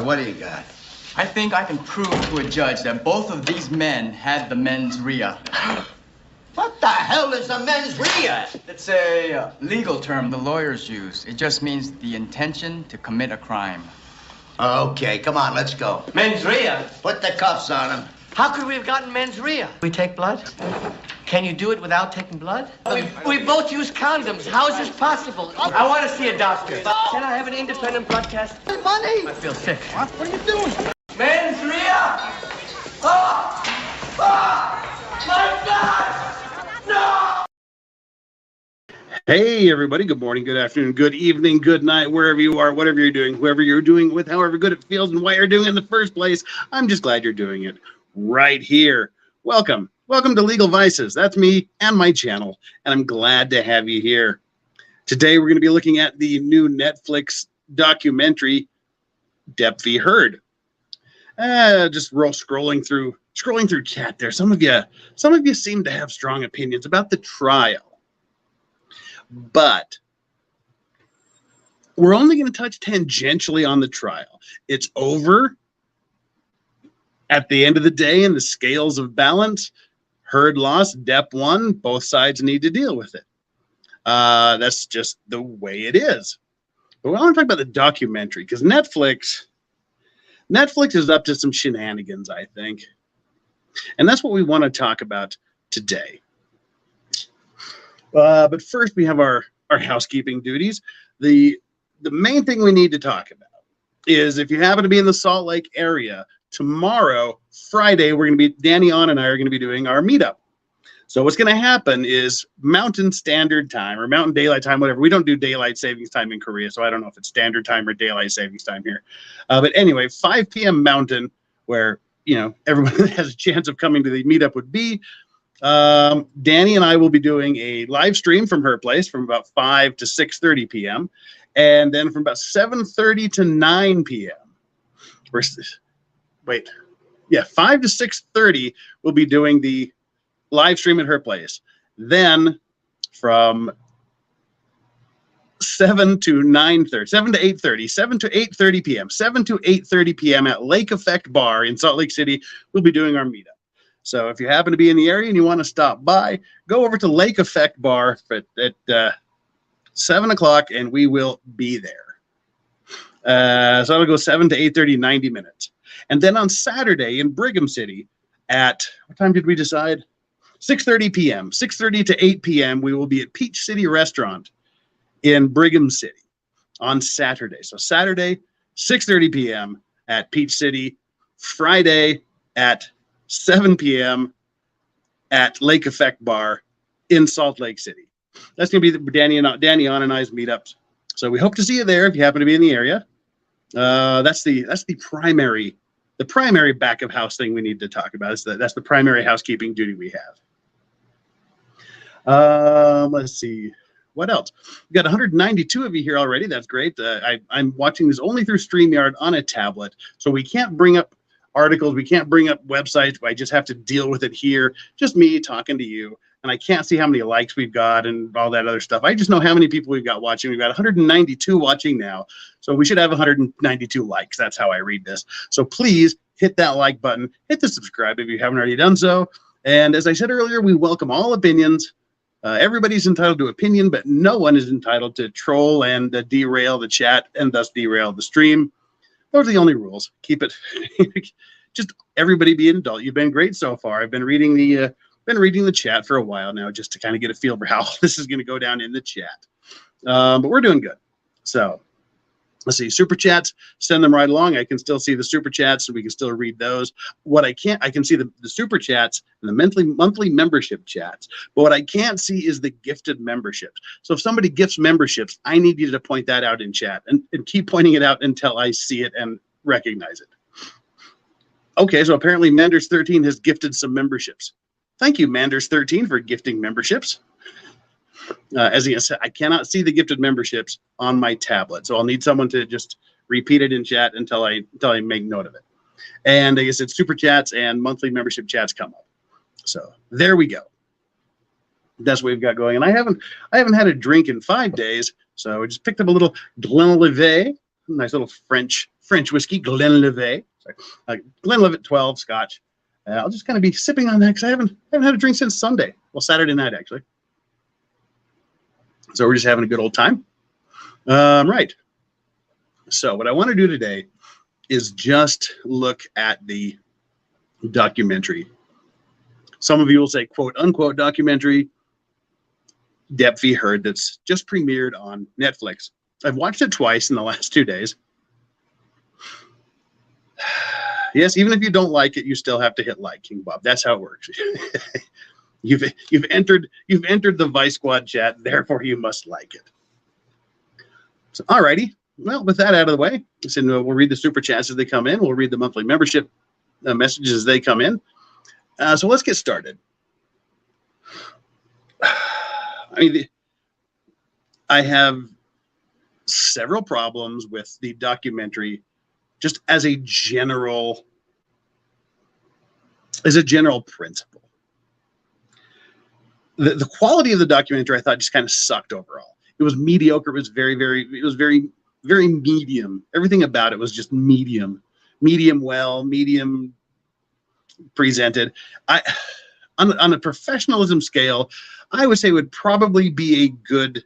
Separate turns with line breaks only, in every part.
What do you got?
I think I can prove to a judge that both of these men had the mens rea.
What the hell is a mens rea?
It's a legal term the lawyers use. It just means the intention to commit a crime.
Okay, come on, let's go.
Mens rea?
Put the cuffs on him.
How could we have gotten mens rea? We take blood? Can you do it without taking blood? We both use condoms. How is this possible? I want to see a doctor. Can I have an independent blood test?
Money!
I feel sick.
What are you doing?
Mens rea! Oh! Oh! My God! No!
Hey, everybody. Good morning, good afternoon, good evening, good night, wherever you are, whatever you're doing, whoever you're doing it with, however good it feels, and why you're doing it in the first place. I'm just glad you're doing it right here. Welcome. Welcome to Legal Vices. That's me and my channel, and I'm glad to have you here. Today, we're going to be looking at the new Netflix documentary, Depp v. Heard. Just scrolling through chat there. Some of you seem to have strong opinions about the trial, but we're only going to touch tangentially on the trial. It's over. At the end of the day, in the scales of balance, Heard lost, Depp won. Both sides need to deal with it. That's just the way it is. But I want to talk about the documentary because Netflix is up to some shenanigans, I think. And that's what we want to talk about today. But first, we have our housekeeping duties. The main thing we need to talk about is if you happen to be in the Salt Lake area, tomorrow, Friday, Danny On and I are going to be doing our meetup. So what's going to happen is Mountain Standard Time or Mountain Daylight Time, whatever. We don't do daylight savings time in Korea, so I don't know if it's standard time or daylight savings time here. But anyway, 5 p.m. Mountain, where everyone that has a chance of coming to the meetup would be. Danny and I will be doing a live stream from her place from about 5 to 6:30 p.m. And then from about 7:30 to 9 p.m. 5 to 6:30 we'll be doing the live stream at her place. Then from 7 to 8:30 p.m. 7 to 8:30 p.m. at Lake Effect Bar in Salt Lake City, we'll be doing our meetup. So if you happen to be in the area and you want to stop by, go over to Lake Effect Bar at 7 o'clock and we will be there. So it'll go 7 to 8:30, 90 minutes. And then on Saturday in Brigham City at, what time did we decide? 6:30 p.m. 6:30 to 8 p.m. we will be at Peach City Restaurant in Brigham City on Saturday. So Saturday, 6:30 p.m. at Peach City. Friday at 7 p.m. at Lake Effect Bar in Salt Lake City. That's going to be Danny On and I's meetups. So we hope to see you there if you happen to be in the area. That's the primary back of house thing we need to talk about. That's the primary housekeeping duty we have. Let's see. What else? We've got 192 of you here already. That's great. I'm watching this only through StreamYard on a tablet, so we can't bring up articles. We can't bring up websites. I just have to deal with it here. Just me talking to you. And I can't see how many likes we've got and all that other stuff. I just know how many people we've got watching. We've got 192 watching now. So we should have 192 likes. That's how I read this. So please hit that like button. Hit the subscribe if you haven't already done so. And as I said earlier, we welcome all opinions. Everybody's entitled to opinion, but no one is entitled to troll and derail the chat and thus derail the stream. Those are the only rules. Keep it. Just everybody be an adult. You've been great so far. I've been reading the chat for a while now just to kind of get a feel for how this is going to go down in the chat. But we're doing good. So let's see, super chats, send them right along. I can still see the super chats, so we can still read those. I can see the super chats and the monthly membership chats. But what I can't see is the gifted memberships. So if somebody gifts memberships, I need you to point that out in chat and keep pointing it out until I see it and recognize it. Okay, so apparently Manders13 has gifted some memberships. Thank you, Manders13, for gifting memberships. As he said, I cannot see the gifted memberships on my tablet, so I'll need someone to just repeat it in chat until I make note of it. And I guess it's super chats and monthly membership chats come up. So there we go. That's what we've got going. And I haven't had a drink in 5 days, so I just picked up a little Glenlivet, nice little French French whiskey, Glenlivet. Sorry, Glenlivet 12 Scotch. I'll just kind of be sipping on that because I haven't had a drink since Sunday. Well, Saturday night, actually. So we're just having a good old time. Right. So what I want to do today is just look at the documentary. Some of you will say, quote, unquote, documentary, Depp v. Heard, that's just premiered on Netflix. I've watched it twice in the last 2 days. Yes, even if you don't like it, you still have to hit like, King Bob. That's how it works. You've entered the Vice Squad chat, therefore you must like it. So, alrighty. Well, with that out of the way, so we'll read the super chats as they come in. We'll read the monthly membership messages as they come in. So let's get started. I mean, I have several problems with the documentary, just as a general principle. The quality of the documentary, I thought, just kind of sucked overall. It was mediocre. It was very medium. Everything about it was just medium well, medium presented. On a professionalism scale, I would say would probably be a good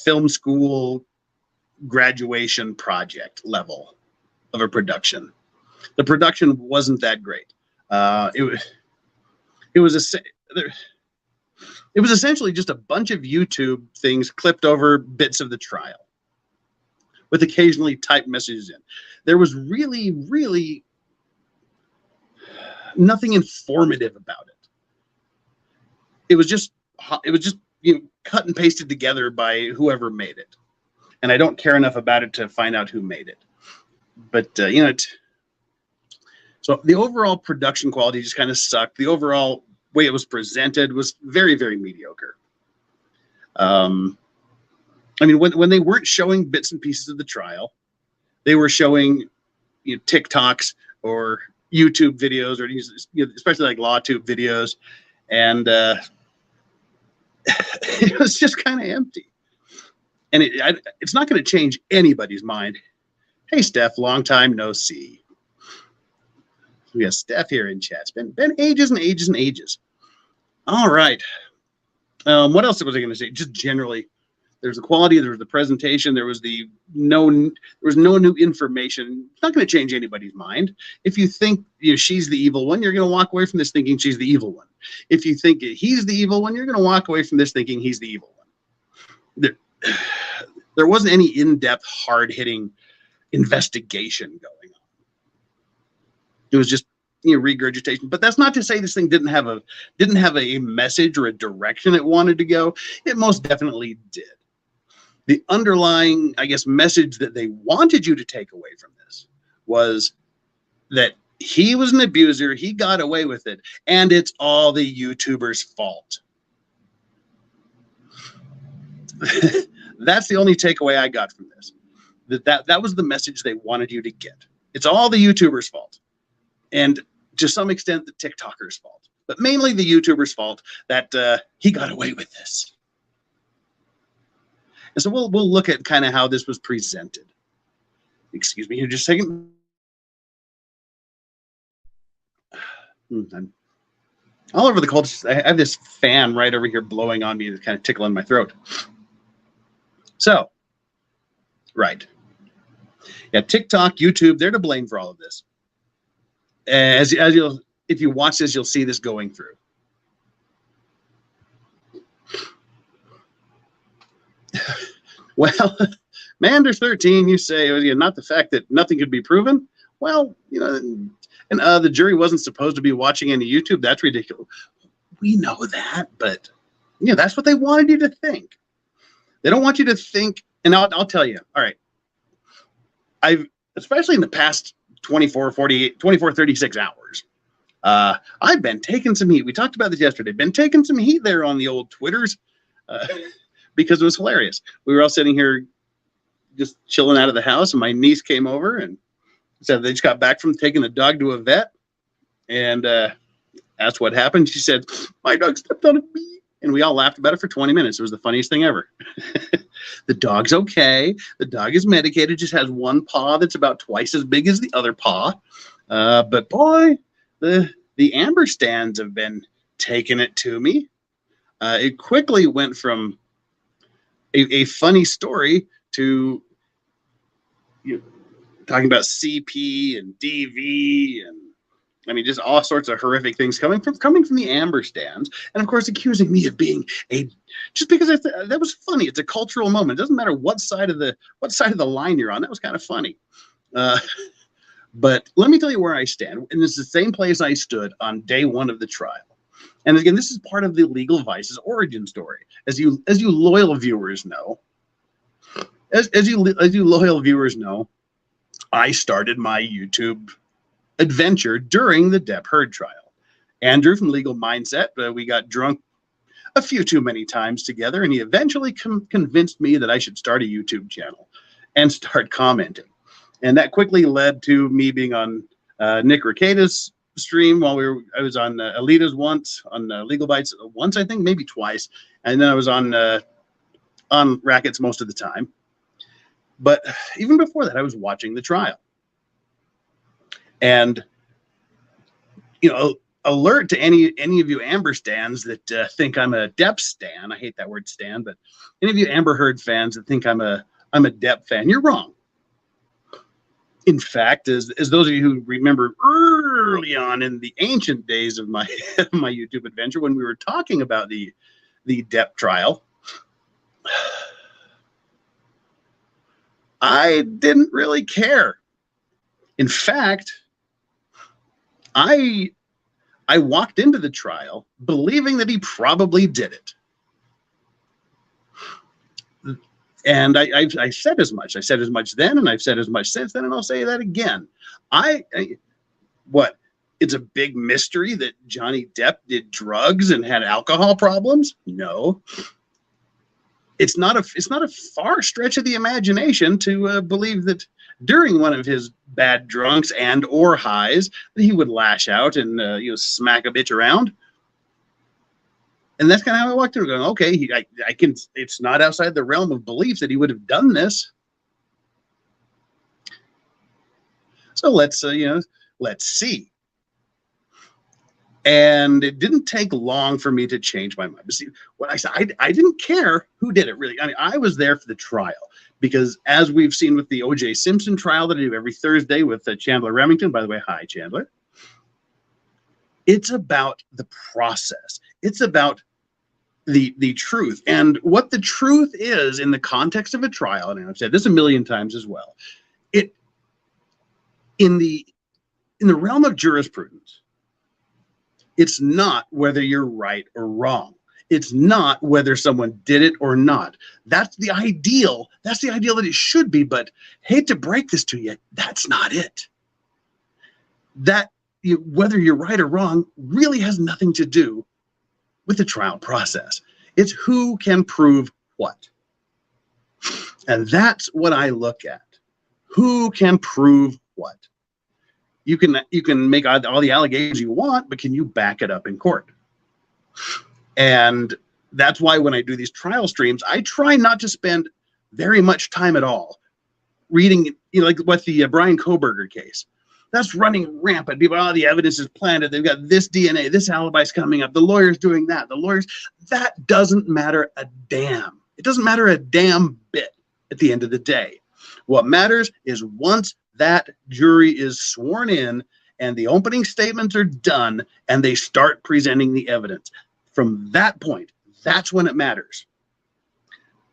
film school graduation project level of a production. The production wasn't that great. It was essentially just a bunch of YouTube things clipped over bits of the trial, with occasionally typed messages in. There was really nothing informative about it. It was just cut and pasted together by whoever made it, and I don't care enough about it to find out who made it. But so the overall production quality just kind of sucked. The overall way it was presented was very mediocre. I mean, when they weren't showing bits and pieces of the trial, they were showing TikToks or YouTube videos, or especially like LawTube videos, and it was just kind of empty. And it's not going to change anybody's mind. Hey, Steph, long time no see. We have Steph here in chat. It's been ages and ages and ages. All right. What else was I going to say? Just generally, there's the quality, there was the presentation, there was no new information. It's not going to change anybody's mind. If you think she's the evil one, you're going to walk away from this thinking she's the evil one. If you think he's the evil one, you're going to walk away from this thinking he's the evil one. There wasn't any in-depth, hard-hitting investigation going on. It was just regurgitation. But that's not to say this thing didn't have a message or a direction it wanted to go. It most definitely did. The underlying, I guess, message that they wanted you to take away from this was that he was an abuser, he got away with it, and it's all the YouTuber's fault. That's the only takeaway I got from this. That was the message they wanted you to get. It's all the YouTuber's fault. And to some extent, the TikToker's fault. But mainly the YouTuber's fault that he got away with this. And so we'll look at kind of how this was presented. Excuse me here just a second. I'm all over the cold. I have this fan right over here blowing on me that's kind of tickling my throat. So, right. Yeah, TikTok, YouTube, they're to blame for all of this. As if you watch this, you'll see this going through. Well, Mander 13, you say, not the fact that nothing could be proven. Well, and the jury wasn't supposed to be watching any YouTube. That's ridiculous. We know that, but that's what they wanted you to think. They don't want you to think, and I'll tell you. All right, especially in the past 36 hours, I've been taking some heat. We talked about this yesterday. Been taking some heat there on the old Twitters because it was hilarious. We were all sitting here just chilling out of the house, and my niece came over and said they just got back from taking the dog to a vet, and asked what happened. She said, "My dog stepped on a bee." And we all laughed about it for 20 minutes. It was the funniest thing ever. The dog's okay. The dog is medicated, just has one paw that's about twice as big as the other paw. But boy, the amber stands have been taking it to me. It quickly went from a funny story to talking about CP and DV and I mean just all sorts of horrific things coming from the amber stands, and of course accusing me of being just because that was funny. It's a cultural moment. It doesn't matter what side of the line you're on. That was kind of funny. But let me tell you where I stand, and it's the same place I stood on day one of the trial. And again, this is part of the Legal Vice's origin story, as you loyal viewers know. As you loyal viewers know, I started my YouTube adventure during the Depp Heard trial. Andrew from Legal Mindset, we got drunk a few too many times together, and he eventually convinced me that I should start a YouTube channel and start commenting. And that quickly led to me being on Nick Rekieta's stream while I was on Alita's once, on Legal Bites once, I think, maybe twice, and then I was on Rackets most of the time. But even before that, I was watching the trial. And, alert to any of you Amber stans that think I'm a Depp stan. I hate that word stan, but any of you Amber Heard fans that think I'm a Depp fan, you're wrong. In fact, as those of you who remember early on in the ancient days of my my YouTube adventure, when we were talking about the Depp trial, I didn't really care. In fact, I walked into the trial believing that he probably did it. And I said as much. I said as much then, and I've said as much since then, and I'll say that again. It's a big mystery that Johnny Depp did drugs and had alcohol problems? No. It's not a far stretch of the imagination to believe that during one of his bad drunks and or highs that he would lash out and smack a bitch around. And that's kind of how I walked through, going, okay, I can. It's not outside the realm of belief that he would have done this. So let's see. And it didn't take long for me to change my mind. But see, what I said, I didn't care who did it, really. I mean, I was there for the trial because, as we've seen with the O.J. Simpson trial that I do every Thursday with Chandler Remington. By the way, hi, Chandler. It's about the process. It's about the truth, and what the truth is in the context of a trial. And I've said this a million times as well. In the realm of jurisprudence, it's not whether you're right or wrong. It's not whether someone did it or not. That's the ideal. That's the ideal that it should be. But hate to break this to you, that's not it. Whether you're right or wrong really has nothing to do with the trial process. It's who can prove what. And that's what I look at. Who can prove what? You can make all the allegations you want, but can you back it up in court? And that's why when I do these trial streams, I try not to spend very much time at all reading, like what the Brian Kohberger case. That's running rampant. People, the evidence is planted. They've got this DNA, this alibi's coming up. The lawyer's doing that. That doesn't matter a damn. It doesn't matter a damn bit at the end of the day. What matters is once that jury is sworn in and the opening statements are done and they start presenting the evidence. From that point, that's when it matters.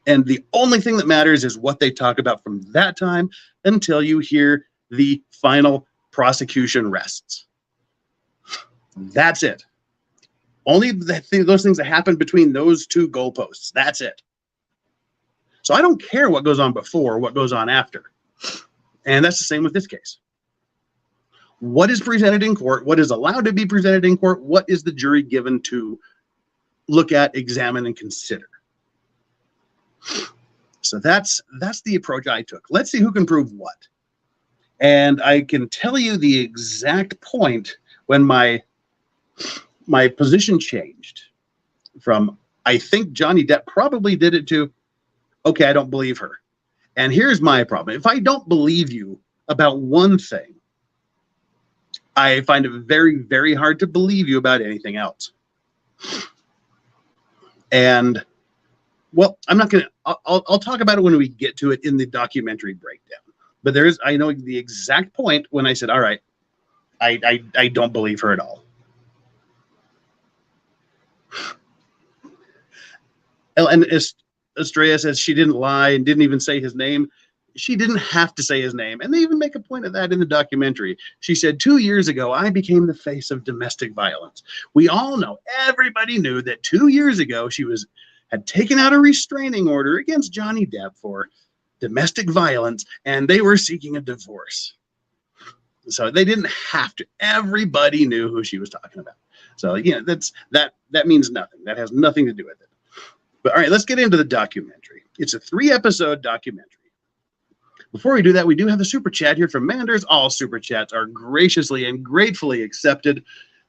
And the only thing that matters is what they talk about from that time until you hear the final prosecution rests. That's it. Only those things that happen between those two goalposts. That's it. So I don't care what goes on before or what goes on after. And that's the same with this case. What is presented in court? What is allowed to be presented in court? What is the jury given to look at, examine, and consider? So that's the approach I took. Let's see who can prove what. And I can tell you the exact point when my position changed from I think Johnny Depp probably did it too. Okay, I don't believe her. And here's my problem. If I don't believe you about one thing, I find it very, very hard to believe you about anything else. And, well, I'm not going to, I'll talk about it when we get to it in the documentary breakdown. But I know the exact point when I said, all right, I don't believe her at all. And Estrella says she didn't lie and didn't even say his name. She didn't have to say his name. And they even make a point of that in the documentary. She said, 2 years ago, I became the face of domestic violence. We all know, everybody knew that 2 years ago, she had taken out a restraining order against Johnny Depp for domestic violence, and they were seeking a divorce. So they didn't have to. Everybody knew who she was talking about. So, that means nothing. That has nothing to do with it. But all right, let's get into the documentary. It's a 3-episode documentary. Before we do that, we do have a super chat here from Manders. All super chats are graciously and gratefully accepted.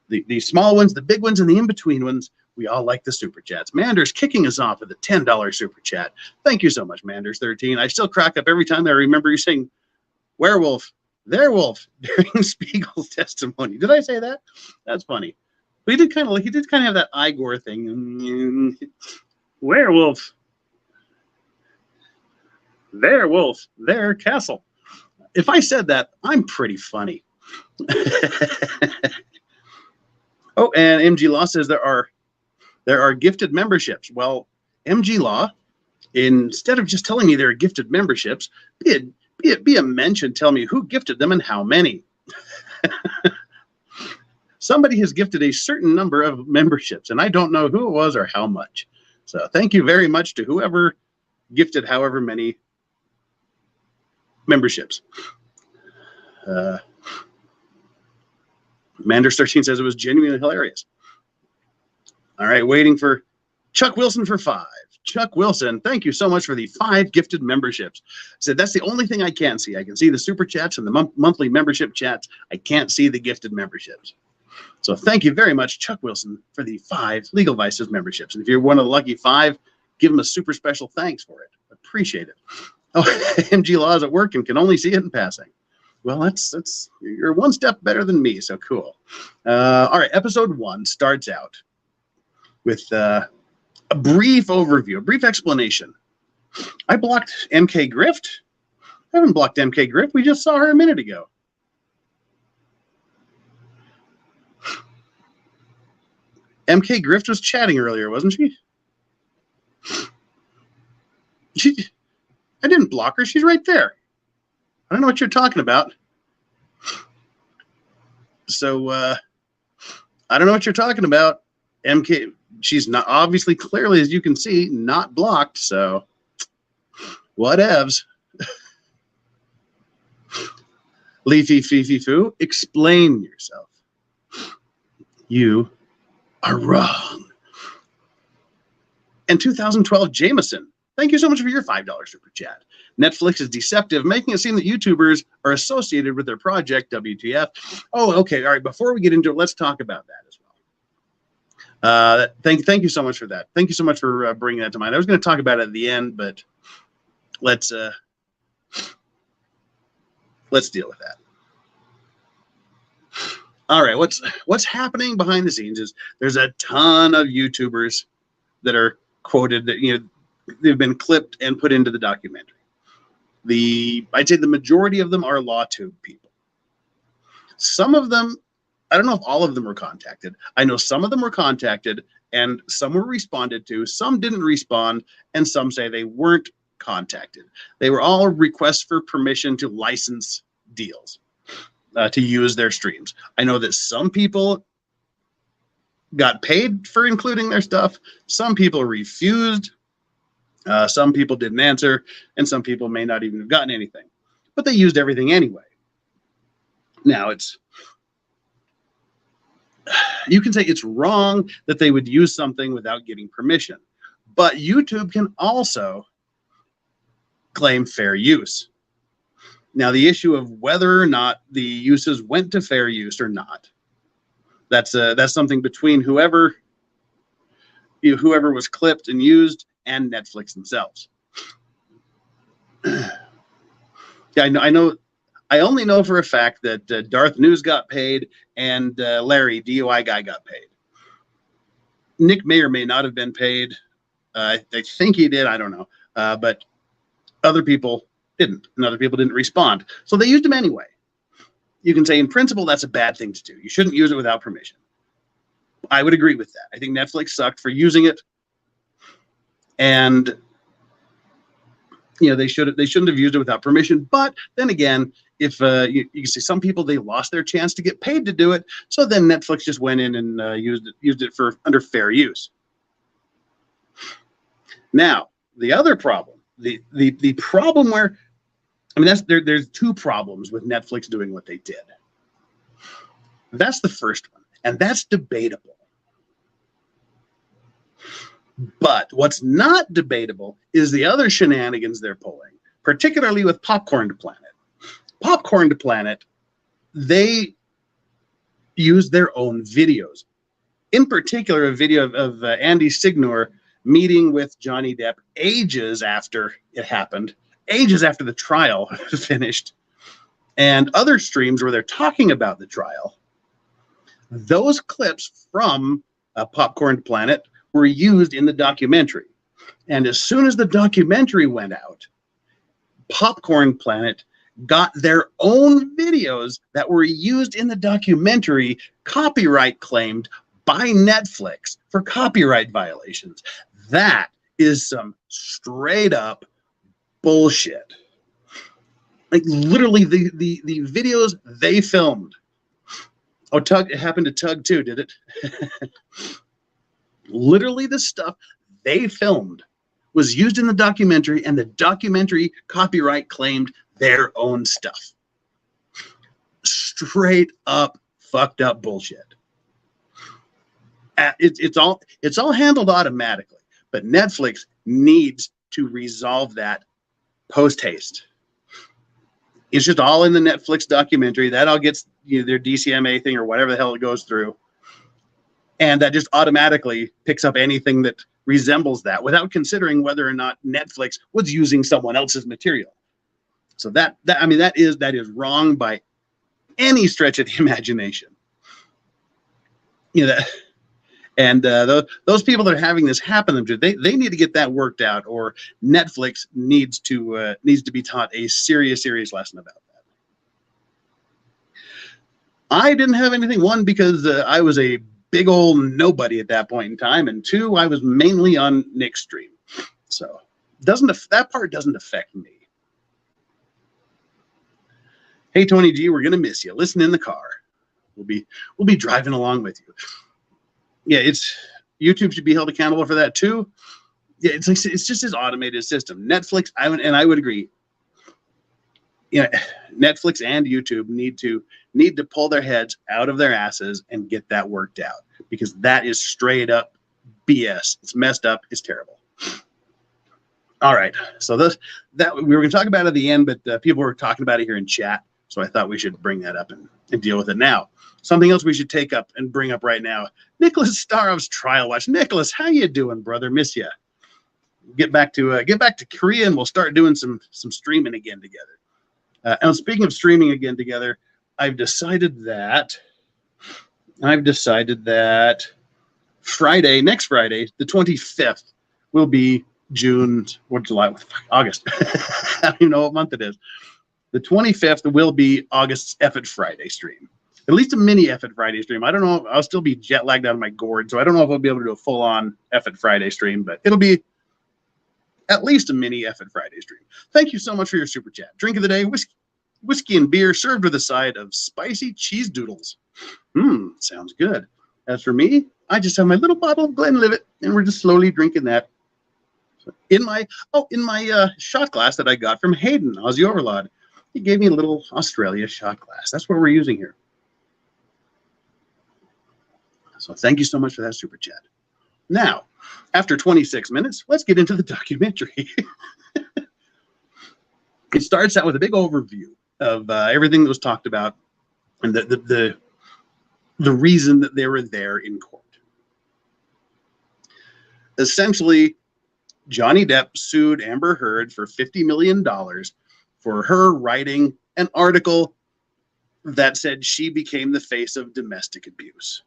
The small ones, the big ones, and the in-between ones, we all like the super chats. Manders kicking us off with a $10 super chat. Thank you so much, Manders13. I still crack up every time I remember you saying werewolf, their wolf during Spiegel's testimony. Did I say that? That's funny. But he did kind of have that Igor thing. Werewolf. Their wolf, their castle. If I said that, I'm pretty funny. Oh, and MG Law says there are gifted memberships. Well, MG Law, instead of just telling me there are gifted memberships, be a mention, tell me who gifted them and how many. Somebody has gifted a certain number of memberships, and I don't know who it was or how much. So thank you very much to whoever gifted however many memberships. Manders13 says it was genuinely hilarious. All right, waiting for Chuck Wilson for 5. Chuck Wilson, thank you so much for the 5 gifted memberships. I said that's the only thing I can see. I can see the super chats and the monthly membership chats. I can't see the gifted memberships. So thank you very much, Chuck Wilson, for the 5 Legal Vices memberships. And if you're one of the lucky 5, give them a super special thanks for it. Appreciate it. Oh, MG Law is at work and can only see it in passing. Well, that's you're one step better than me, so cool. All right, episode 1 starts out with a brief overview, a brief explanation. I blocked MK Grift. I haven't blocked MK Grift. We just saw her a minute ago. MK Grift was chatting earlier, wasn't she? I didn't block her. She's right there. I don't know what you're talking about. So, I don't know what you're talking about. MK, she's not, obviously, clearly, as you can see, not blocked. So, whatevs. Leafy Fifi Foo, explain yourself. You are wrong. And 2012 Jameson, thank you so much for your $5 super chat. Netflix is deceptive, making it seem that YouTubers are associated with their project, WTF. Oh, okay. All right. Before we get into it, let's talk about that as well. Thank you so much for that. Thank you so much for bringing that to mind. I was going to talk about it at the end, but let's deal with that. All right. What's happening behind the scenes is there's a ton of YouTubers that are quoted that, they've been clipped and put into the documentary. I'd say the majority of them are LawTube people. Some of them, I don't know if all of them were contacted. I know some of them were contacted and some were responded to. Some didn't respond, and some say they weren't contacted. They were all requests for permission to license deals to use their streams. I know that some people got paid for including their stuff. Some people refused. Some people didn't answer, and some people may not even have gotten anything, but they used everything anyway. Now you can say it's wrong that they would use something without getting permission, but YouTube can also claim fair use. Now, the issue of whether or not the uses went to fair use or not, that's something between whoever whoever was clipped and used, and Netflix themselves. Yeah, I know. I only know for a fact that Darth News got paid and Larry, DUI guy, got paid. Nick may or may not have been paid. I think he did. I don't know. But other people didn't, and other people didn't respond. So they used him anyway. You can say, in principle, that's a bad thing to do. You shouldn't use it without permission. I would agree with that. I think Netflix sucked for using it, and they shouldn't have used it without permission. But then again, if you can see some people, they lost their chance to get paid to do it, so then Netflix just went in and used it for under fair use. Now, the other problem, the problem where, I mean, there's two problems with Netflix doing what they did. That's the first one, and that's debatable. But what's not debatable is the other shenanigans they're pulling, particularly with Popcorn to Planet. Popcorn to Planet, they use their own videos. In particular, a video of Andy Signor meeting with Johnny Depp ages after it happened, ages after the trial finished, and other streams where they're talking about the trial. Those clips from Popcorn to Planet were used in the documentary. And as soon as the documentary went out, Popcorn Planet got their own videos that were used in the documentary copyright claimed by Netflix for copyright violations. That is some straight up bullshit. Like literally the videos they filmed. Oh, Tug, it happened to Tug too, did it? Literally the stuff they filmed was used in the documentary, and the documentary copyright claimed their own stuff. Straight up fucked up bullshit. It's all handled automatically, but Netflix needs to resolve that post haste. It's just all in the Netflix documentary. That all gets their DCMA thing or whatever the hell it goes through. And that just automatically picks up anything that resembles that without considering whether or not Netflix was using someone else's material. So that is wrong by any stretch of the imagination. And those people that are having this happen to them, they need to get that worked out, or Netflix needs to be taught a serious lesson about that. I didn't have anything. One, because I was a big old nobody at that point in time, and two, I was mainly on Nick's stream, so that part doesn't affect me. Hey Tony G, we're gonna miss you. Listen in the car. We'll be driving along with you. Yeah, YouTube should be held accountable for that too. Yeah, it's just his automated system. Netflix, I would agree. Netflix and YouTube need to pull their heads out of their asses and get that worked out, because that is straight up BS. It's messed up. It's terrible. All right, so that we were going to talk about it at the end, but people were talking about it here in chat, so I thought we should bring that up and deal with it now. Something else we should take up and bring up right now: Nicholas Starov's trial watch. Nicholas, how you doing, brother? Miss you. Get back to Korea, and we'll start doing some streaming again together. And speaking of streaming again together, I've decided that next Friday, the 25th, will be August. I don't even know what month it is. The 25th will be August's Effort Friday stream. At least a mini Effort Friday stream. I don't know. I'll still be jet lagged out of my gourd, so I don't know if I'll be able to do a full-on Effort Friday stream, but it'll be at least a mini Effort Friday stream. Thank you so much for your super chat. Drink of the day: whiskey and beer served with a side of spicy cheese doodles. Sounds good. As for me, I just have my little bottle of Glenlivet, and we're just slowly drinking that. In my shot glass that I got from Hayden, Aussie Overlord. He gave me a little Australia shot glass. That's what we're using here. So thank you so much for that super chat. Now, after 26 minutes, let's get into the documentary. It starts out with a big overview of everything that was talked about and the reason that they were there in court. Essentially, Johnny Depp sued Amber Heard for $50 million for her writing an article that said she became the face of domestic abuse.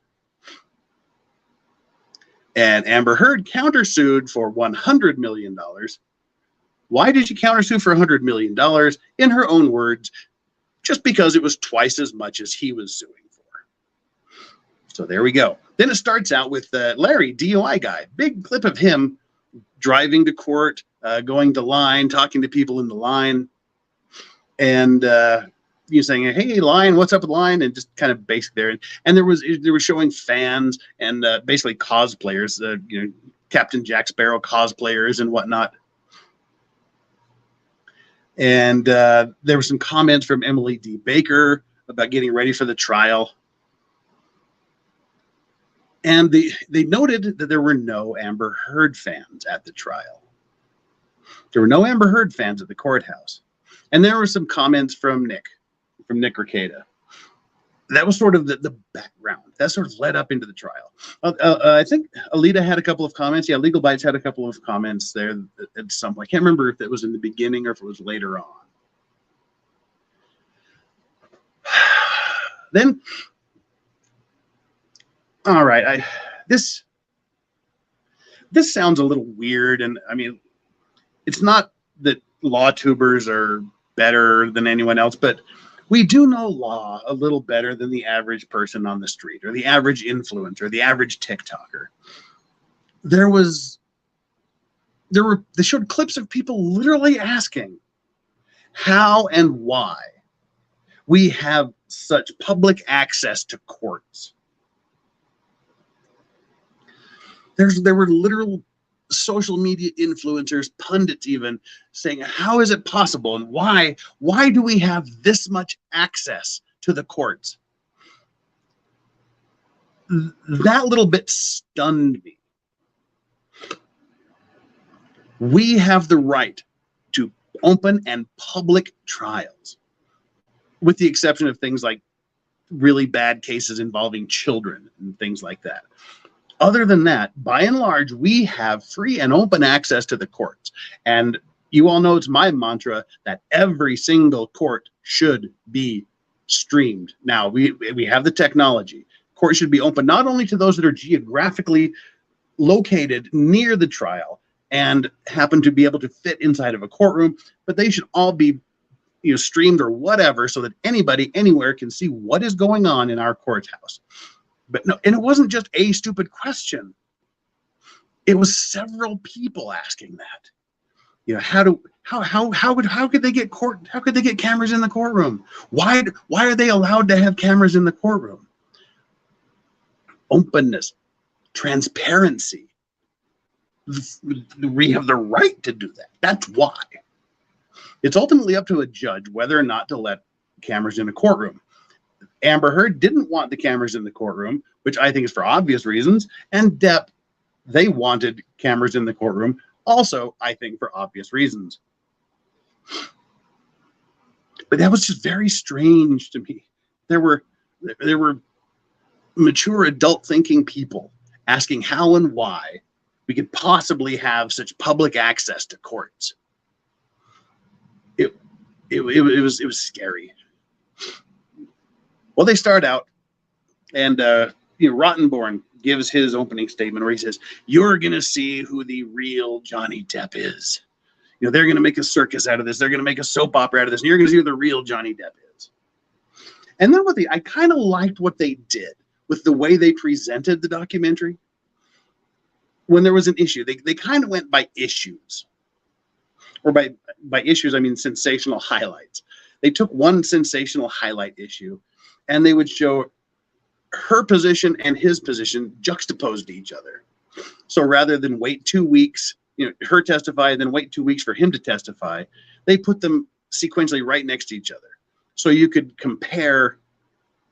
And Amber Heard countersued for $100 million. Why did she countersue for $100 million? In her own words, just because it was twice as much as he was suing for. So there we go. Then it starts out with Larry, DUI guy. Big clip of him driving to court, going to line, talking to people in the line, and saying, "Hey, line, what's up with line?" And just kind of basic there. And there was showing fans and basically cosplayers, Captain Jack Sparrow cosplayers and whatnot. And there were some comments from Emily D. Baker about getting ready for the trial. And they noted that there were no Amber Heard fans at the trial. There were no Amber Heard fans at the courthouse. And there were some comments from Nick Rekieta. That was sort of the background. That sort of led up into the trial. I think Alita had a couple of comments. Yeah, Legal Bites had a couple of comments there at some point. I can't remember if it was in the beginning or if it was later on. Then, all right, this sounds a little weird, and I mean, it's not that law tubers are better than anyone else, but we do know law a little better than the average person on the street or the average influencer, the average TikToker. They showed clips of people literally asking how and why we have such public access to courts. There were literal social media influencers, pundits even, saying, how is it possible and why do we have this much access to the courts? That little bit stunned me. We have the right to open and public trials, with the exception of things like really bad cases involving children and things like that. Other than that, by and large, we have free and open access to the courts. And you all know it's my mantra that every single court should be streamed. Now, we have the technology. Courts should be open not only to those that are geographically located near the trial and happen to be able to fit inside of a courtroom, but they should all be streamed or whatever so that anybody anywhere can see what is going on in our courthouse. But no, and it wasn't just a stupid question. It was several people asking that. How could they get cameras in the courtroom? Why are they allowed to have cameras in the courtroom? Openness, transparency. We have the right to do that. That's why. It's ultimately up to a judge whether or not to let cameras in a courtroom. Amber Heard didn't want the cameras in the courtroom, which I think is for obvious reasons. And Depp, they wanted cameras in the courtroom, also, I think, for obvious reasons. But that was just very strange to me. There were mature adult thinking people asking how and why we could possibly have such public access to courts. It was scary. Well, they start out, and Rottenborn gives his opening statement where he says, "You're gonna see who the real Johnny Depp is. They're gonna make a circus out of this. They're gonna make a soap opera out of this, and you're gonna see who the real Johnny Depp is." And then I kind of liked what they did with the way they presented the documentary. When there was an issue, they kind of went by issues, or by issues I mean sensational highlights. They took one sensational highlight issue, and they would show her position and his position juxtaposed to each other. So rather than wait 2 weeks, her testify and then wait 2 weeks for him to testify, they put them sequentially right next to each other. So you could compare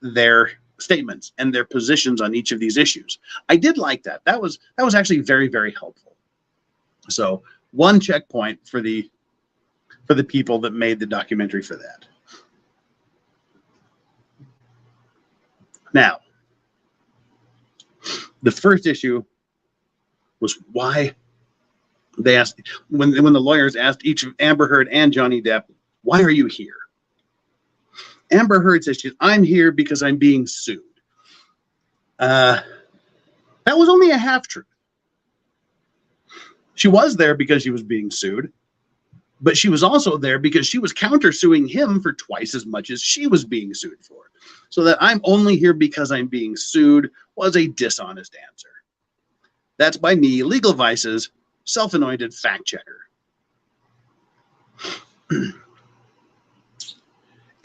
their statements and their positions on each of these issues. I did like that. That was actually very, very helpful. So one checkpoint for the people that made the documentary for that. Now, the first issue was why they asked, when the lawyers asked each of Amber Heard and Johnny Depp, why are you here? Amber Heard says, I'm here because I'm being sued. That was only a half truth. She was there because she was being sued, but she was also there because she was countersuing him for twice as much as she was being sued for. So that I'm only here because I'm being sued was a dishonest answer. That's by me, Legal Vice's self-anointed fact checker.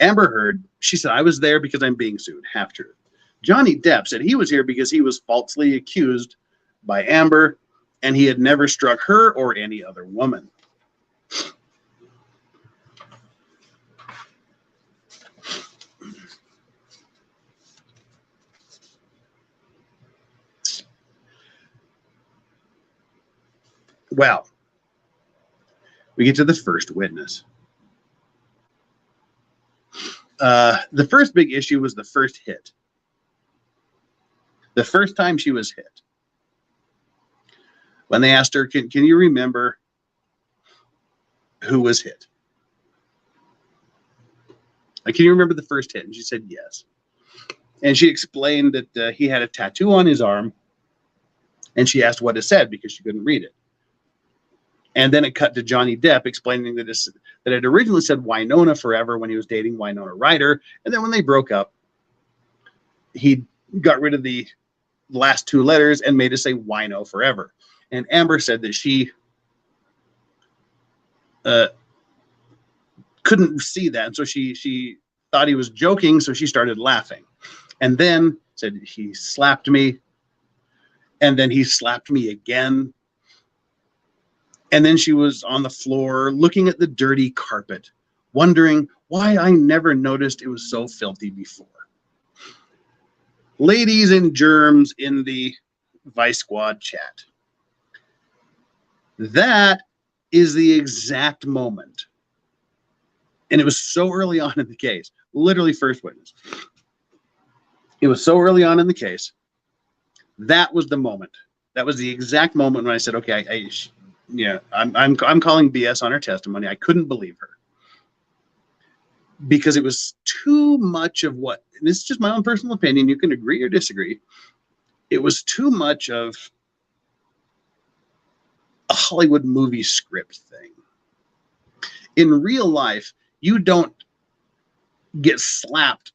Amber Heard, she said, I was there because I'm being sued. Half truth. Johnny Depp said he was here because he was falsely accused by Amber and he had never struck her or any other woman. Well, we get to the first witness. The first big issue was the first hit. The first time she was hit. When they asked her, can you remember who was hit? Like, can you remember the first hit? And she said yes. And she explained that he had a tattoo on his arm. And she asked what it said because she couldn't read it. And then it cut to Johnny Depp explaining that it originally said Winona Forever when he was dating Winona Ryder. And then when they broke up, he got rid of the last two letters and made it say Wino Forever. And Amber said that she couldn't see that. And so she thought he was joking. So she started laughing. And then said, he slapped me. And then he slapped me again. And then she was on the floor looking at the dirty carpet, wondering why I never noticed it was so filthy before. Ladies and germs in the Vice Squad chat. That is the exact moment. And it was so early on in the case, literally first witness. It was so early on in the case. That was the moment. That was the exact moment when I said, okay, I'm calling BS on her testimony. I couldn't believe her because it was too much of what, and this is just my own personal opinion. You can agree or disagree. It was too much of a Hollywood movie script thing. In real life, you don't get slapped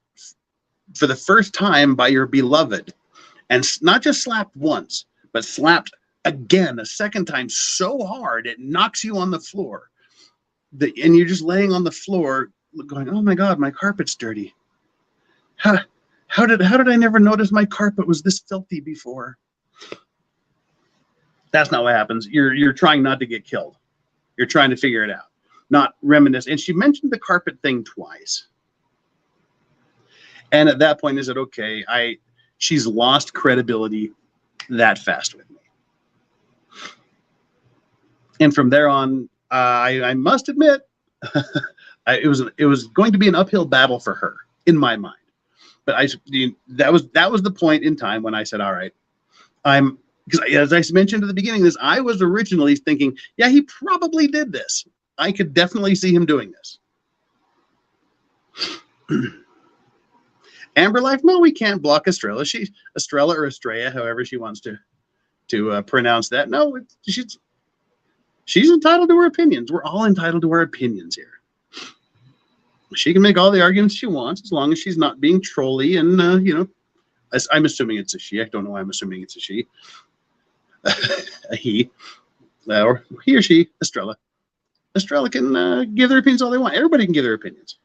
for the first time by your beloved, and not just slapped once, but slapped again, a second time, so hard it knocks you on the floor. And you're just laying on the floor going, oh my God, my carpet's dirty. How did I never notice my carpet was this filthy before? That's not what happens. You're trying not to get killed. You're trying to figure it out, not reminisce. And she mentioned the carpet thing twice. And at that point, I said, okay, she's lost credibility that fast with me. And from there on, I must admit, it was going to be an uphill battle for her in my mind. But that was the point in time when I said, all right, because as I mentioned at the beginning of this, I was originally thinking, yeah, he probably did this. I could definitely see him doing this. Amber Life, no, we can't block Estrella. Estrella or Estrella, however she wants to pronounce that. No, she's entitled to her opinions. We're all entitled to our opinions here. She can make all the arguments she wants as long as she's not being trolly and, I'm assuming it's a she. I don't know why I'm assuming it's a she. A he. Or he or she, Estrella. Estrella can give their opinions all they want. Everybody can give their opinions.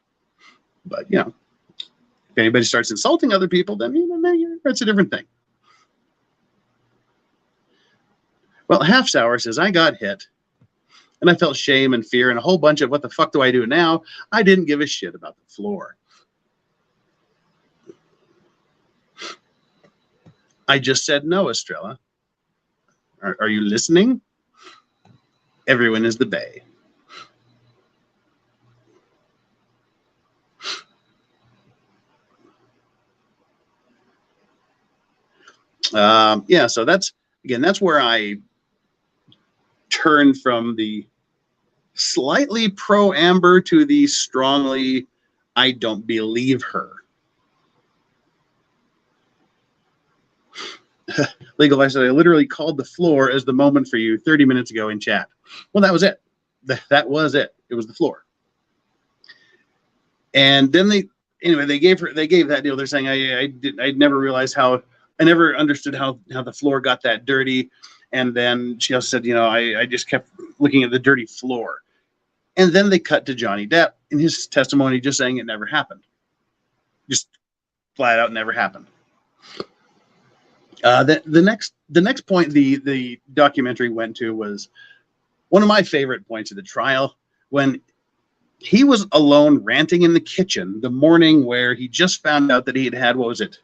But, if anybody starts insulting other people, then that's a different thing. Well, Half Sour says, I got hit. And I felt shame and fear and a whole bunch of what the fuck do I do now? I didn't give a shit about the floor. I just said no, Estrella. Are you listening? Everyone is the bae. So that's where I turned from the slightly pro Amber to the strongly I don't believe her. Legal Vice said, I literally called the floor as the moment for you 30 minutes ago in chat. Well, that was it. That was it. It was the floor. And then they gave that deal. They're saying I never realized how, I never understood how the floor got that dirty. And then she also said, I just kept looking at the dirty floor. And then they cut to Johnny Depp in his testimony just saying it never happened. Just flat out never happened. The next point the documentary went to was one of my favorite points of the trial, when he was alone ranting in the kitchen the morning where he just found out that he had what was it,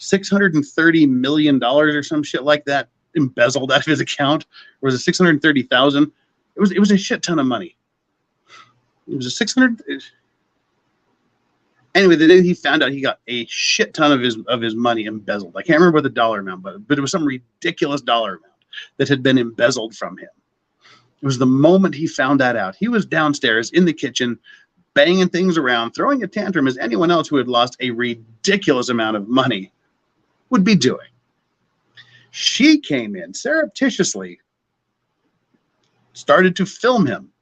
$630 million or some shit like that embezzled out of his account. Or was it 630,000? It was a shit ton of money. It was a 600. Anyway, the day he found out he got a shit ton of his money embezzled. I can't remember what the dollar amount, but it was some ridiculous dollar amount that had been embezzled from him. It was the moment he found that out. He was downstairs in the kitchen, banging things around, throwing a tantrum as anyone else who had lost a ridiculous amount of money would be doing. She came in surreptitiously, started to film him.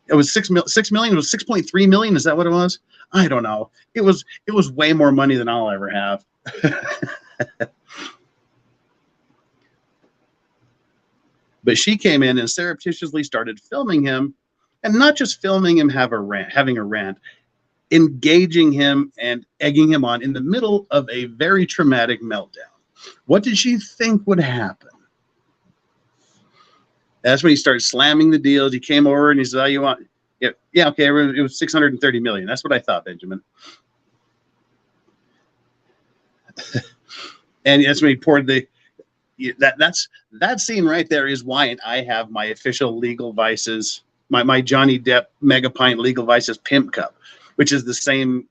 It was 6 million. It was 6.3 million. Is that what it was? I don't know. It was way more money than I'll ever have. But she came in and surreptitiously started filming him, and not just filming him having a rant, engaging him and egging him on in the middle of a very traumatic meltdown. What did she think would happen? That's when he started slamming the deals. He came over and he said, "Oh, you want? Yeah, okay. It was 630 million. That's what I thought, Benjamin." And that's when he poured that scene right there is why I have my official Legal Vices, my Johnny Depp Mega Pint Legal Vices Pimp Cup, which is the same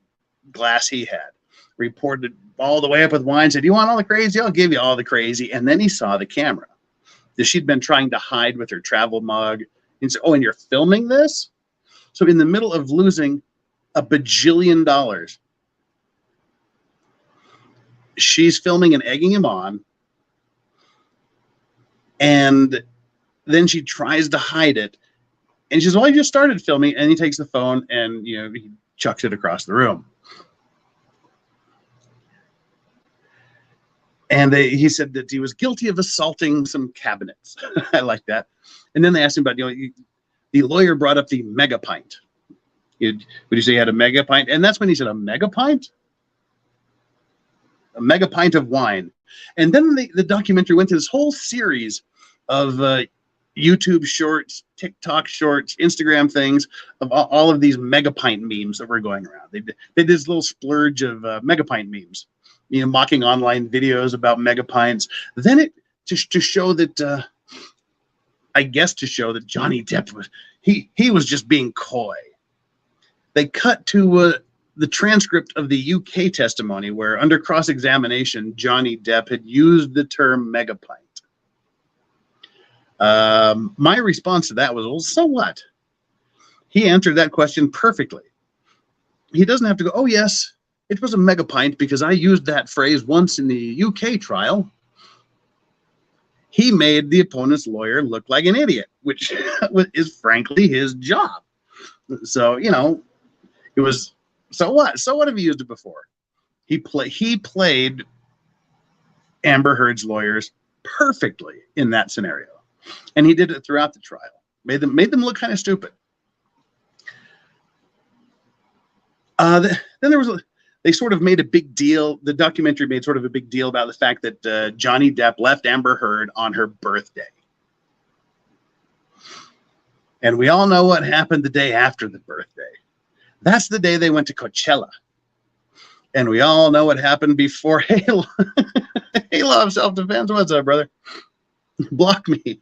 glass he had. He poured it all the way up with wine. Said, "You want all the crazy? I'll give you all the crazy." And then he saw the camera that she'd been trying to hide with her travel mug. And said, "Oh, and you're filming this?" So in the middle of losing $1 bajillion, she's filming and egging him on. And then she tries to hide it. And she says, "Well, I just started filming." And he takes the phone and, he chucks it across the room. And he said that he was guilty of assaulting some cabinets. I like that. And then they asked him about, the lawyer brought up the mega pint. Would you say he had a mega pint? And that's when he said, "A mega pint? A mega pint of wine." And then the documentary went to this whole series of YouTube shorts, TikTok shorts, Instagram things of all of these mega pint memes that were going around. They did this little splurge of mega pint memes, mocking online videos about mega pints. Then it to show that, I guess to show that Johnny Depp was he was just being coy. They cut to the transcript of the UK testimony where, under cross-examination, Johnny Depp had used the term mega pint. My response to that was, well, so what? He answered that question perfectly. He doesn't have to go, "Oh, yes, it was a mega pint because I used that phrase once in the UK trial." He made the opponent's lawyer look like an idiot, which is frankly his job. So, it was, so what? So what if he used it before? He played Amber Heard's lawyers perfectly in that scenario. And he did it throughout the trial. Made them look kind of stupid. Then they sort of made a big deal. The documentary made sort of a big deal about the fact that Johnny Depp left Amber Heard on her birthday. And we all know what happened the day after the birthday. That's the day they went to Coachella. And we all know what happened before Halo. Halo of self-defense. What's up, brother? Block me.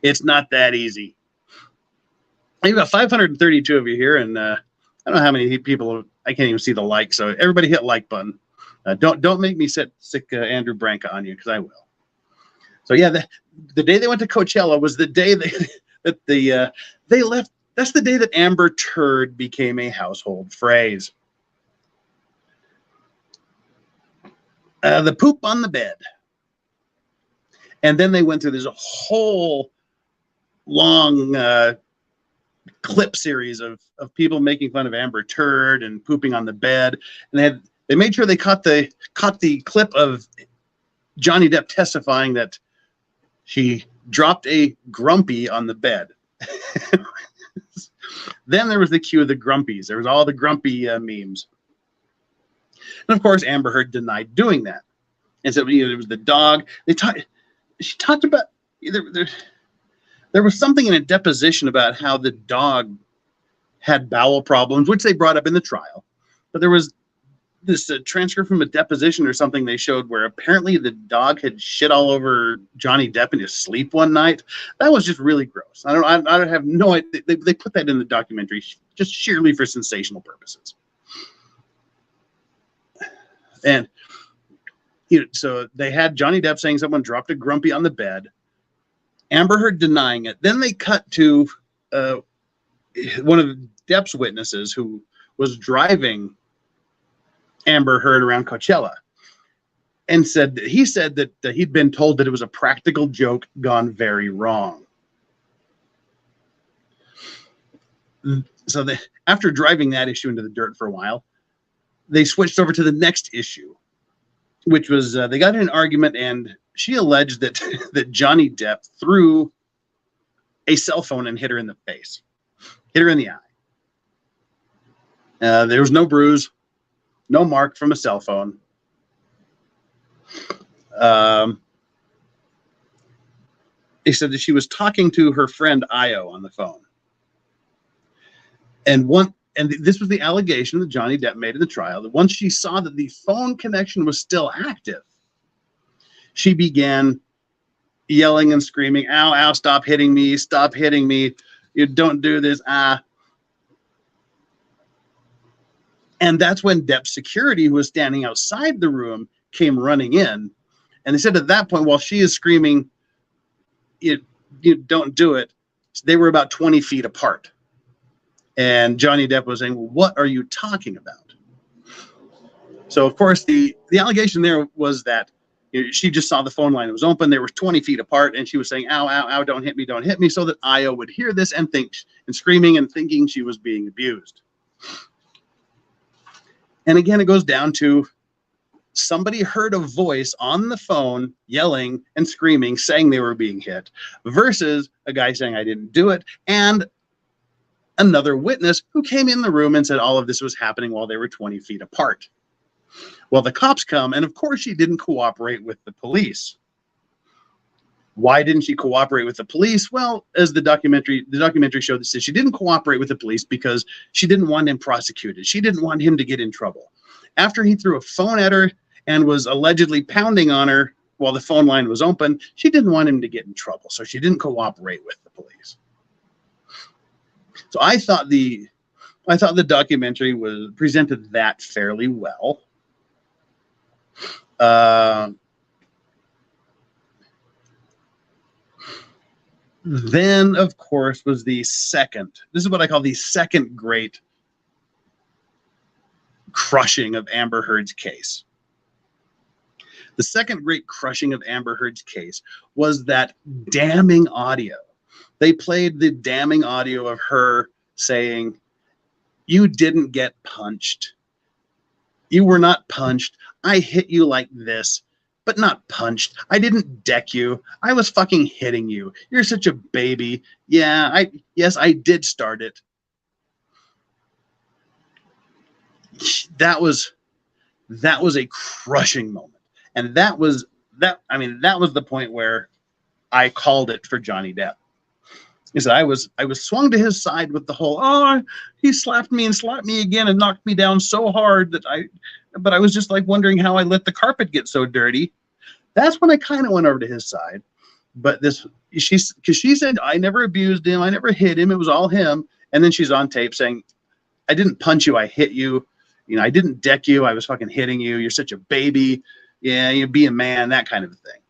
It's not that easy. You've got 532 of you here, and I don't know how many people. I can't even see the like. So everybody hit like button. Don't make me sick Andrew Branca on you, because I will. So yeah, the day they went to Coachella was the day they left. That's the day that Amber Turd became a household phrase. The poop on the bed. And then they went through this whole long clip series of people making fun of Amber Turd and pooping on the bed. And they made sure they caught the clip of Johnny Depp testifying that she dropped a grumpy on the bed. Then there was the cue of the grumpies. There was all the grumpy memes. And of course, Amber Heard denied doing that. And so it was the dog. She talked about there was something in a deposition about how the dog had bowel problems, which they brought up in the trial. But there was this transcript from a deposition or something they showed where apparently the dog had shit all over Johnny Depp in his sleep one night. That was just really gross. I don't have no idea. They put that in the documentary just sheerly for sensational purposes. And so they had Johnny Depp saying someone dropped a grumpy on the bed, Amber Heard denying it. Then they cut to one of Depp's witnesses who was driving Amber Heard around Coachella, and he said that he'd been told that it was a practical joke gone very wrong. So after driving that issue into the dirt for a while, they switched over to the next issue, which was they got in an argument, and she alleged that Johnny Depp threw a cell phone and hit her in the face, hit her in the eye. There was no bruise, no mark from a cell phone. He said that she was talking to her friend Io on the phone. And this was the allegation that Johnny Depp made in the trial, that once she saw that the phone connection was still active, she began yelling and screaming, "Ow, ow, stop hitting me, you don't do this, ah." And that's when Depp's security, who was standing outside the room, came running in. And they said at that point, while she is screaming, you don't do it, they were about 20 feet apart. And Johnny Depp was saying, "Well, what are you talking about?" So, of course, the allegation there was that she just saw the phone line. It was open. They were 20 feet apart. And she was saying, "Ow, ow, ow, don't hit me," so that Io would hear this and screaming and thinking she was being abused. And again, it goes down to somebody heard a voice on the phone yelling and screaming, saying they were being hit, versus a guy saying, "I didn't do it," and another witness who came in the room and said all of this was happening while they were 20 feet apart. Well, the cops come, and of course she didn't cooperate with the police. Why didn't she cooperate with the police? Well, as the documentary showed, that she didn't cooperate with the police because she didn't want him prosecuted. She didn't want him to get in trouble. After he threw a phone at her and was allegedly pounding on her while the phone line was open, she didn't want him to get in trouble, so she didn't cooperate with the police. So I thought the documentary presented that fairly well. Then, of course, was this is what I call the second great crushing of Amber Heard's case. The second great crushing of Amber Heard's case was that damning audio. They played the damning audio of her saying, "You didn't get punched. You were not punched. I hit you like this, but not punched. I didn't deck you. I was fucking hitting you. You're such a baby. Yes, I did start it." That was a crushing moment. And that was the point where I called it for Johnny Depp. He said I was swung to his side with the whole, he slapped me again and knocked me down so hard but I was just like wondering how I let the carpet get so dirty. That's when I kind of went over to his side. But because she said, "I never abused him, I never hit him, it was all him." And then she's on tape saying, "I didn't punch you, I hit you. I didn't deck you, I was fucking hitting you. You're such a baby. Yeah, you be a man," that kind of thing.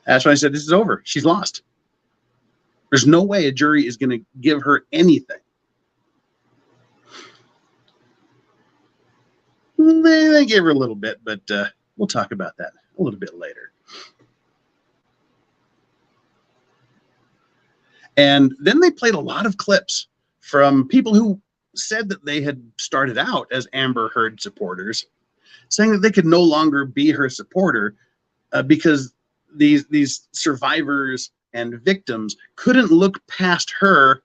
That's why I said this is over. She's lost. There's no way a jury is going to give her anything. They gave her a little bit, but we'll talk about that a little bit later. And then they played a lot of clips from people who said that they had started out as Amber Heard supporters, saying that they could no longer be her supporter because these survivors and victims couldn't look past her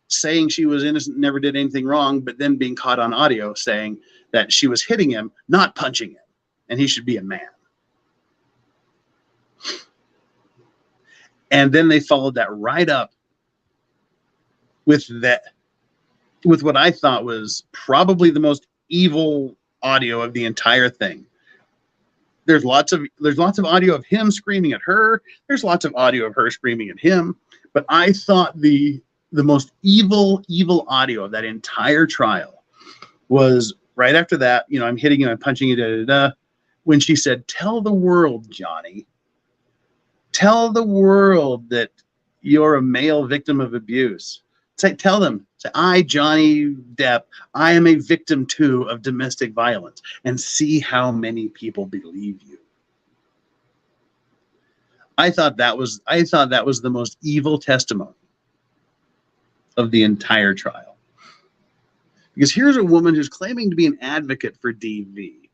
saying she was innocent, never did anything wrong, but then being caught on audio saying that she was hitting him, not punching him, and he should be a man. And then they followed that right up with what I thought was probably the most evil audio of the entire thing. There's lots of audio of him screaming at her. There's lots of audio of her screaming at him. But I thought the most evil audio of that entire trial was right after that. You know, I'm hitting him, I'm punching you, when she said, "Tell the world, Johnny. Tell the world that you're a male victim of abuse. Tell them, I, Johnny Depp, I am a victim too of domestic violence, and see how many people believe you." I thought that was the most evil testimony of the entire trial. Because here's a woman who's claiming to be an advocate for DV,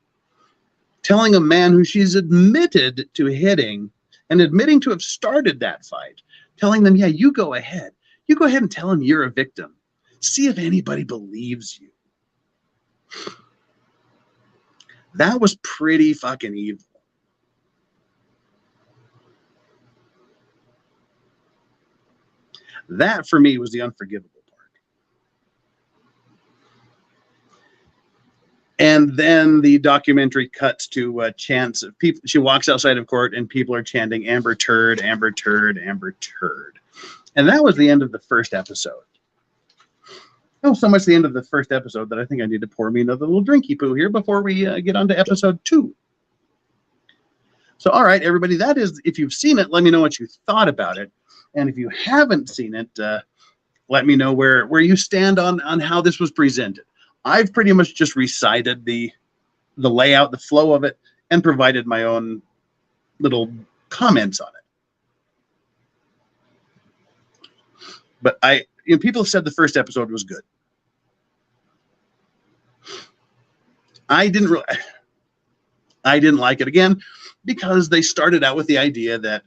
telling a man who she's admitted to hitting and admitting to have started that fight, telling them, yeah, you go ahead. You go ahead and tell him you're a victim. See if anybody believes you. That was pretty fucking evil. That, for me, was the unforgivable part. And then the documentary cuts to chants of people. She walks outside of court, and people are chanting, "Amber Turd, Amber Turd, Amber Turd." And that was the end of the first episode. Oh, so much the end of the first episode that I think I need to pour me another little drinky poo here before we get on to episode 2. So, all right, everybody, that is, if you've seen it, let me know what you thought about it. And if you haven't seen it, let me know where you stand on how this was presented. I've pretty much just recited the layout, the flow of it, and provided my own little comments on it. But people have said the first episode was good. I didn't like it, again, because they started out with the idea that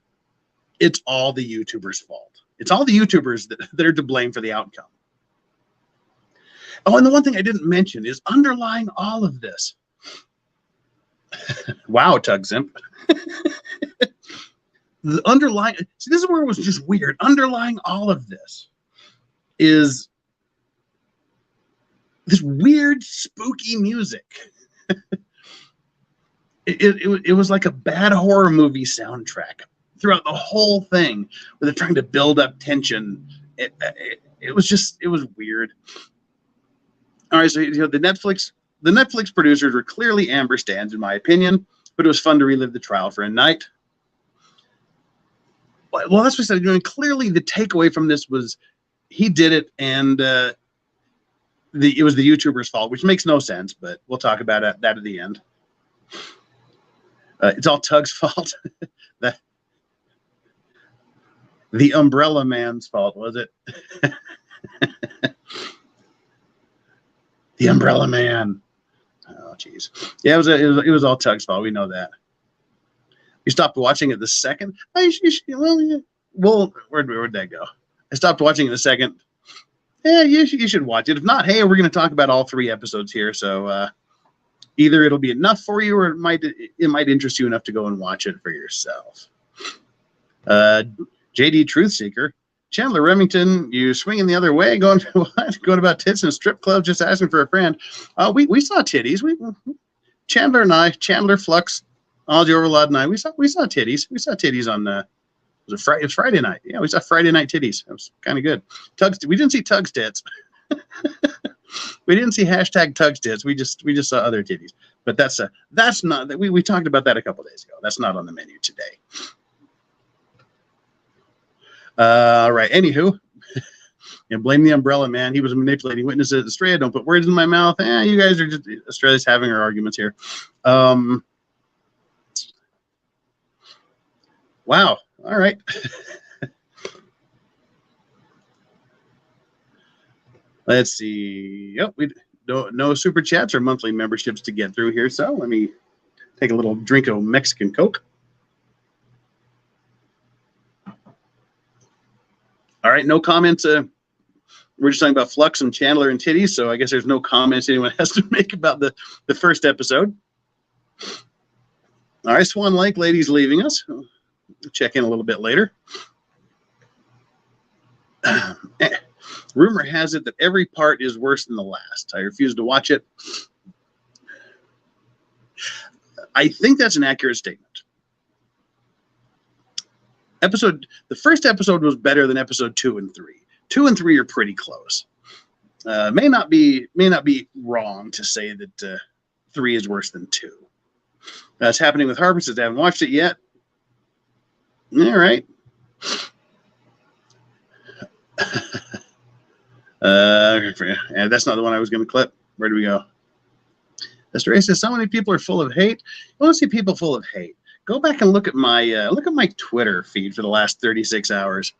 it's all the YouTubers' fault. It's all the YouTubers that are to blame for the outcome. Oh, and the one thing I didn't mention is underlying all of this. Wow, Tugzimp. The underlying, see, this is where it was just weird. Underlying all of this is this weird, spooky music. It was like a bad horror movie soundtrack throughout the whole thing, where they're trying to build up tension. It was weird. All right, so the Netflix producers were clearly Amber stans, in my opinion, but it was fun to relive the trial for a night. Well, that's what I said. Clearly, the takeaway from this was he did it, and it was the YouTuber's fault, which makes no sense. But we'll talk about that at the end. It's all Tug's fault. The Umbrella Man's fault, was it? The Umbrella Man. Oh, jeez. Yeah, it was all Tug's fault. We know that. You stopped watching it the second. Well, where'd that go? I stopped watching it the second. Yeah, you should watch it. If not, hey, we're going to talk about all 3 episodes here. So either it'll be enough for you, or it might interest you enough to go and watch it for yourself. JD Truthseeker, Chandler Remington, you swinging the other way, going what? Going about tits in a strip club, just asking for a friend. We saw titties. Chandler and I, Chandler Flux, Ozzy Overlord and I, we saw titties. We saw titties on it was Friday night. Yeah, we saw Friday night titties. It was kind of good. We didn't see Tug's tits. We didn't see hashtag Tug's tits. We just saw other titties. But that's not that we talked about that a couple days ago. That's not on the menu today. All right. Anywho, and blame the umbrella man. He was manipulating witnesses. Australia, don't put words in my mouth. You guys are just Australia's having her arguments here. Wow. All right. Let's see. Yep, we no super chats or monthly memberships to get through here. So let me take a little drink of Mexican Coke. All right, no comments. We're just talking about Flux and Chandler and titties, so I guess there's no comments anyone has to make about the first episode. All right, Swan Lake lady's leaving us. We'll check in a little bit later. Rumor has it that every part is worse than the last. I refuse to watch it. I think that's an accurate statement. The first episode was better than episode 2 and 3. 2 and 3 are pretty close. May not be wrong to say that 3 is worse than 2. That's happening with Harper since I haven't watched it yet. All right. And that's not the one I was going to clip. Where do we go? Mr. A says so many people are full of hate. You want to see people full of hate? Go back and look at my Twitter feed for the last 36 hours.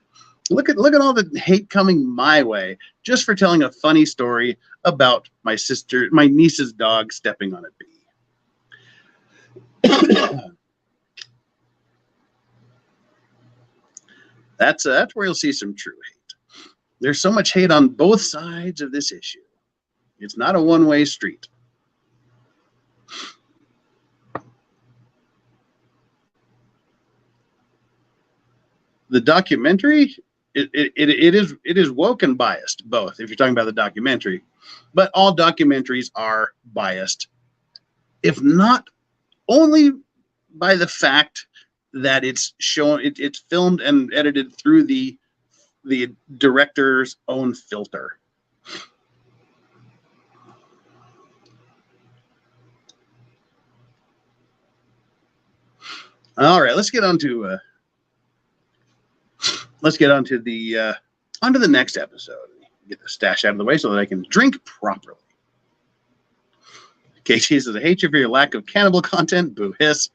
Look at all the hate coming my way just for telling a funny story about my niece's dog stepping on a bee. That's where you'll see some true hate. There's so much hate on both sides of this issue. It's not a one-way street. The documentary, it is woke and biased, both, if you're talking about the documentary. But all documentaries are biased, if not only by the fact that it's filmed and edited through the director's own filter. All right, let's get on to the next episode. Get the stash out of the way so that I can drink properly. Casey says, I hate you for your lack of cannibal content. Boo hiss.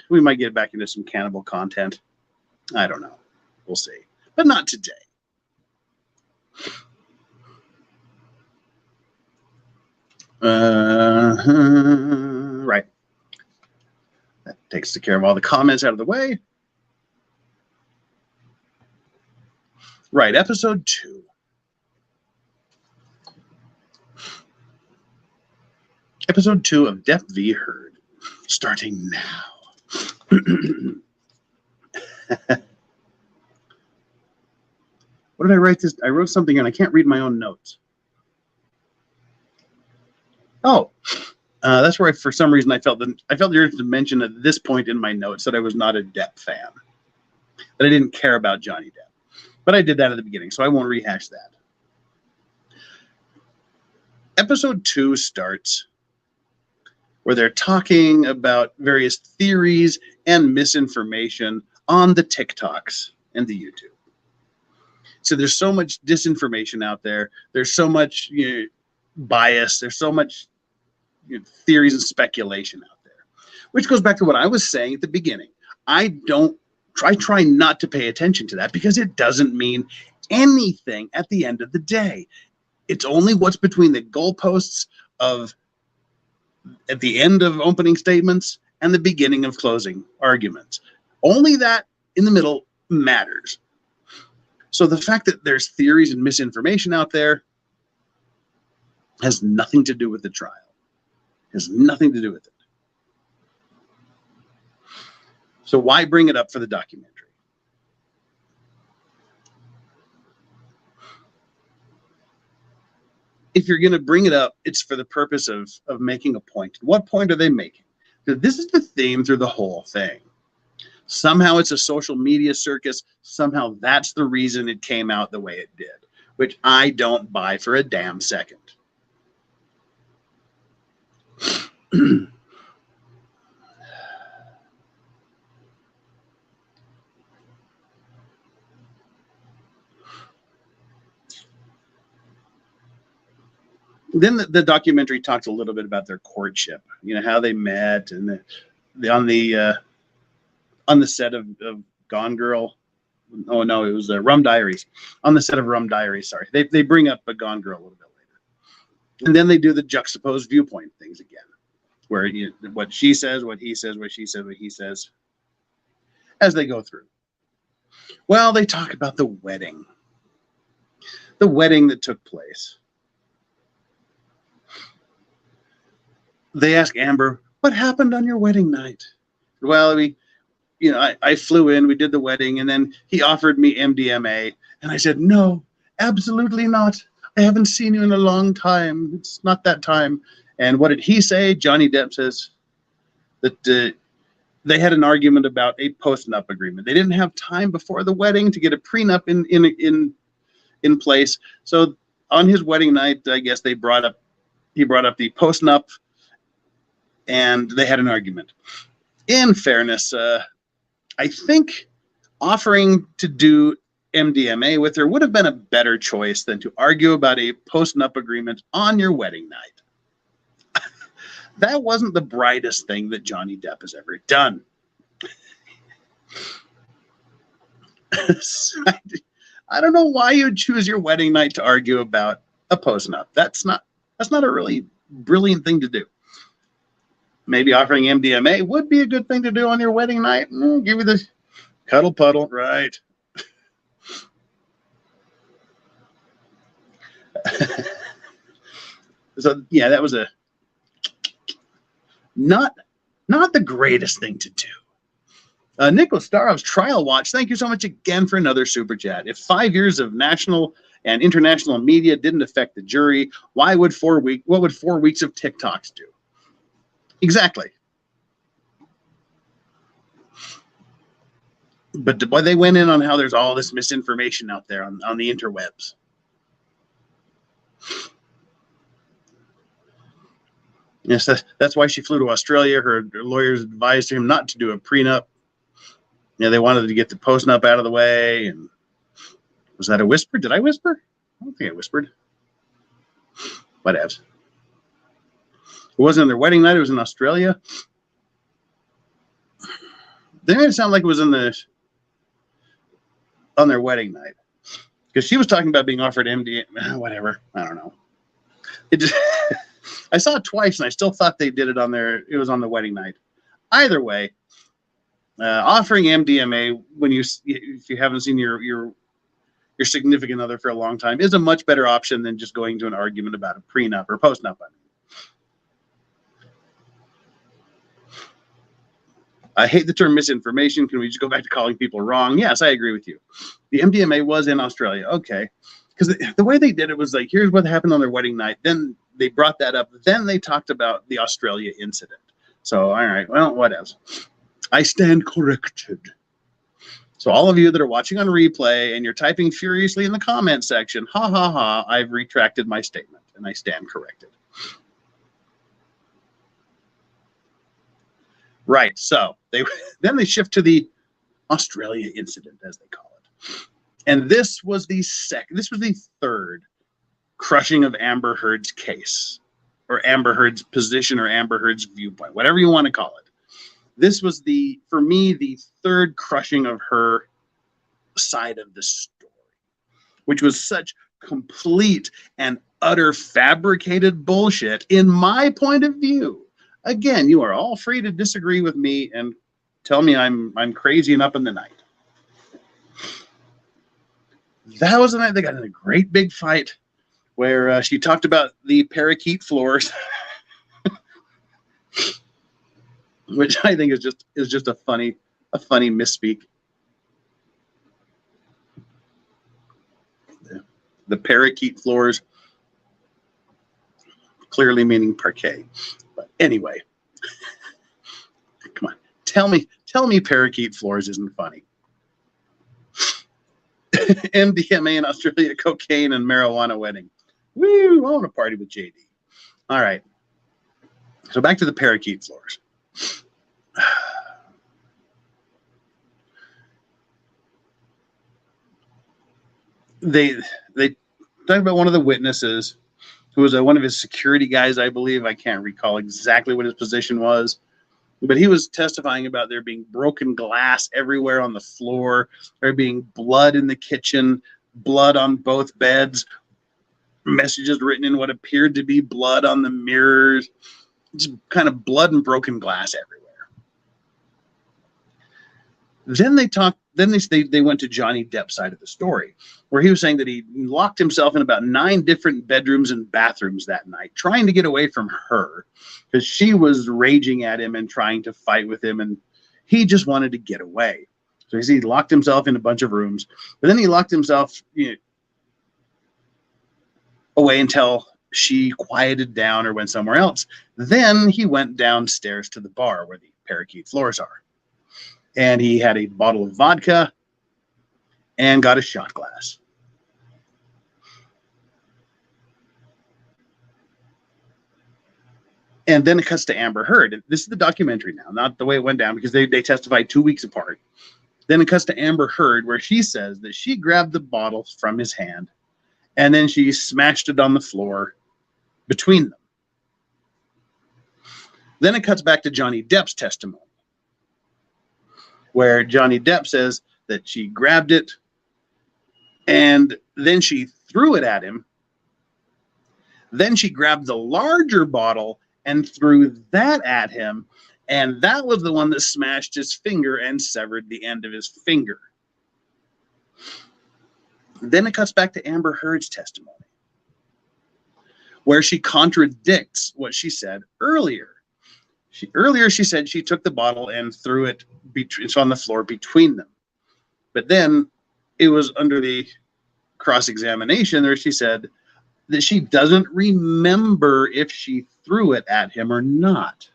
We might get back into some cannibal content. I don't know. We'll see. But not today. Right. That takes care of all the comments out of the way. Right, episode 2. Episode 2 of Depp v. Heard, starting now. What did I write this? I wrote something and I can't read my own notes. Oh, that's where for some reason I felt the urge to mention at this point in my notes that I was not a Depp fan, that I didn't care about Johnny Depp. But I did that at the beginning, so I won't rehash that. Episode 2 starts where they're talking about various theories and misinformation on the TikToks and the YouTube. So there's so much disinformation out there. There's so much bias. There's so much theories and speculation out there, which goes back to what I was saying at the beginning. I try not to pay attention to that because it doesn't mean anything at the end of the day. It's only what's between the goalposts of at the end of opening statements and the beginning of closing arguments. Only that in the middle matters. So the fact that there's theories and misinformation out there has nothing to do with the trial. Has nothing to do with it. So why bring it up for the documentary? If you're going to bring it up, it's for the purpose of making a point. What point are they making? Because this is the theme through the whole thing. Somehow it's a social media circus. Somehow that's the reason it came out the way it did, which I don't buy for a damn second. Then the documentary talks a little bit about their courtship, how they met, and on the set of Gone Girl. Oh no, it was Rum Diaries. On the set of Rum Diaries, sorry, they bring up a Gone Girl a little bit later, and then they do the juxtaposed viewpoint things again, where what she says, what he says, what she says, what he says, as they go through. Well, they talk about the wedding that took place. They ask Amber, "What happened on your wedding night?" Well, I flew in, we did the wedding, and then he offered me MDMA, and I said, "No, absolutely not. I haven't seen you in a long time. It's not that time." And what did he say? Johnny Depp says that they had an argument about a post-nup agreement. They didn't have time before the wedding to get a prenup in place. So on his wedding night, I guess he brought up the post-nup, and they had an argument. In fairness, I think offering to do MDMA with her would have been a better choice than to argue about a post-nup agreement on your wedding night. That wasn't the brightest thing that Johnny Depp has ever done. I don't know why you'd choose your wedding night to argue about a post-nup. That's not a really brilliant thing to do. Maybe offering MDMA would be a good thing to do on your wedding night. Give you the cuddle puddle, right? So yeah, that was not the greatest thing to do. Nicholas Starov's Trial Watch, thank you so much again for another super chat. If 5 years of national and international media didn't affect the jury, what would 4 weeks of TikToks do? Exactly. But they went in on how there's all this misinformation out there on the interwebs. Yes, that's why she flew to Australia. Her lawyers advised him not to do a prenup. They wanted to get the post-nup out of the way. And was that a whisper? Did I whisper? I don't think I whispered. Whatevs. It wasn't on their wedding night. It was in Australia. They made it sound like it was on their wedding night, because she was talking about being offered MDMA. Whatever. I don't know. It just I saw it twice, and I still thought they did it it was on the wedding night. Either way, offering MDMA if you haven't seen your significant other for a long time is a much better option than just going to an argument about a prenup or postnup. I hate the term misinformation. Can we just go back to calling people wrong? Yes, I agree with you. The MDMA was in Australia. Okay. Because the way they did it was like, here's what happened on their wedding night. Then they brought that up. Then they talked about the Australia incident. So, all right, well, what else? I stand corrected. So all of you that are watching on replay and you're typing furiously in the comment section, ha, ha, ha, I've retracted my statement and I stand corrected. Right, so then they shift to the Australia incident, as they call it. And this was the third crushing of Amber Heard's case, or Amber Heard's position, or Amber Heard's viewpoint, whatever you want to call it. This was for me, the third crushing of her side of the story, which was such complete and utter fabricated bullshit in my point of view. Again, you are all free to disagree with me and tell me I'm crazy and up in the night. That was the night they got in a great big fight where she talked about the Parakeet floors, which I think is just a funny misspeak. The Parakeet floors, clearly meaning parquet. But anyway, come on, tell me Parakeet floors isn't funny. MDMA in Australia, cocaine and marijuana wedding. Woo, I want to party with JD. All right. So back to the Parakeet floors. They talk about one of the witnesses who was one of his security guys, I believe. I can't recall exactly what his position was, but he was testifying about there being broken glass everywhere on the floor, there being blood in the kitchen, blood on both beds, messages written in what appeared to be blood on the mirrors, just kind of blood and broken glass everywhere. Then they went to Johnny Depp's side of the story, where he was saying that he locked himself in about 9 different bedrooms and bathrooms that night, trying to get away from her because she was raging at him and trying to fight with him, and he just wanted to get away. So he locked himself in a bunch of rooms, but then he locked himself away until she quieted down or went somewhere else. Then he went downstairs to the bar where the Parakeet floors are. And he had a bottle of vodka and got a shot glass. And then it cuts to Amber Heard. This is the documentary now, not the way it went down, because they testified 2 weeks apart. Then it cuts to Amber Heard, where she says that she grabbed the bottle from his hand and then she smashed it on the floor between them. Then it cuts back to Johnny Depp's testimony, where Johnny Depp says that she grabbed it and then she threw it at him. Then she grabbed the larger bottle and threw that at him, and that was the one that smashed his finger and severed the end of his finger. Then it cuts back to Amber Heard's testimony, where she contradicts what she said earlier. Earlier she said she took the bottle and threw it on the floor between them. But then it was under the cross-examination where she said that she doesn't remember if she threw it at him or not.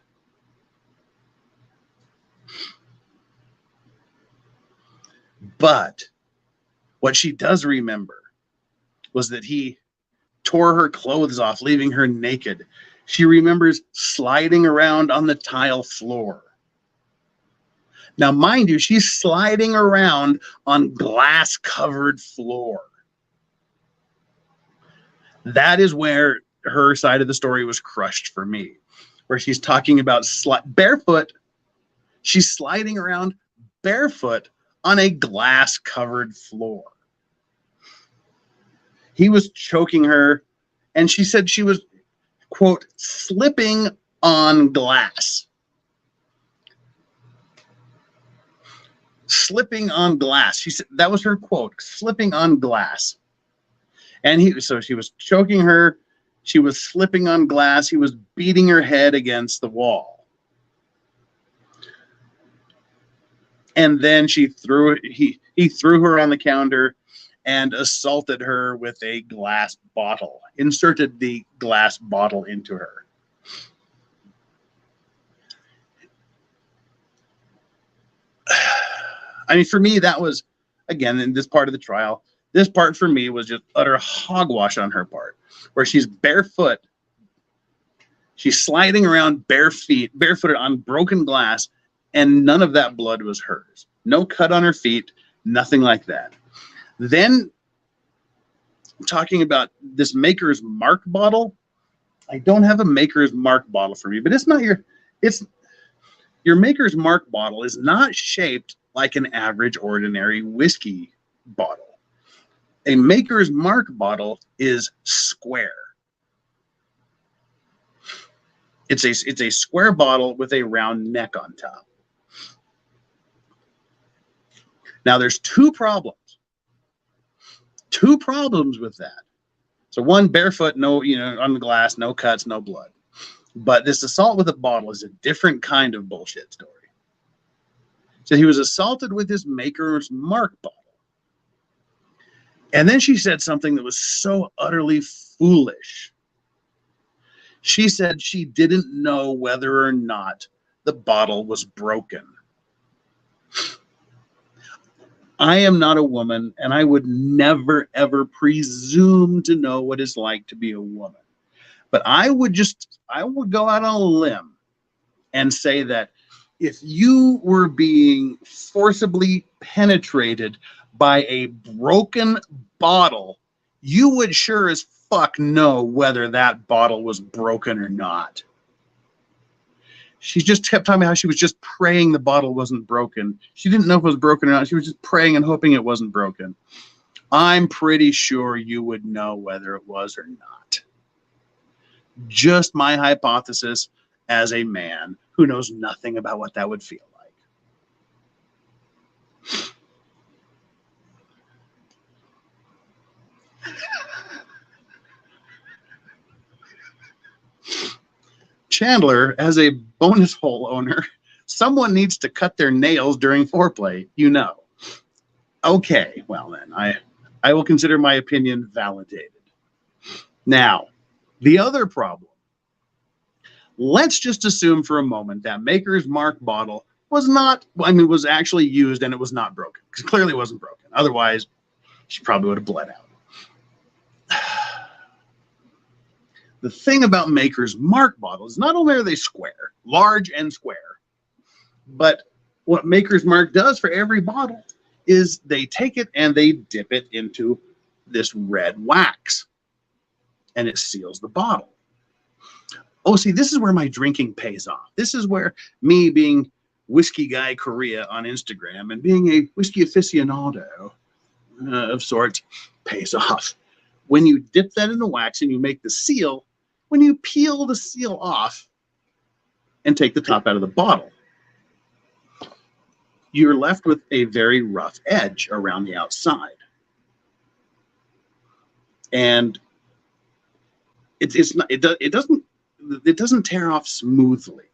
But what she does remember was that he tore her clothes off, leaving her naked. She remembers sliding around on the tile floor. Now, mind you, she's sliding around on glass-covered floor. That is where her side of the story was crushed for me, where she's talking about barefoot. She's sliding around barefoot on a glass-covered floor. He was choking her, and she said she was, quote, slipping on glass. Slipping on glass. She said that was her quote, slipping on glass. And so she was choking her, she was slipping on glass, he was beating her head against the wall. And then he threw her on the counter and assaulted her with a glass bottle, inserted the glass bottle into her. I mean, for me, that was, again, in this part of the trial, this part for me was just utter hogwash on her part, where she's barefoot, she's sliding around barefooted on broken glass, and none of that blood was hers. No cut on her feet, nothing like that. Then, talking about this Maker's Mark bottle, I don't have a Maker's Mark bottle for me, but it's not your Maker's Mark bottle is not shaped like an average ordinary whiskey bottle. A Maker's Mark bottle is square. It's a square bottle with a round neck on top. Now there's two problems with that. So one, barefoot, no, on the glass, no cuts, no blood. But this assault with a bottle is a different kind of bullshit story. So he was assaulted with his Maker's Mark bottle. And then she said something that was so utterly foolish. She said she didn't know whether or not the bottle was broken. I am not a woman, and I would never, ever presume to know what it's like to be a woman. But I would go out on a limb and say that if you were being forcibly penetrated by a broken bottle, you would sure as fuck know whether that bottle was broken or not. She just kept talking about how she was just praying the bottle wasn't broken. She didn't know if it was broken or not. She was just praying and hoping it wasn't broken. I'm pretty sure you would know whether it was or not. Just my hypothesis as a man who knows nothing about what that would feel like. Chandler, as a bonus hole owner, someone needs to cut their nails during foreplay, you know. Okay, well then, I will consider my opinion validated. Now, the other problem. Let's just assume for a moment that Maker's Mark bottle was not, was actually used and it was not broken. Because clearly it wasn't broken. Otherwise, she probably would have bled out. The thing about Maker's Mark bottles, not only are they square, large and square, but what Maker's Mark does for every bottle is they take it and they dip it into this red wax. And it seals the bottle. Oh, see, this is where my drinking pays off. This is where me being Whiskey Guy Korea on Instagram and being a whiskey aficionado of sorts pays off. When you dip that in the wax and you make the seal, when you peel the seal off and take the top out of the bottle, you're left with a very rough edge around the outside. And it doesn't tear off smoothly.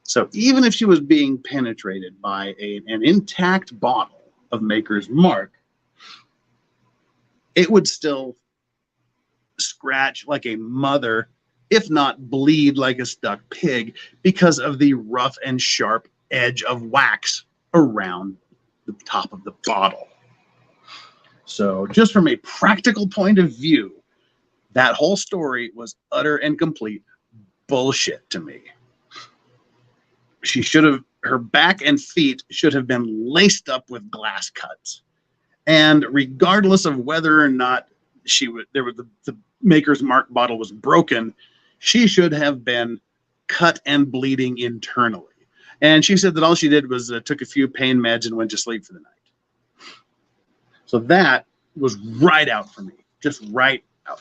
So even if she was being penetrated by an intact bottle of Maker's Mark, it would still scratch like a mother, if not bleed like a stuck pig, because of the rough and sharp edge of wax around the top of the bottle. So just from a practical point of view, that whole story was utter and complete bullshit to me. Her back and feet should have been laced up with glass cuts. And regardless of whether or not the Maker's Mark bottle was broken, she should have been cut and bleeding internally. And she said that all she did was took a few pain meds and went to sleep for the night. So that was right out for me, just right out.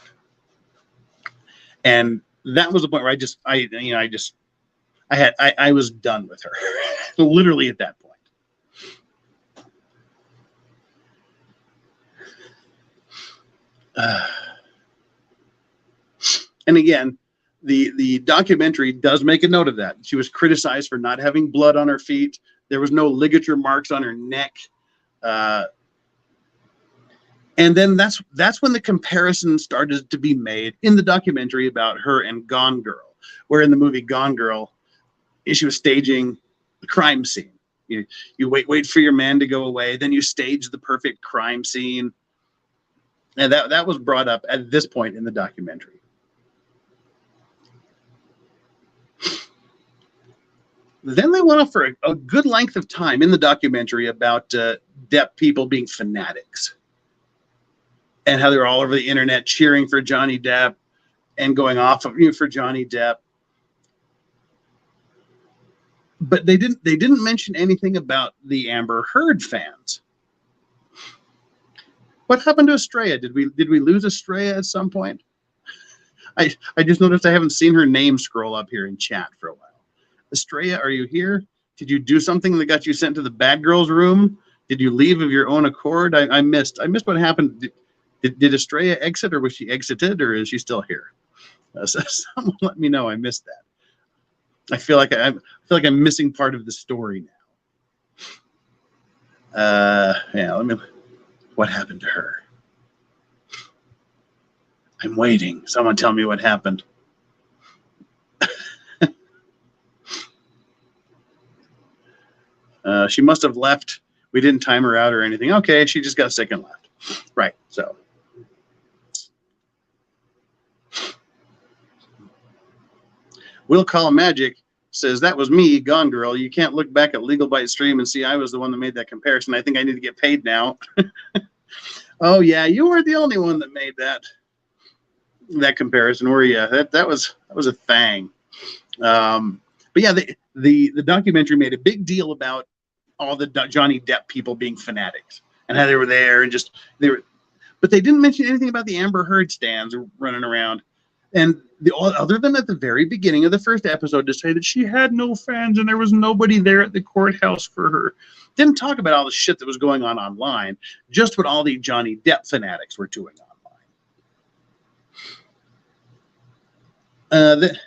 And that was the point where I was done with her, literally at that point. And again, the documentary does make a note of that. She was criticized for not having blood on her feet. There was no ligature marks on her neck. And then that's when the comparison started to be made in the documentary about her and Gone Girl, where in the movie Gone Girl, she was staging the crime scene. You wait for your man to go away, then you stage the perfect crime scene. And that was brought up at this point in the documentary. Then they went off for a good length of time in the documentary about Depp people being fanatics. And how they were all over the internet cheering for Johnny Depp and going off for Johnny Depp. But they didn't mention anything about the Amber Heard fans. What happened to Estrella? Did we lose Estrella at some point? I just noticed I haven't seen her name scroll up here in chat for a while. Estrella, are you here? Did you do something that got you sent to the bad girls room? Did you leave of your own accord? I missed what happened. Did Estrella exit, or was she exited, or is she still here? So someone let me know. I missed that. I feel like I'm missing part of the story now. Yeah. What happened to her? I'm waiting. Someone tell me what happened. She must have left. We didn't time her out or anything. Okay, she just got sick and left. Right. So. Will Call Magic says, that was me, Gone Girl. You can't look back at Legal Bite Stream and see I was the one that made that comparison. I think I need to get paid now. Oh, yeah, you weren't the only one that made that. that comparison. Where that was a thing. But yeah, the documentary made a big deal about all the Johnny Depp people being fanatics and how they were there and just but they didn't mention anything about the Amber Heard stands running around. And other than at the very beginning of the first episode to say that she had no fans and there was nobody there at the courthouse for her. Didn't talk about all the shit that was going on online, just what all the Johnny Depp fanatics were doing online.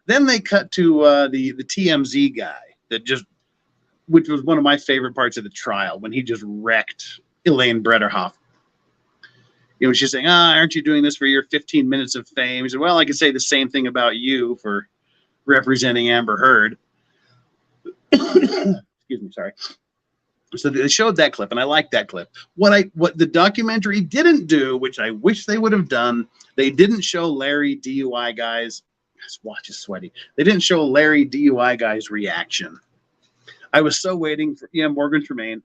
Then they cut to the TMZ guy which was one of my favorite parts of the trial, when he just wrecked Elaine Brederhoff. She's saying, aren't you doing this for your 15 minutes of fame? He said, well, I could say the same thing about you for representing Amber Heard. Excuse me, sorry. So they showed that clip, and I liked that clip. What the documentary didn't do, which I wish they would have done, they didn't show Larry DUI guy's, his watch is sweaty. They didn't show Larry DUI guy's reaction. I was so waiting for Morgan Tremaine.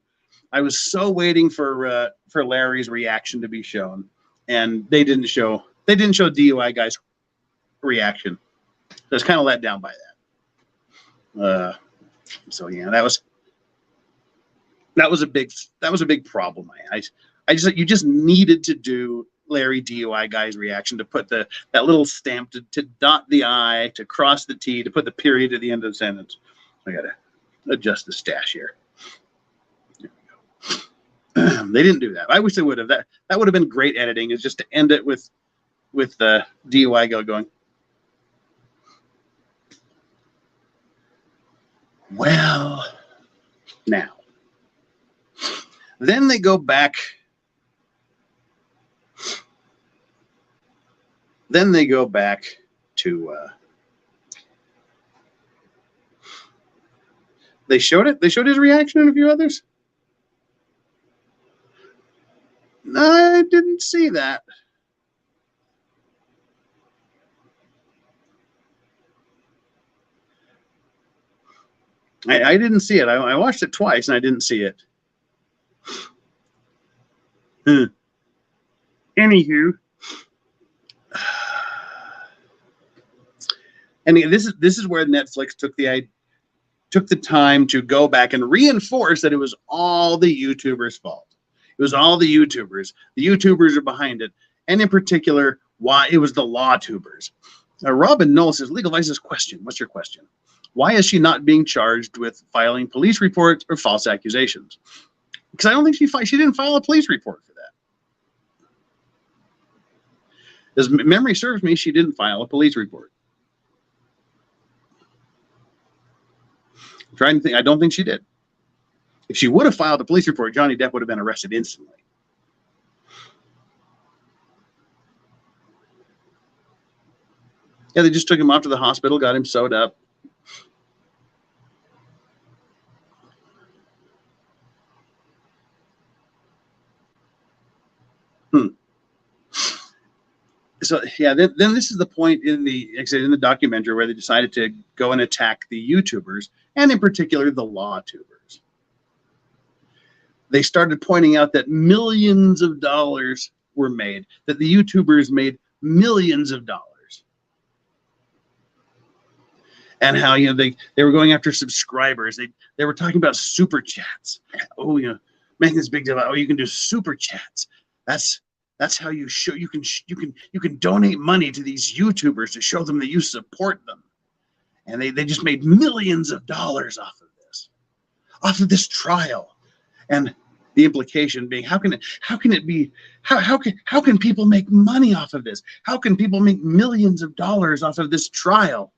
I was so waiting for Larry's reaction to be shown, and they didn't show DUI guy's reaction. So I was kind of let down by that. So yeah, that was a big problem. You just needed to do Larry DUI guy's reaction, to put that little stamp to dot the I, to cross the T, to put the period at the end of the sentence. I gotta adjust the stash here. There we go. They didn't do that. I wish they would have. That would have been great editing, is just to end it with the DUI guy going, well, now. Then they go back. To they showed it. They showed his reaction and a few others. No, I didn't see that. I didn't see it. I watched it twice and I didn't see it. Anywho, and this is where Netflix took the time to go back and reinforce that it was all the YouTubers' fault. It was all the YouTubers. The YouTubers are behind it, and in particular, why it was the law tubers. Robin Knoll says, "Legal Vice's question. What's your question? Why is she not being charged with filing police reports or false accusations?" Because I don't think she didn't file a police report for that. As memory serves me, she didn't file a police report. I'm trying to think. I don't think she did. If she would have filed a police report, Johnny Depp would have been arrested instantly. Yeah, they just took him off to the hospital, got him sewed up. So yeah, then this is the point in the documentary where they decided to go and attack the YouTubers, and in particular the law tubers. They started pointing out that millions of dollars were made, that the YouTubers made millions of dollars, and how they were going after subscribers. They were talking about super chats. Oh, making this big deal about, you can do super chats. That's how you show you can donate money to these YouTubers to show them that you support them. And they just made millions of dollars off of this trial. And the implication being, how can people make money off of this? How can people make millions of dollars off of this trial?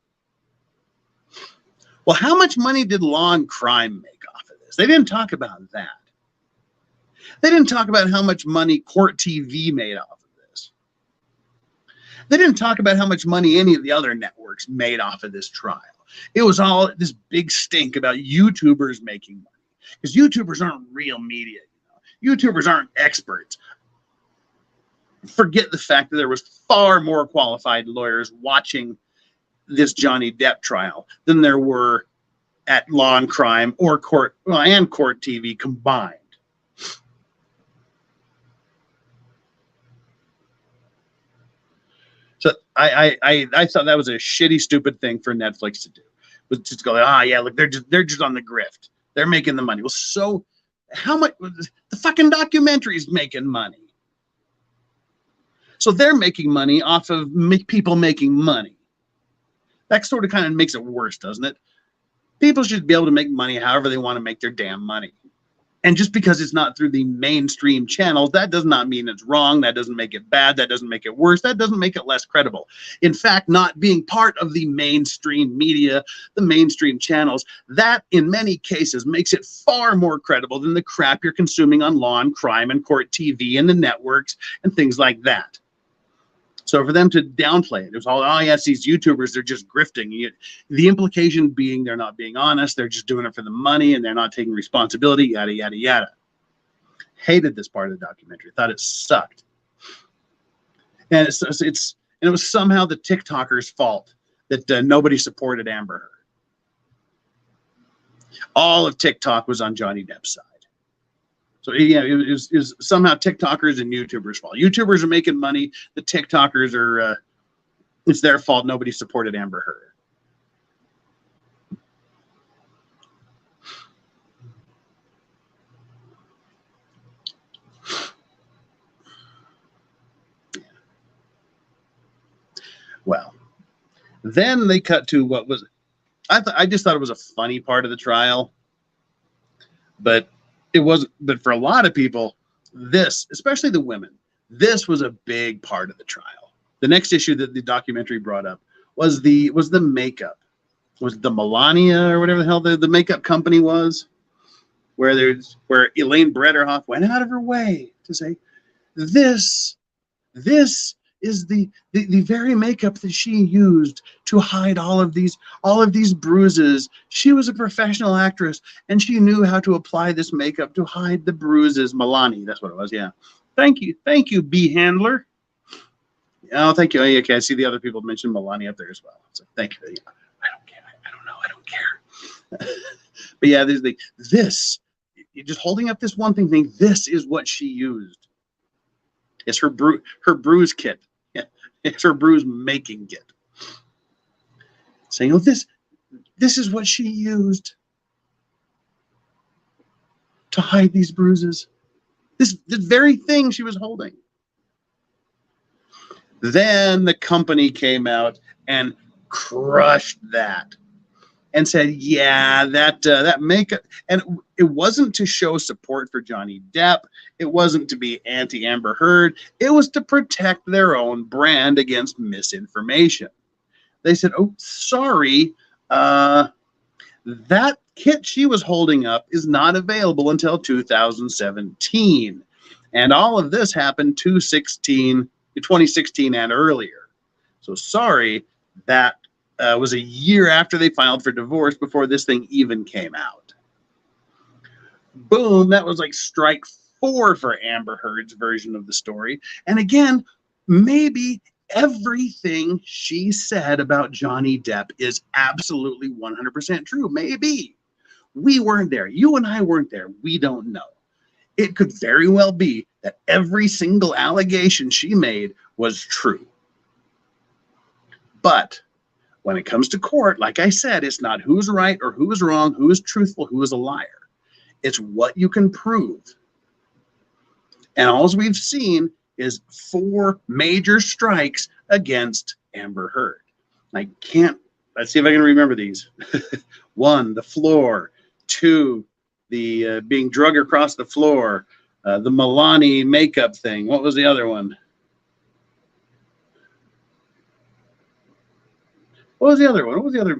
Well, how much money did Law and Crime make off of this? They didn't talk about that. They didn't talk about how much money Court TV made off of this. They didn't talk about how much money any of the other networks made off of this trial. It was all this big stink about YouTubers making money, because YouTubers aren't real media. YouTubers aren't experts. Forget the fact that there was far more qualified lawyers watching this Johnny Depp trial than there were at Law and Crime or Court TV combined. So I thought that was a shitty, stupid thing for Netflix to do. Was just go, yeah, look, they're just on the grift. They're making the money. Well, so how much? The fucking documentary's making money. So they're making money off of people making money. That sort of kind of makes it worse, doesn't it? People should be able to make money however they want to make their damn money. And just because it's not through the mainstream channels, that does not mean it's wrong. That doesn't make it bad. That doesn't make it worse. That doesn't make it less credible. In fact, not being part of the mainstream media, the mainstream channels, that in many cases makes it far more credible than the crap you're consuming on Law and Crime and Court TV and the networks and things like that. So for them to downplay it, it was all, oh yes, these YouTubers, they're just grifting. The implication being they're not being honest, they're just doing it for the money and they're not taking responsibility, yada, yada, yada. Hated this part of the documentary. Thought it sucked. And it was somehow the TikTokers' fault that nobody supported Amber Heard. All of TikTok was on Johnny Depp's side. So yeah, it was somehow TikTokers and YouTubers' fault. YouTubers are making money. The TikTokers are, it's their fault. Nobody supported Amber Heard. Well, then they cut to what was, I just thought it was a funny part of the trial, but it wasn't. But for a lot of people, this, especially the women, this was a big part of the trial. The next issue that the documentary brought up was the makeup. Was it the Melania or whatever the hell the makeup company was, where Elaine Brederhoff went out of her way to say, this is the very makeup that she used to hide all of these bruises. She was a professional actress and she knew how to apply this makeup to hide the bruises. Melania, that's what it was. Yeah. Thank you, B handler. Oh, thank you. Okay, I see the other people mentioned Melania up there as well. So thank you. Yeah. I don't care. But yeah, there's this. You're just holding up this one thing. This is what she used. It's her bruise kit. Yeah, it's her bruise making kit. Saying, oh, this is what she used to hide these bruises. This very thing she was holding. Then the company came out and crushed that and said, yeah, that makeup, and it wasn't to show support for Johnny Depp. It wasn't to be anti-Amber Heard. It was to protect their own brand against misinformation. They said, oh, sorry, that kit she was holding up is not available until 2017. And all of this happened 2016 and earlier. So sorry, that was a year after they filed for divorce before this thing even came out. Boom, that was like strike 4 for Amber Heard's version of the story. And again, maybe everything she said about Johnny Depp is absolutely 100% true. Maybe. We weren't there. You and I weren't there. We don't know. It could very well be that every single allegation she made was true. But when it comes to court, like I said, it's not who's right or who is wrong, who is truthful, who is a liar. It's what you can prove. And all we've seen is 4 major strikes against Amber Heard. Let's see if I can remember these. 1, the floor. 2, the being drugged across the floor. The Melania makeup thing. What was the other one? What was the other one?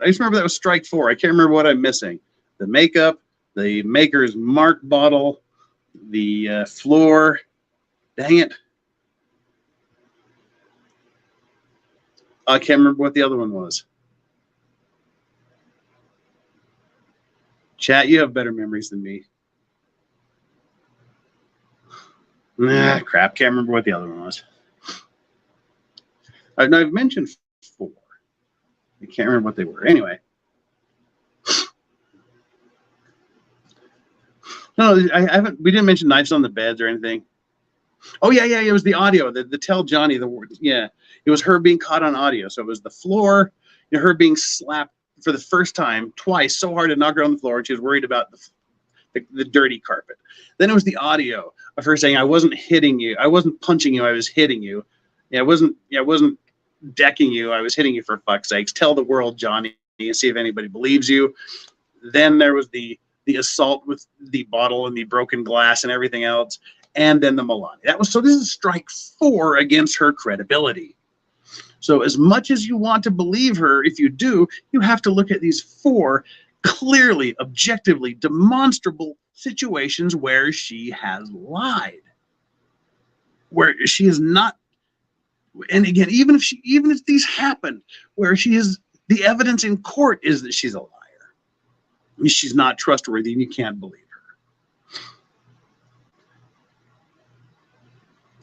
I just remember that was strike 4. I can't remember what I'm missing. The makeup, the Maker's Mark bottle, the floor. Dang it. I can't remember what the other one was. Chat, you have better memories than me. Crap. Can't remember what the other one was. Now, I've mentioned 4. I can't remember what they were. Anyway. No, I haven't. We didn't mention knives on the beds or anything. Oh yeah, it was the audio, the tell Johnny the word. Yeah, it was her being caught on audio. So it was the floor, her being slapped for the first time twice so hard to knock her on the floor, and she was worried about the dirty carpet. Then it was the audio of her saying, "I wasn't hitting you. I wasn't punching you. I was hitting you. I wasn't decking you. I was hitting you, for fuck's sakes. Tell the world, Johnny, and see if anybody believes you." Then there was the assault with the bottle and the broken glass and everything else. And then the Melania. This is strike 4 against her credibility. So as much as you want to believe her, if you do, you have to look at these 4 clearly, objectively, demonstrable situations where she has lied. Where she is not, and again, even if these happen, where she is, the evidence in court is that she's a liar. She's not trustworthy and you can't believe her.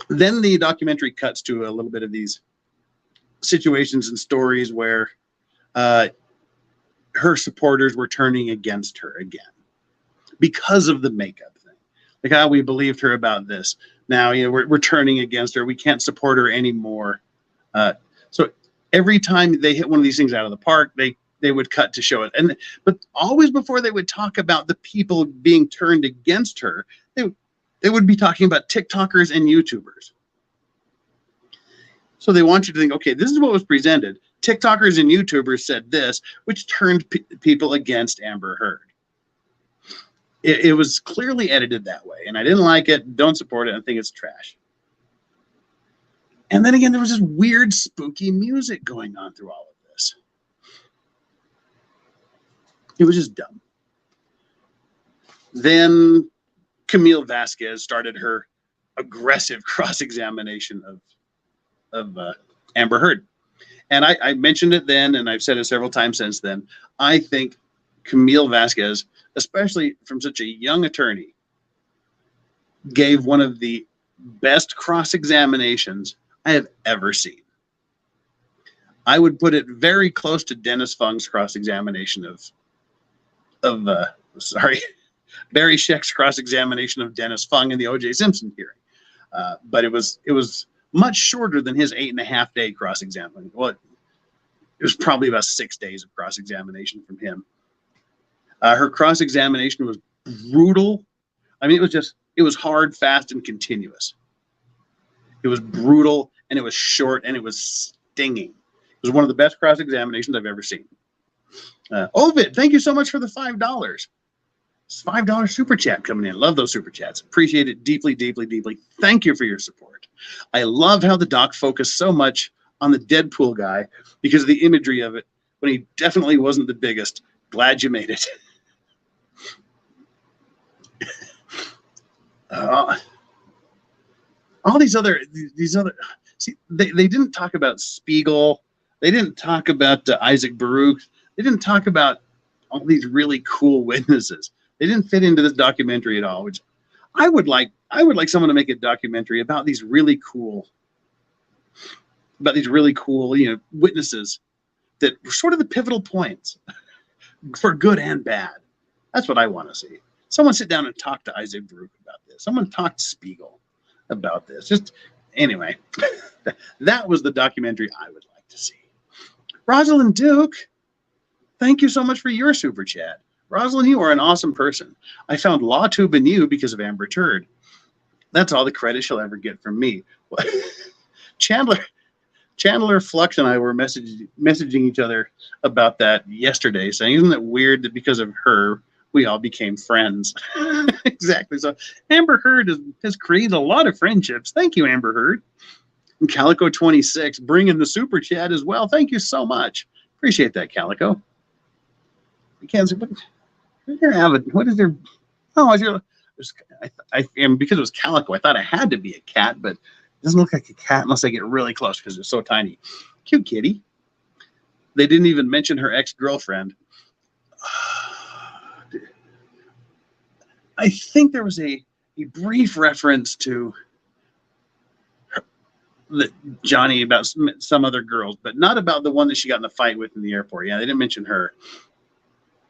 Then the documentary cuts to a little bit of these situations and stories where her supporters were turning against her again because of the makeup thing. Like, we believed her about this. Now, we're turning against her. We can't support her anymore. So every time they hit one of these things out of the park, they would cut to show it. But always before they would talk about the people being turned against her, they would be talking about TikTokers and YouTubers. So they want you to think, okay, this is what was presented. TikTokers and YouTubers said this, which turned people against Amber Heard. It was clearly edited that way, and I didn't like it. Don't support it. I think it's trash. And then again, there was this weird, spooky music going on through all of this. It was just dumb. Then Camille Vasquez started her aggressive cross-examination of Amber Heard. And I mentioned it then, and I've said it several times since then. I think Camille Vasquez, especially from such a young attorney, gave one of the best cross-examinations I have ever seen. I would put it very close to Dennis Fung's cross-examination of Barry Scheck's cross-examination of Dennis Fung in the O.J. Simpson hearing. But it was much shorter than his 8.5 day cross-examination. Well, it was probably about 6 days of cross-examination from him. Her cross-examination was brutal. I mean, it was hard, fast, and continuous. It was brutal, and it was short, and it was stinging. It was one of the best cross-examinations I've ever seen. Ovid, thank you so much for the $5. It's $5 super chat coming in. Love those super chats. Appreciate it deeply, deeply, deeply. Thank you for your support. I love how the doc focused so much on the Deadpool guy because of the imagery of it when he definitely wasn't the biggest. Glad you made it. All these other, see, they didn't talk about Spiegel. They didn't talk about Isaac Baruch. They didn't talk about all these really cool witnesses. They didn't fit into this documentary at all, which I would like someone to make a documentary about these really cool, witnesses that were sort of the pivotal points for good and bad. That's what I want to see. Someone sit down and talk to Isaac Baruch about this. Someone talk to Spiegel about this. Just anyway, that was the documentary I would like to see. Rosalind Duke, thank you so much for your super chat. Rosalind, you are an awesome person. I found LawTube in you because of Amber Heard. That's all the credit she'll ever get from me. Chandler Flux and I were messaging each other about that yesterday, saying, isn't it weird that because of her, we all became friends? Exactly. So Amber Heard has created a lot of friendships. Thank you, Amber Heard. And Calico26 bringing the super chat as well. Thank you so much. Appreciate that, Calico. You can't say, what is there? Oh, because it was Calico, I thought I had to be a cat, but it doesn't look like a cat unless I get really close because it's so tiny. Cute kitty. They didn't even mention her ex-girlfriend. I think there was a brief reference to Johnny about some other girls, but not about the one that she got in the fight with in the airport. Yeah, they didn't mention her.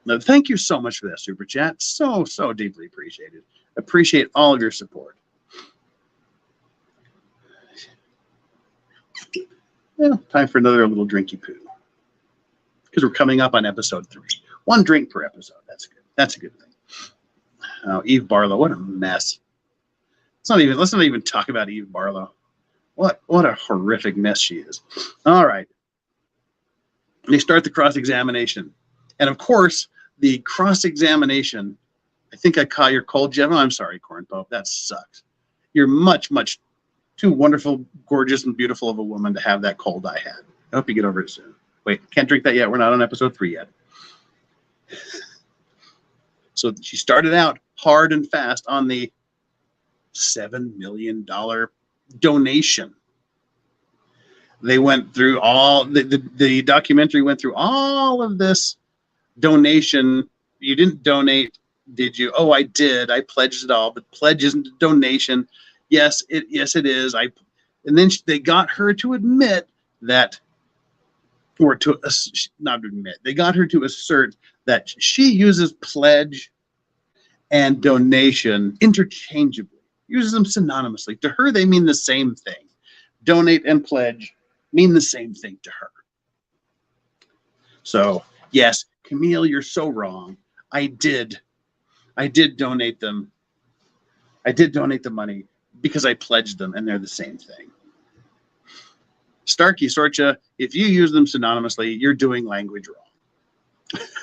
No, thank you so much for that super chat. So deeply appreciated. Appreciate all of your support. Yeah, time for another little drinky poo. Because we're coming up on episode 3. 1 drink per episode. That's good. That's a good thing. Oh, Eve Barlow, what a mess. Let's not even talk about Eve Barlow. What a horrific mess she is. All right. They start the cross-examination. And of course, the cross-examination, I think I caught your cold, Jeff. I'm sorry, Corn Pope. That sucks. You're much, much too wonderful, gorgeous, and beautiful of a woman to have that cold I had. I hope you get over it soon. Wait, can't drink that yet. We're not on episode 3 yet. So she started out hard and fast on the $7 million donation. They went through all the documentary went through all of this donation. You didn't donate, did you? Oh, I did. I pledged it all, but pledge isn't a donation. Yes, it is. And then they got her to admit that, or to not admit. They got her to assert that she uses pledge and donation interchangeably, uses them synonymously. To her, they mean the same thing. Donate and pledge mean the same thing to her. So, yes, Camille, you're so wrong. I did donate them. I did donate the money because I pledged them, and they're the same thing. Starkey, Sorcha, if you use them synonymously, you're doing language wrong.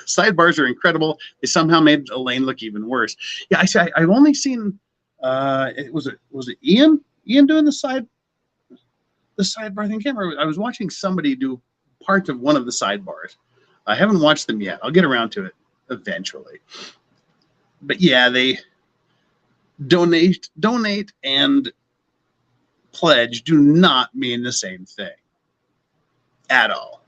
Sidebars are incredible. They somehow made Elaine look even worse. Yeah, I've only seen was it Ian doing the sidebar thing. I can't remember. I was watching somebody do parts of one of the sidebars. I haven't watched them yet. I'll get around to it eventually. But yeah, they donate and pledge do not mean the same thing at all.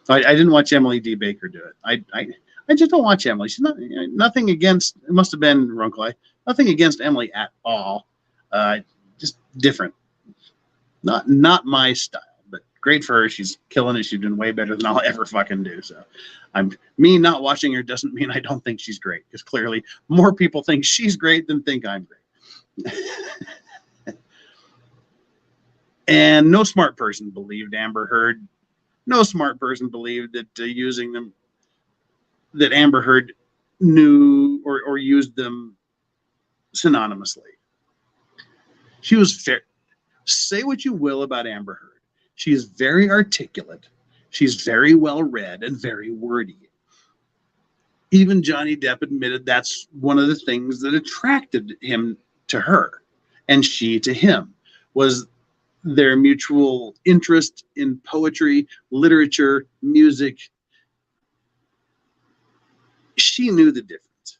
I didn't watch Emily D. Baker do it. I just don't watch Emily. She's nothing against. It must have been Runkle. Nothing against Emily at all. Just different. Not my style, but great for her. She's killing it. She's doing way better than I'll ever fucking do. So, me not watching her doesn't mean I don't think she's great, because clearly more people think she's great than think I'm great. And no smart person believed Amber Heard. No smart person believed that using them, that Amber Heard knew or used them synonymously. She was fair. Say what you will about Amber Heard. She is very articulate. She's very well read and very wordy. Even Johnny Depp admitted that's one of the things that attracted him to her, and she to him, was their mutual interest in poetry, literature, music. She knew the difference.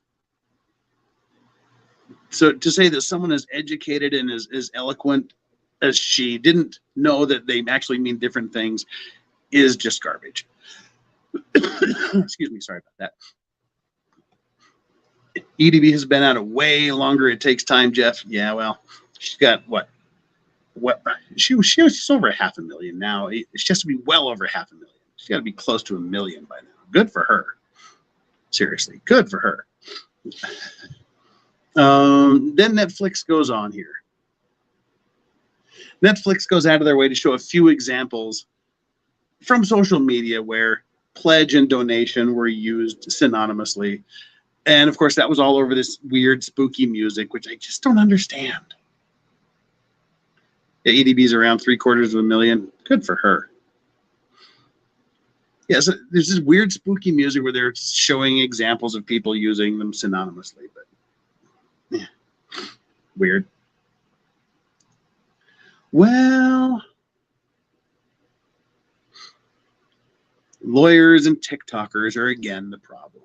So to say that someone as educated and as eloquent as she didn't know that they actually mean different things is just garbage. Excuse me, sorry about that. EDB has been out a way longer. It takes time, Jeff. Yeah, well, she's got what she's over 500,000 now. She has to be well over 500,000. She's got to be close to 1 million by now. Good for her. Seriously, good for her. Then Netflix goes on here. Netflix goes out of their way to show a few examples from social media where pledge and donation were used synonymously. And of course, that was all over this weird, spooky music, which I just don't understand. Yeah, EDB's around 750,000. Good for her. Yeah, so there's this weird, spooky music where they're showing examples of people using them synonymously, but yeah, weird. Well, lawyers and TikTokers are again the problem.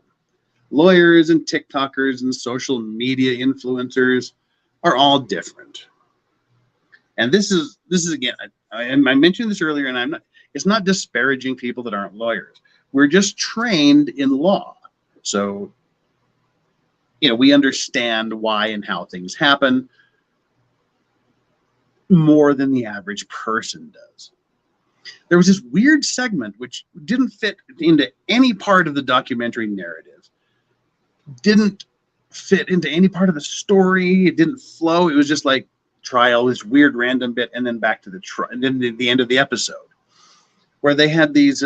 Lawyers and TikTokers and social media influencers are all different. And this is again, I mentioned this earlier, and it's not disparaging people that aren't lawyers. We're just trained in law. So, we understand why and how things happen more than the average person does. There was this weird segment which didn't fit into any part of the documentary narrative. Didn't fit into any part of the story. It didn't flow. It was just like trial, this weird random bit, and then back to the and then the end of the episode. where they had these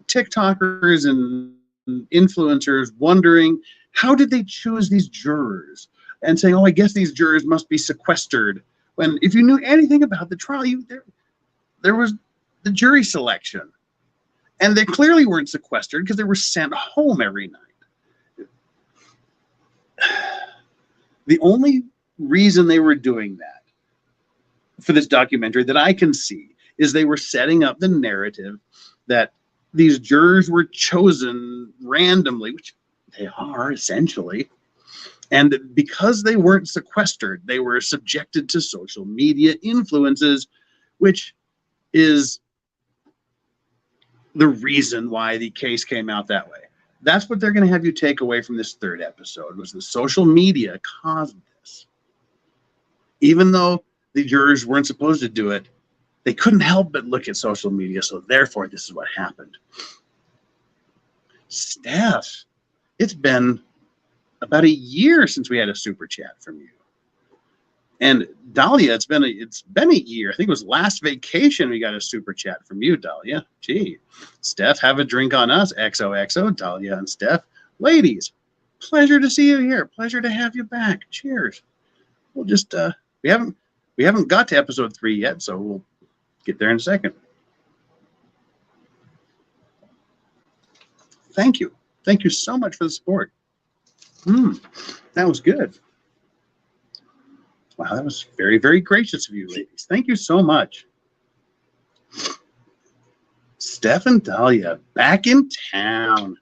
TikTokers and influencers wondering, how did they choose these jurors? And saying, oh, I guess these jurors must be sequestered. When if you knew anything about the trial, there was the jury selection. And they clearly weren't sequestered because they were sent home every night. The only reason they were doing that for this documentary that I can see is they were setting up the narrative that these jurors were chosen randomly, which they are essentially. And because they weren't sequestered, they were subjected to social media influences, which is the reason why the case came out that way. That's what they're going to have you take away from this third episode, was the social media caused this. Even though the jurors weren't supposed to do it, they couldn't help but look at social media, so therefore this is what happened. Steph, it's been about a year since we had a super chat from you. And Dahlia, it's been a year. I think it was last vacation we got a super chat from you, Dahlia. Gee, Steph, have a drink on us. XOXO, Dahlia and Steph. Ladies, pleasure to see you here. Pleasure to have you back. Cheers. We'll just we haven't got to episode 3 yet, so we'll get there in a second. Thank you. Thank you so much for the support. That was good. Wow, that was very, very gracious of you, ladies. Thank you so much. Steph and Dahlia back in town.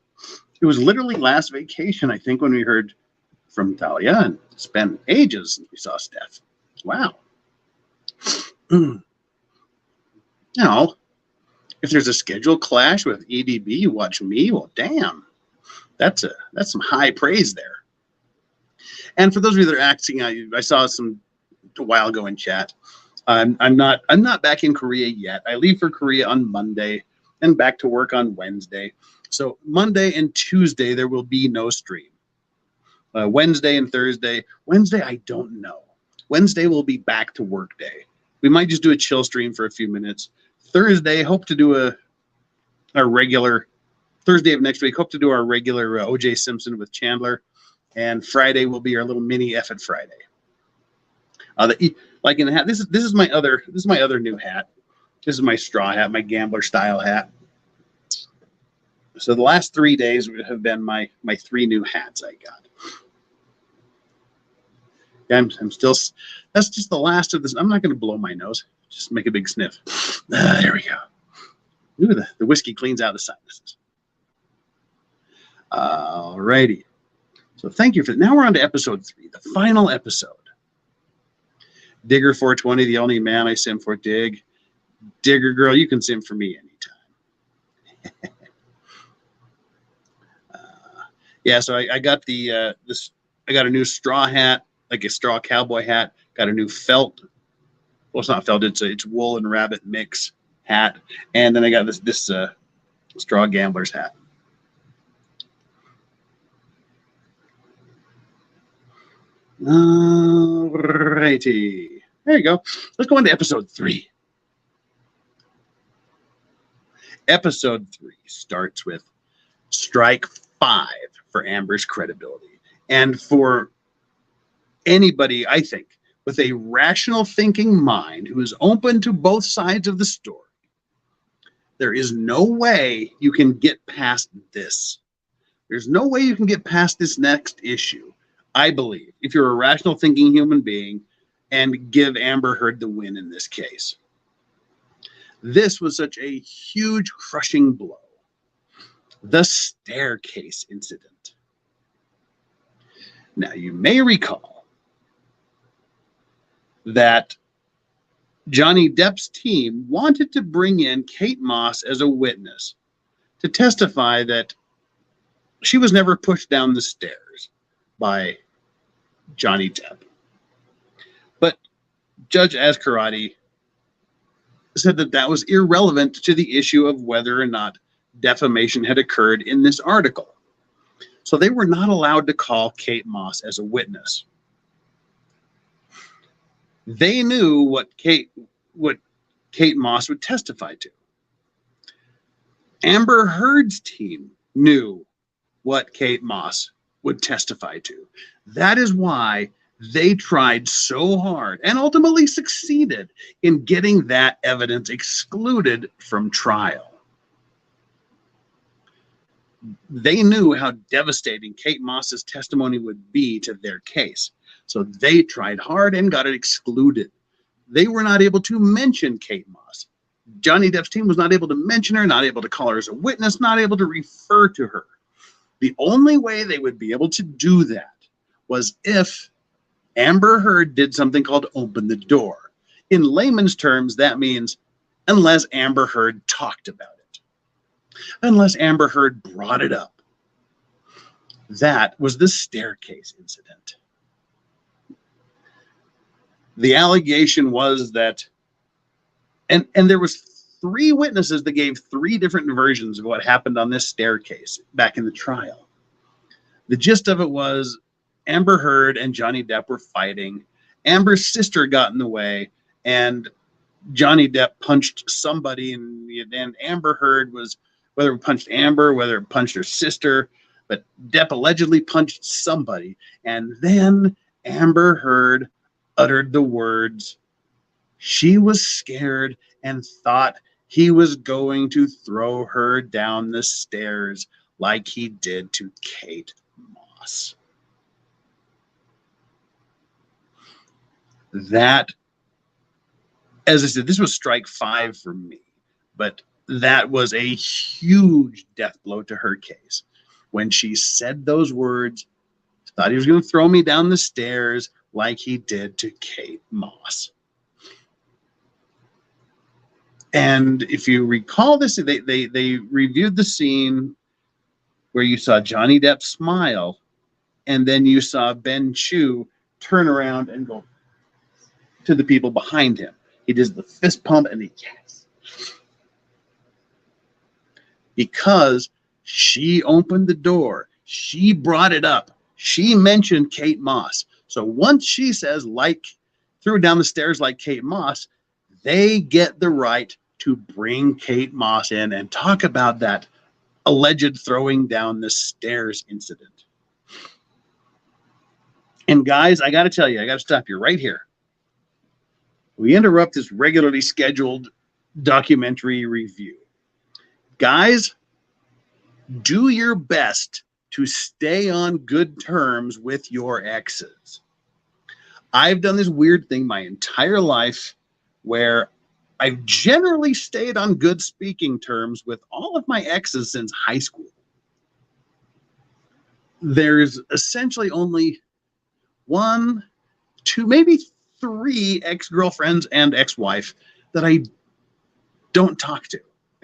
It was literally last vacation, I think, when we heard from Dahlia, and it's been ages since we saw Steph. Wow. Now, if there's a schedule clash with EDB, you watch me. Well, damn, that's some high praise there. And for those of you that are asking, I saw some a while ago in chat. I'm not back in Korea yet. I leave for Korea on Monday and back to work on Wednesday. So Monday and Tuesday there will be no stream. Wednesday and Thursday. Wednesday I don't know. Wednesday will be back to work day. We might just do a chill stream for a few minutes. Thursday, hope to do our regular Thursday of next week. Hope to do our regular O.J. Simpson with Chandler. And Friday will be our little mini F at Friday. Like in the hat, this is my other new hat. This is my straw hat, my gambler style hat. So the last 3 days have been my 3 new hats I got. Yeah, I'm still. That's just the last of this. I'm not going to blow my nose. Just make a big sniff. There we go. Ooh, the whiskey cleans out the sinuses. All righty. So thank you for that. Now we're on to episode 3, the final episode. Digger 420, the only man I sim for. Digger girl, you can sim for me anytime. Yeah, so I got I got a new straw hat, like a straw cowboy hat. Got a new felt. Well, it's not felt. It's wool and rabbit mix hat, and then I got this straw gambler's hat. Alrighty. There you go. Let's go into episode 3. Episode 3 starts with strike 5 for Amber's credibility. And for anybody, I think, with a rational thinking mind who is open to both sides of the story, there is no way you can get past this. There's no way you can get past this next issue, I believe, if you're a rational thinking human being, and give Amber Heard the win in this case. This was such a huge, crushing blow. The staircase incident. Now, you may recall that Johnny Depp's team wanted to bring in Kate Moss as a witness to testify that she was never pushed down the stairs by Johnny Depp. But Judge Azcarate said that was irrelevant to the issue of whether or not defamation had occurred in this article. So they were not allowed to call Kate Moss as a witness. They knew what Kate Moss would testify to. Amber Heard's team knew what Kate Moss would testify to. That is why they tried so hard and ultimately succeeded in getting that evidence excluded from trial. They knew how devastating Kate Moss's testimony would be to their case. So they tried hard and got it excluded. They were not able to mention Kate Moss. Johnny Depp's team was not able to mention her, not able to call her as a witness, not able to refer to her. The only way they would be able to do that was if Amber Heard did something called open the door. In layman's terms, that means unless Amber Heard talked about it, unless Amber Heard brought it up. That was the staircase incident. The allegation was that, and there was 3 witnesses that gave 3 different versions of what happened on this staircase back in the trial. The gist of it was Amber Heard and Johnny Depp were fighting. Amber's sister got in the way, and Johnny Depp punched somebody, and Amber Heard was, whether it punched Amber, whether it punched her sister, but Depp allegedly punched somebody. And then Amber Heard uttered the words, she was scared and thought he was going to throw her down the stairs like he did to Kate Moss. That, as I said, this was strike 5 for me, but that was a huge death blow to her case. When she said those words, thought he was going to throw me down the stairs like he did to Kate Moss. And if you recall this, they reviewed the scene where you saw Johnny Depp smile, and then you saw Ben Chu turn around and go to the people behind him. He does the fist pump and he yes. Because she opened the door. She brought it up. She mentioned Kate Moss. So once she says, like, threw down the stairs like Kate Moss, they get the right to bring Kate Moss in and talk about that alleged throwing down the stairs incident. And guys, I got to tell you, I got to stop you right here. We interrupt this regularly scheduled documentary review. Guys, do your best to stay on good terms with your exes. I've done this weird thing my entire life where I've generally stayed on good speaking terms with all of my exes since high school. There's essentially only 1, 2, maybe 3 ex-girlfriends and ex-wife that I don't talk to.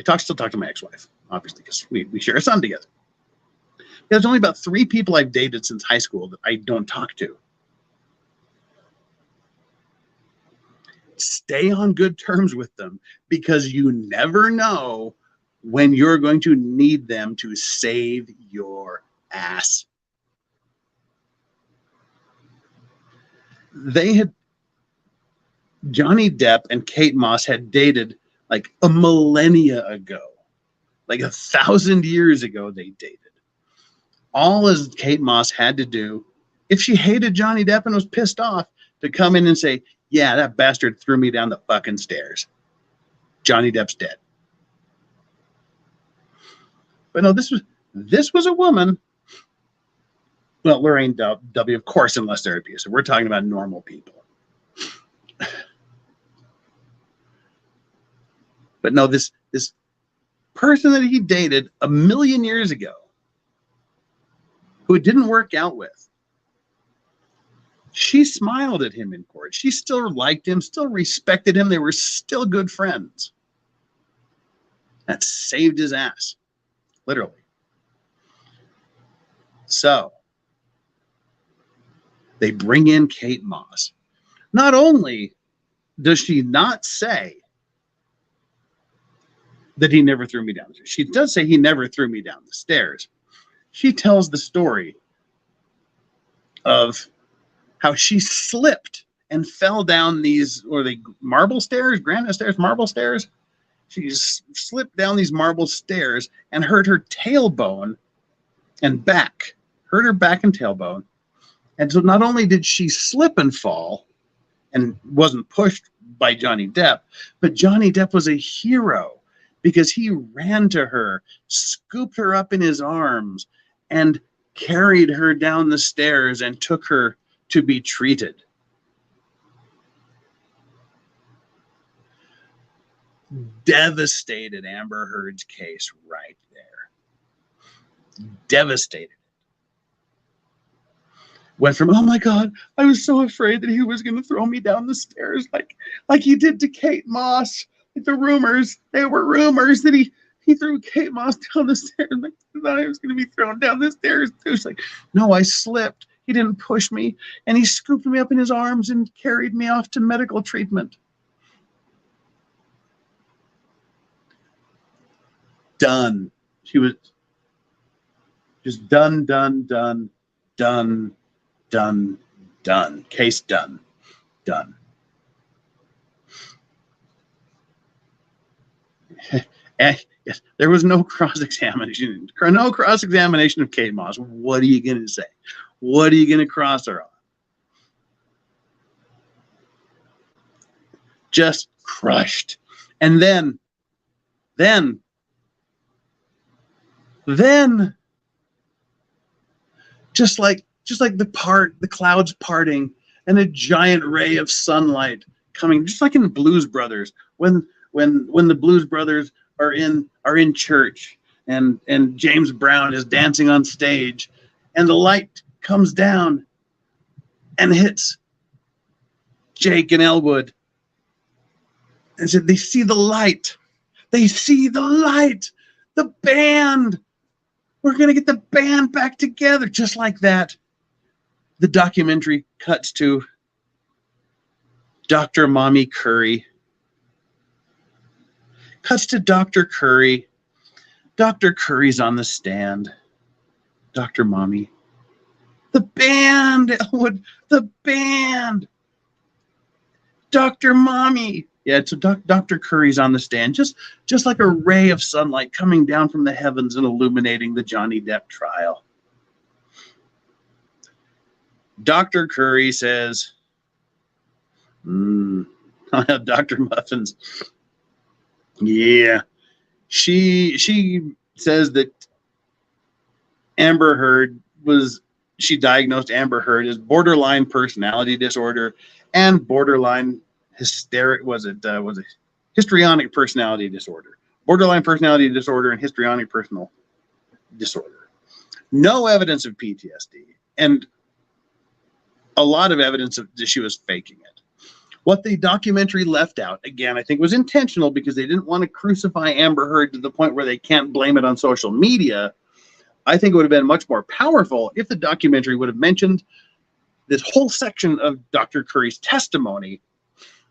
I still talk to my ex-wife, obviously, because we share a son together. There's only about 3 people I've dated since high school that I don't talk to. Stay on good terms with them because you never know when you're going to need them to save your ass. Johnny Depp and Kate Moss had dated like a millennia ago, like 1,000 years ago they dated. All as Kate Moss had to do, if she hated Johnny Depp and was pissed off, to come in and say, yeah, that bastard threw me down the fucking stairs. Johnny Depp's dead. But no, this was a woman. Well, Lorraine W., of course, unless they're abusive. We're talking about normal people. But no, this person that he dated 1,000,000 years ago, who it didn't work out with, she smiled at him in court. She still liked him, still respected him. They were still good friends. That saved his ass, literally. So they bring in Kate Moss. Not only does she not say that he never threw me down the stairs, she does say he never threw me down the stairs. She tells the story of how she slipped and fell down these, or the marble stairs, granite stairs, marble stairs, she slipped down these marble stairs and hurt her tailbone and back, hurt her back and tailbone. And so not only did she slip and fall and wasn't pushed by Johnny Depp, but Johnny Depp was a hero because he ran to her, scooped her up in his arms, and carried her down the stairs and took her to be treated. Devastated Amber Heard's case right there. Devastated. Went from, oh my God, I was so afraid that he was going to throw me down the stairs like he did to Kate Moss. Like there were rumors that he threw Kate Moss down the stairs. Like, I thought I was going to be thrown down the stairs. It was like, no, I slipped. He didn't push me. And he scooped me up in his arms and carried me off to medical treatment. Done. She was just done. Case done. And yes, there was no cross-examination. No cross-examination of Kate Moss. What are you going to say? What are you going to cross her on? Just crushed. And then, just like the clouds parting and a giant ray of sunlight coming, just like in Blues Brothers, when the Blues Brothers are in church and James Brown is dancing on stage and the light comes down and hits Jake and Elwood. And so they see the light. The band. We're going to get the band back together. Just like that, the documentary cuts to Dr. Mommy Curry. Cuts to Dr. Curry. Dr. Curry's on the stand. Dr. Mommy. The band, Elwood. The band. Dr. Mommy. Yeah, so Dr. Curry's on the stand, just like a ray of sunlight coming down from the heavens and illuminating the Johnny Depp trial. Dr. Curry says, I have Dr. Muffins. Yeah, she says that she diagnosed Amber Heard as borderline personality disorder and borderline histrionic personality disorder. Borderline personality disorder and histrionic personal disorder. No evidence of PTSD and a lot of evidence that she was faking it. What the documentary left out, again, I think was intentional because they didn't want to crucify Amber Heard to the point where they can't blame it on social media. I think it would have been much more powerful if the documentary would have mentioned this whole section of Dr. Curry's testimony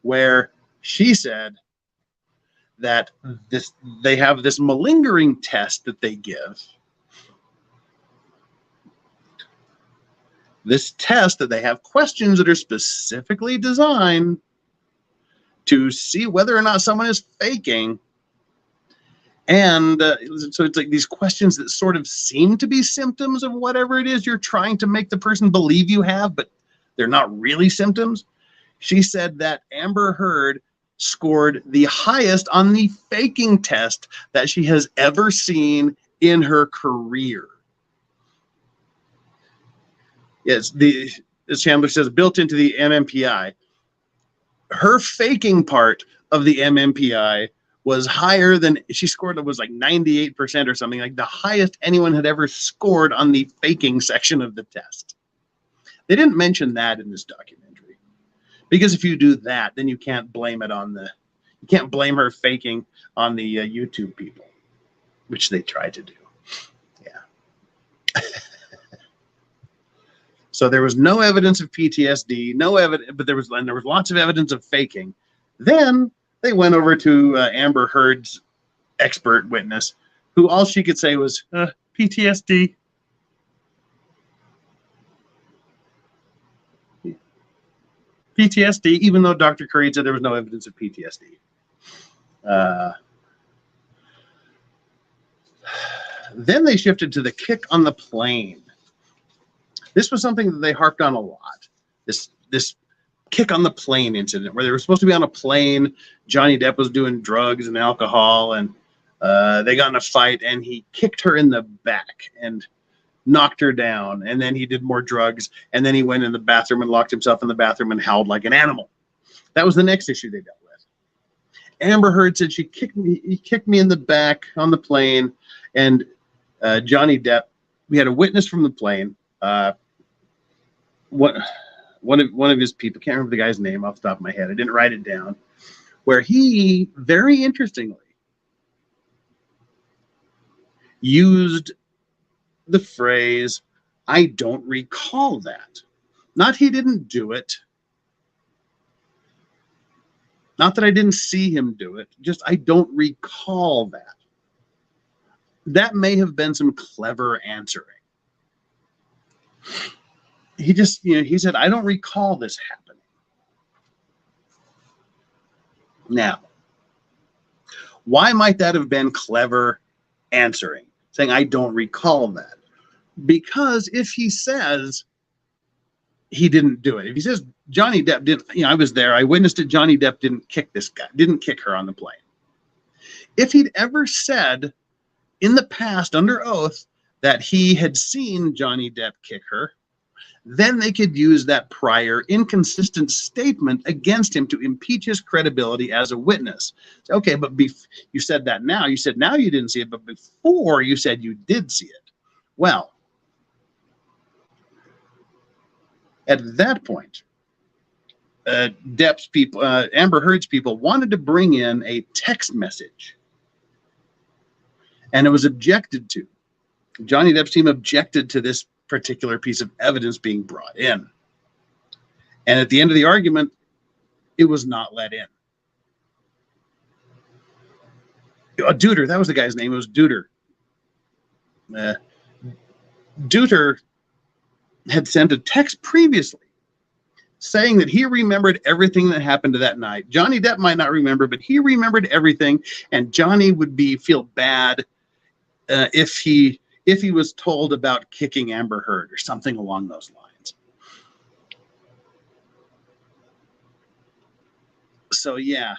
where she said that they have this malingering test that they give. This test that they have questions that are specifically designed to see whether or not someone is faking. And so it's like these questions that sort of seem to be symptoms of whatever it is you're trying to make the person believe you have, but they're not really symptoms. She said that Amber Heard scored the highest on the faking test that she has ever seen in her career. Yes, as Chandler says, built into the MMPI. Her faking part of the MMPI was higher than, she scored, it was like 98% or something, like the highest anyone had ever scored on the faking section of the test. They didn't mention that in this documentary. Because if you do that, then you can't blame it on you can't blame her faking on the YouTube people, which they tried to do. Yeah. So there was no evidence of PTSD, no evidence, but there was lots of evidence of faking. Then they went over to Amber Heard's expert witness, who all she could say was PTSD. PTSD, even though Dr. Curry said there was no evidence of PTSD. Then they shifted to the kick on the plane. This was something that they harped on a lot. This kick on the plane incident where they were supposed to be on a plane. Johnny Depp was doing drugs and alcohol, and they got in a fight, and he kicked her in the back and knocked her down. And then he did more drugs, and then he went in the bathroom and locked himself in the bathroom and howled like an animal. That was the next issue they dealt with. Amber Heard said he kicked me in the back on the plane, and Johnny Depp, we had a witness from the plane. One of his people, can't remember the guy's name off the top of my head, I didn't write it down, where he very interestingly used the phrase, "I don't recall that." Not he didn't do it. Not that I didn't see him do it, just I don't recall that. That may have been some clever answering. He just, he said, "I don't recall this happening." Now, why might that have been clever answering? Saying, "I don't recall that." Because if he says he didn't do it, if he says Johnny Depp didn't, I was there, I witnessed it, Johnny Depp didn't kick this guy, didn't kick her on the plane. If he'd ever said in the past under oath that he had seen Johnny Depp kick her, then they could use that prior inconsistent statement against him to impeach his credibility as a witness. Okay, but you said that now. You said now you didn't see it, but before you said you did see it. Well, at that point, Depp's people, Amber Heard's people wanted to bring in a text message, and it was objected to. Johnny Depp's team objected to this particular piece of evidence being brought in. And at the end of the argument, it was not let in. Duder, that was the guy's name. It was Duder. Duder had sent a text previously saying that he remembered everything that happened to that night. Johnny Depp might not remember, but he remembered everything, and Johnny would feel bad if he was told about kicking Amber Heard or something along those lines. So yeah,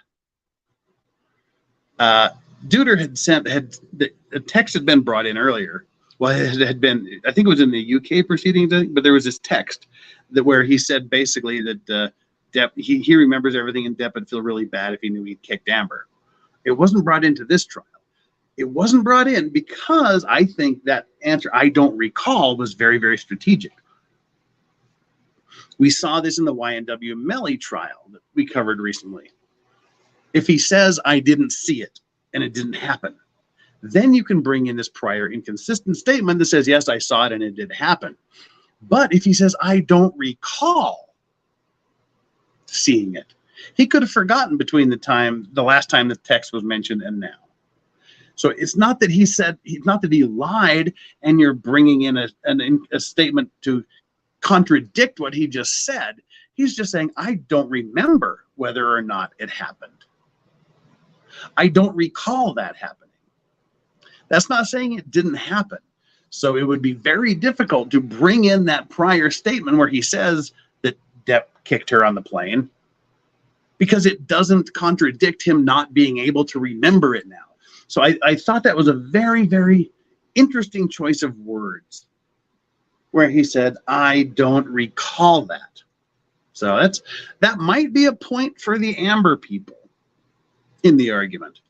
Duder a text had been brought in earlier. Well, it had been, I think it was in the UK proceedings, but there was this text where he said basically that Depp, he remembers everything, and Depp would feel really bad if he knew he'd kicked Amber. It wasn't brought into this trial. It wasn't brought in because I think that answer, "I don't recall," was very, very strategic. We saw this in the YNW Melly trial that we covered recently. If he says, "I didn't see it," and it didn't happen, then you can bring in this prior inconsistent statement that says, "Yes, I saw it and it did happen." But if he says, "I don't recall seeing it," he could have forgotten between the last time the text was mentioned and now. So it's not that he lied and you're bringing in a statement to contradict what he just said. He's just saying, "I don't remember whether or not it happened. I don't recall that happening." That's not saying it didn't happen. So it would be very difficult to bring in that prior statement where he says that Depp kicked her on the plane, because it doesn't contradict him not being able to remember it now. So I thought that was a very, very interesting choice of words, where he said, "I don't recall that." So that might be a point for the Amber people in the argument.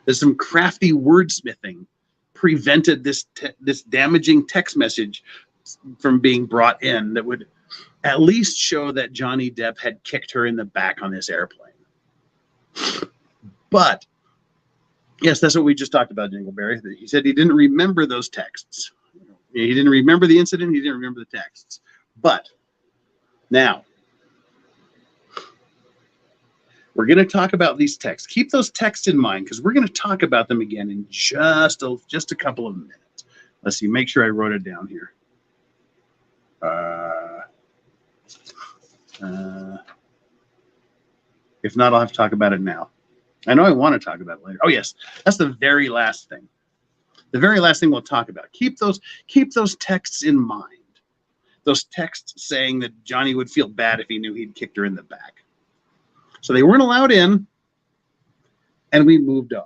There's some crafty wordsmithing prevented this damaging text message from being brought in that would at least show that Johnny Depp had kicked her in the back on this airplane. But yes, that's what we just talked about, Jingleberry. He said he didn't remember those texts. He didn't remember the incident. He didn't remember the texts. But now, we're going to talk about these texts. Keep those texts in mind, because we're going to talk about them again in just a couple of minutes. Let's see. Make sure I wrote it down here. If not, I'll have to talk about it now. I know I want to talk about it later. Oh, yes. That's the very last thing. The very last thing we'll talk about. Keep those texts in mind. Those texts saying that Johnny would feel bad if he knew he'd kicked her in the back. So they weren't allowed in, and we moved on.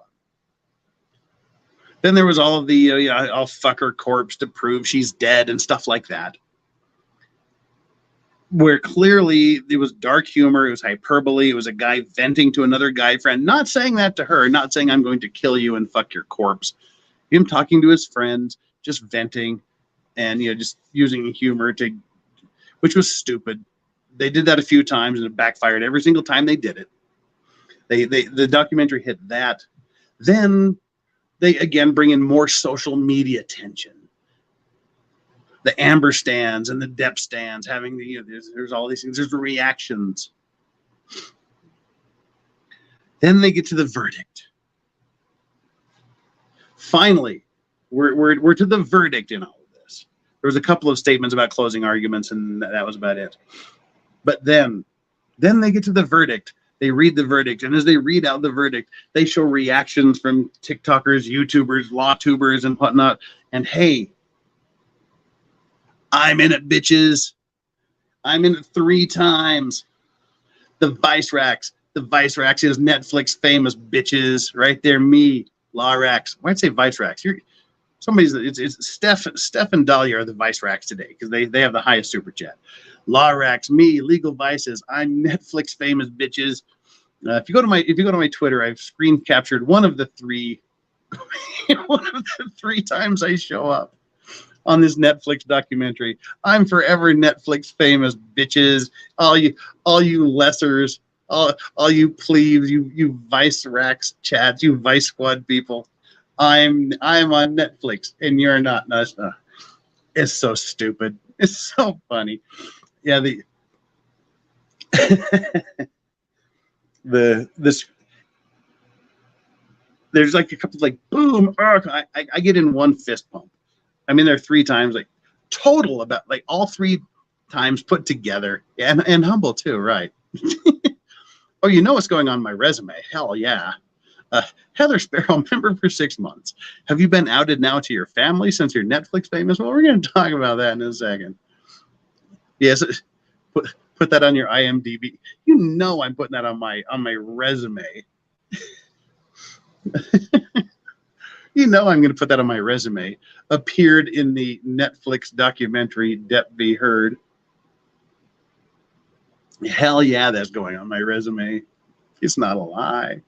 Then there was all of the, I'll fuck her corpse to prove she's dead and stuff like that. Where clearly it was dark humor, it was hyperbole, it was a guy venting to another guy friend, not saying that to her, not saying I'm going to kill you and fuck your corpse. Him talking to his friends, just venting, and just using humor which was stupid. They did that a few times and it backfired every single time they did it. The documentary hit that. Then they again bring in more social media tension. The Amber stands and the Depp stands having there's all these things. There's the reactions. Then they get to the verdict. Finally, we're to the verdict in all of this. There was a couple of statements about closing arguments, and that was about it. But then they get to the verdict. They read the verdict, and as they read out the verdict, they show reactions from TikTokers, YouTubers, LawTubers, and whatnot. And hey, I'm in it, bitches. I'm in it 3 times. The Vice Racks. The Vice Racks is Netflix famous bitches. Right there, me. Law Racks. Why'd I say Vice Racks? It's Steph and Dahlia are the Vice Racks today because they have the highest super chat. Law Racks, me, Legal Vices. I'm Netflix famous bitches. If you go to my Twitter, I've screen captured one of the 3 times I show up on this Netflix documentary. I'm forever Netflix famous bitches. All you lessers, all you plebes, you Vice Racks chats, you Vice Squad people. I'm on Netflix and you're not. No, it's so stupid. It's so funny. Yeah, there's like a couple like boom. I get in one fist pump. I'm in there 3 times, like total about like all 3 times put together, and humble too, right? Oh, you know what's going on my resume? Hell yeah. Heather Sparrow, member for 6 months. Have you been outed now to your family since you're Netflix famous? Well, we're going to talk about that in a second. Yes, put that on your IMDb. You know I'm putting that on my resume. You know I'm going to put that on my resume. Appeared in the Netflix documentary Depp v. Heard. Hell yeah, that's going on my resume. It's not a lie.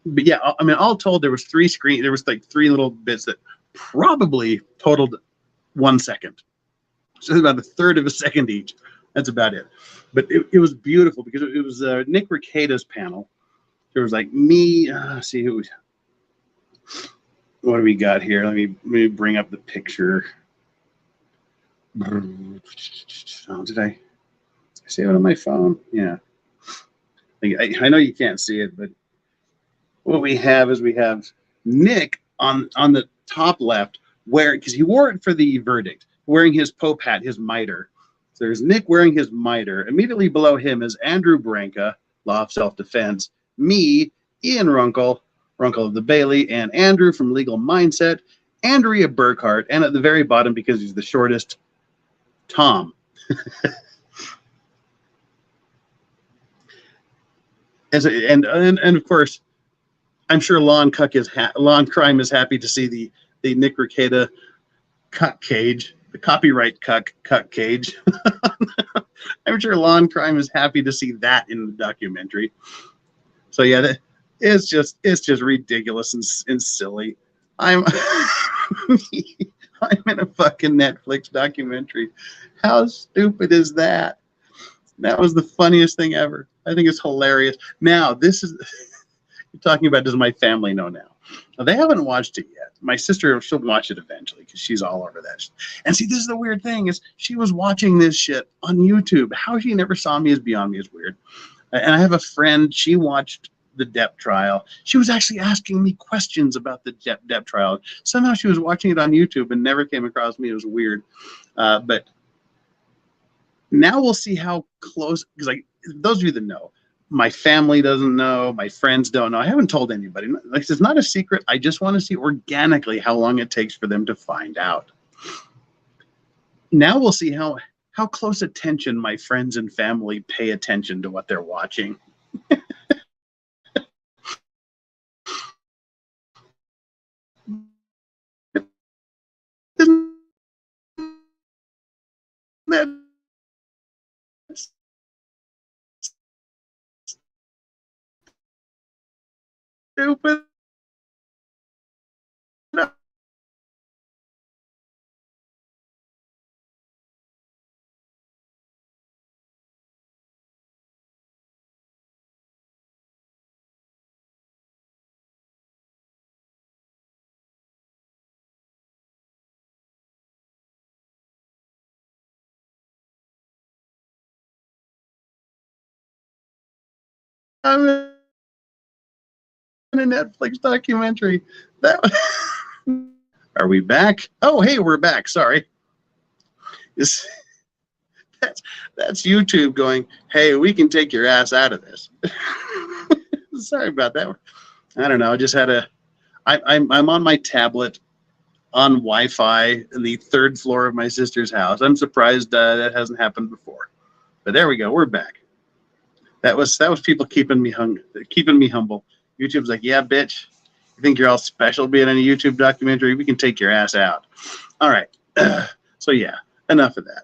But yeah, I mean, all told, there was 3 little bits that probably totaled 1 second. So it's about a third of a second each. That's about it. But it was beautiful because it was Nick Rekieta's panel. There was like me. See who. What do we got here? Let me bring up the picture. Oh, did I save it on my phone? Yeah. I know you can't see it, but what we have is Nick on the top left, because he wore it for the verdict, wearing his Pope hat, his mitre. So there's Nick wearing his mitre. Immediately below him is Andrew Branca, Law of Self-Defense, me, Ian Runkle of the Bailey, and Andrew from Legal Mindset, Andrea Burkhart, and at the very bottom, because he's the shortest, Tom. And of course, I'm sure Law and Crime is happy to see the Nick Rekieta cuck cage, the copyright cuck cage. I'm sure Law and Crime is happy to see that in the documentary. So yeah, it's just ridiculous and silly. I'm in a fucking Netflix documentary. How stupid is that? That was the funniest thing ever. I think it's hilarious. Now, this is you're talking about, does my family know now? Now, they haven't watched it yet. My sister, she'll watch it eventually because she's all over that shit. And see, this is the weird thing, is she was watching this shit on YouTube. How she never saw me is beyond me is weird. And I have a friend, she watched the Depp trial. She was actually asking me questions about the Depp trial. Somehow she was watching it on YouTube and never came across me. It was weird. But now we'll see how close, because those of you that know, My family doesn't know. My friends don't know. I haven't told anybody. Like, it's not a secret. I just want to see organically how long it takes for them to find out. Now we'll see how close attention my friends and family pay attention to what they're watching. Isn't that stupid? I'm in a Netflix documentary. That Are we back? Oh, hey, we're back. Sorry. That's YouTube going, hey, we can take your ass out of this. Sorry about that. I don't know. I just had I'm on my tablet on Wi-Fi in the 3rd floor of my sister's house. I'm surprised that hasn't happened before. But there we go. We're back. That was people keeping me humble. YouTube's like, yeah, bitch. You think you're all special being in a YouTube documentary? We can take your ass out. All right. So yeah, enough of that.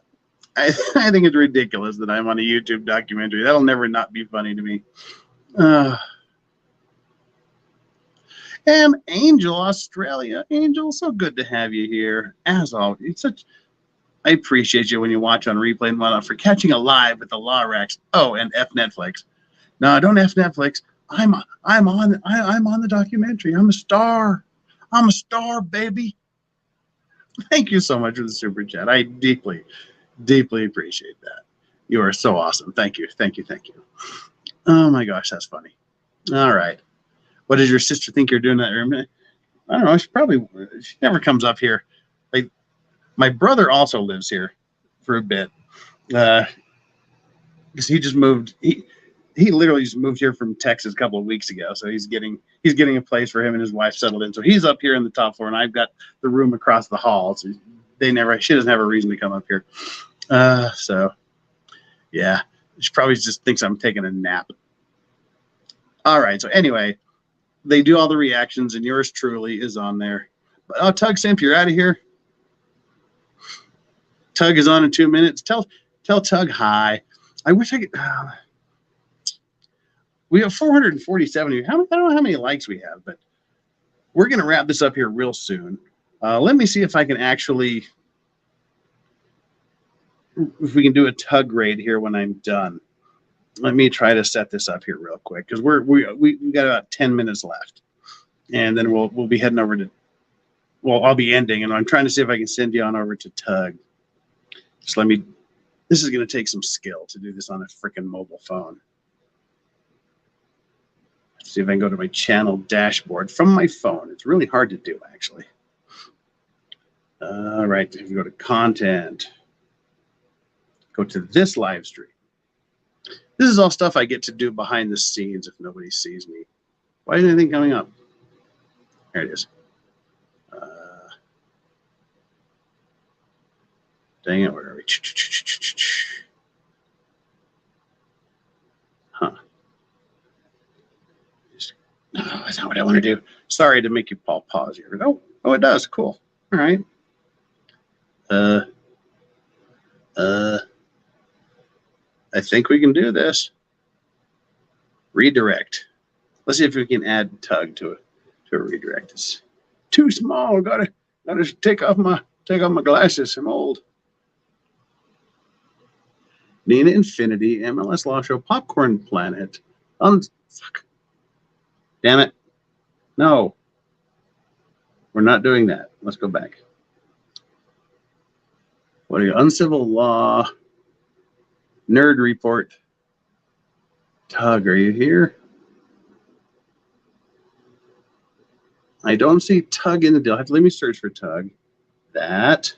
I think it's ridiculous that I'm on a YouTube documentary. That'll never not be funny to me. And Angel, Australia. Angel, so good to have you here. As always, I appreciate you when you watch on replay and whatnot for catching a live with the Law Racks. Oh, and F Netflix. No, don't F Netflix. I'm on the documentary. I'm a star. I'm a star, baby. Thank you so much for the super chat. I deeply, deeply appreciate that. You are so awesome. Thank you. Thank you. Thank you. Oh my gosh, that's funny. All right. What does your sister think you're doing that room? I don't know. She never comes up here. Like, my brother also lives here for a bit. Because he just moved. He literally just moved here from Texas a couple of weeks ago. So he's getting a place for him and his wife settled in. So he's up here in the top floor, and I've got the room across the hall. So she doesn't have a reason to come up here. So yeah, she probably just thinks I'm taking a nap. All right. So anyway, they do all the reactions, and yours truly is on there. Oh, Tug Simp, you're out of here. Tug is on in 2 minutes. Tell Tug hi. I wish I could. We have 447 of you. I don't know how many likes we have, but we're going to wrap this up here real soon. Let me see if I can actually, if we can do a Tug raid here when I'm done. Let me try to set this up here real quick because we got about 10 minutes left, and then we'll be heading over to. Well, I'll be ending, and I'm trying to see if I can send you on over to Tug. Just let me. This is going to take some skill to do this on a freaking mobile phone. Let's see if I can go to my channel dashboard from my phone. It's really hard to do, actually. All right, if you go to content, go to this live stream. This is all stuff I get to do behind the scenes if nobody sees me. Why isn't anything coming up? There it is. Dang it, where are we? Huh. No, that's not what I want to do. Sorry to make you pause here. Oh, it does. Cool. All right. I think we can do this. Redirect. Let's see if we can add Tug to a redirect. It's too small. Gotta take off my glasses. I'm old. Nina Infinity, MLS Law Show, Popcorn Planet. Fuck. Damn it. No. We're not doing that. Let's go back. What are you? Uncivil Law. Nerd Report. Tug, are you here? I don't see Tug in the deal. Let me search for Tug. That.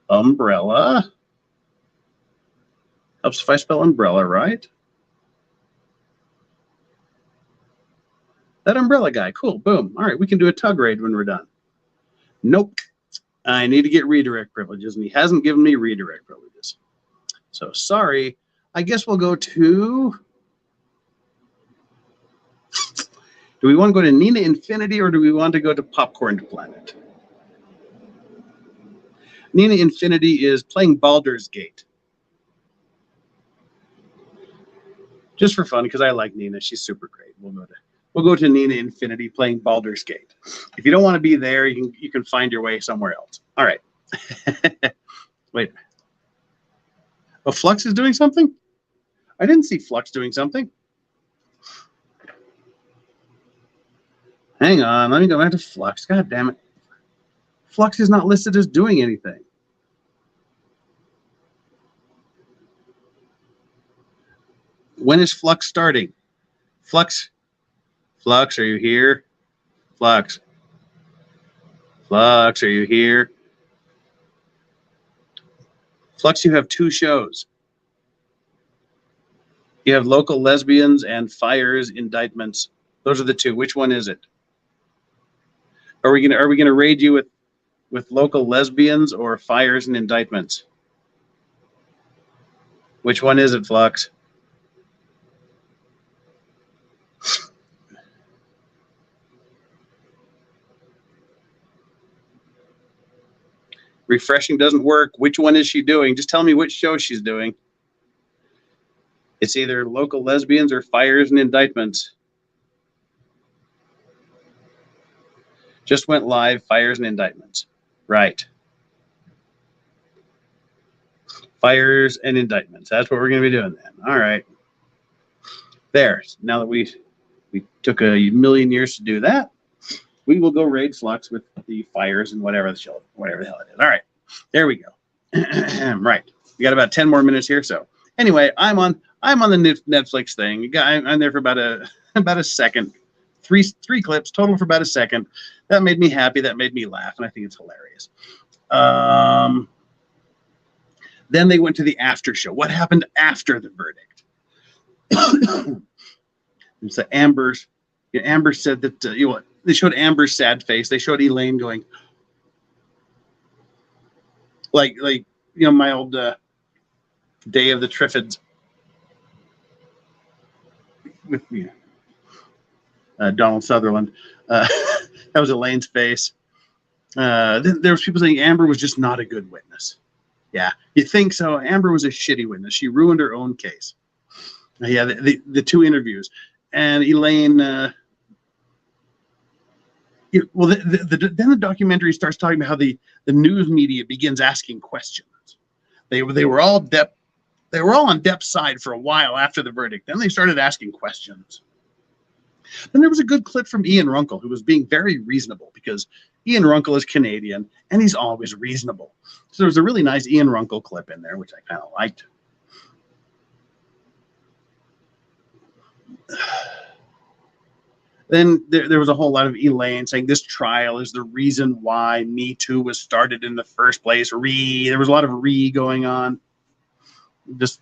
Umbrella. Helps if I spell umbrella right. That umbrella guy. Cool. Boom. All right, we can do a tug raid when we're done. Nope. I need to get redirect privileges, and he hasn't given me redirect privileges. So sorry. I guess we'll go to... Do we want to go to Nina Infinity, or do we want to go to Popcorn Planet? Nina Infinity is playing Baldur's Gate. Just for fun, because I like Nina. She's super great. We'll go to Nina Infinity playing Baldur's Gate. If you don't want to be there, you can find your way somewhere else. All right. Wait. Oh, Flux is doing something? I didn't see Flux doing something. Hang on, let me go back to Flux. God damn it. Flux is not listed as doing anything. When is Flux starting? Flux, are you here? Flux, are you here? Flux, you have 2 shows. You have Local Lesbians and Fires Indictments. Those are the 2. Which one is it? Are we gonna raid you with Local Lesbians or Fires and Indictments? Which one is it, Flux? Refreshing doesn't work. Which one is she doing? Just tell me which show she's doing. It's either Local Lesbians or Fires and Indictments. Just went live, Fires and Indictments. Right. Fires and Indictments. That's what we're going to be doing then. All right. There. Now that we took a million years to do that, we will go raid Flux with the Fires and whatever the hell it is. All right. There we go. Right. We got about 10 more minutes here. So anyway, I'm on the Netflix thing. I'm there for about a second. Three clips total for about a second. That made me happy. That made me laugh, and I think it's hilarious. Then they went to the after show. What happened after the verdict? So Amber said that they showed Amber's sad face. They showed Elaine going like my old Day of the Triffids with me. Donald Sutherland. That was Elaine's face. There was people saying Amber was just not a good witness. Yeah, you think so? Amber was a shitty witness. She ruined her own case. Yeah, the 2 interviews. And Elaine, then the documentary starts talking about how the news media begins asking questions. They were all on Depp's side for a while after the verdict. Then they started asking questions. Then there was a good clip from Ian Runkle, who was being very reasonable, because Ian Runkle is Canadian and he's always reasonable. So there was a really nice Ian Runkle clip in there, which I kind of liked. Then there was a whole lot of Elaine saying this trial is the reason why Me Too was started in the first place. There was a lot of going on. Just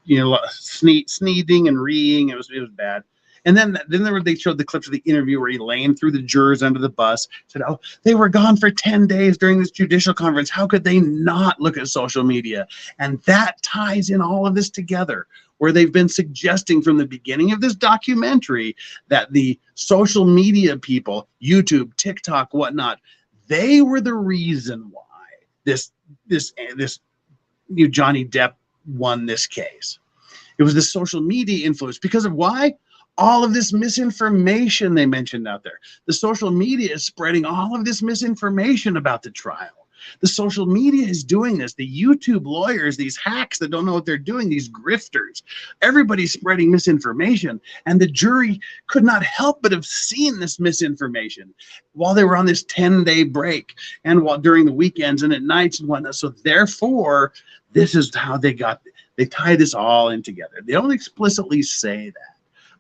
sneezing and reeing. It was bad. And then they showed the clips of the interview where Elaine threw the jurors under the bus, said, oh, they were gone for 10 days during this judicial conference. How could they not look at social media? And that ties in all of this together, where they've been suggesting from the beginning of this documentary that the social media people, YouTube, TikTok, whatnot, they were the reason why this Johnny Depp won this case. It was the social media influence. Because of why? All of this misinformation they mentioned out there. The social media is spreading all of this misinformation about the trial. The social media is doing this. The YouTube lawyers, these hacks that don't know what they're doing, these grifters, everybody's spreading misinformation. And the jury could not help but have seen this misinformation while they were on this 10-day break and while during the weekends and at nights and whatnot. So therefore, this is how they tie this all in together. They don't explicitly say that,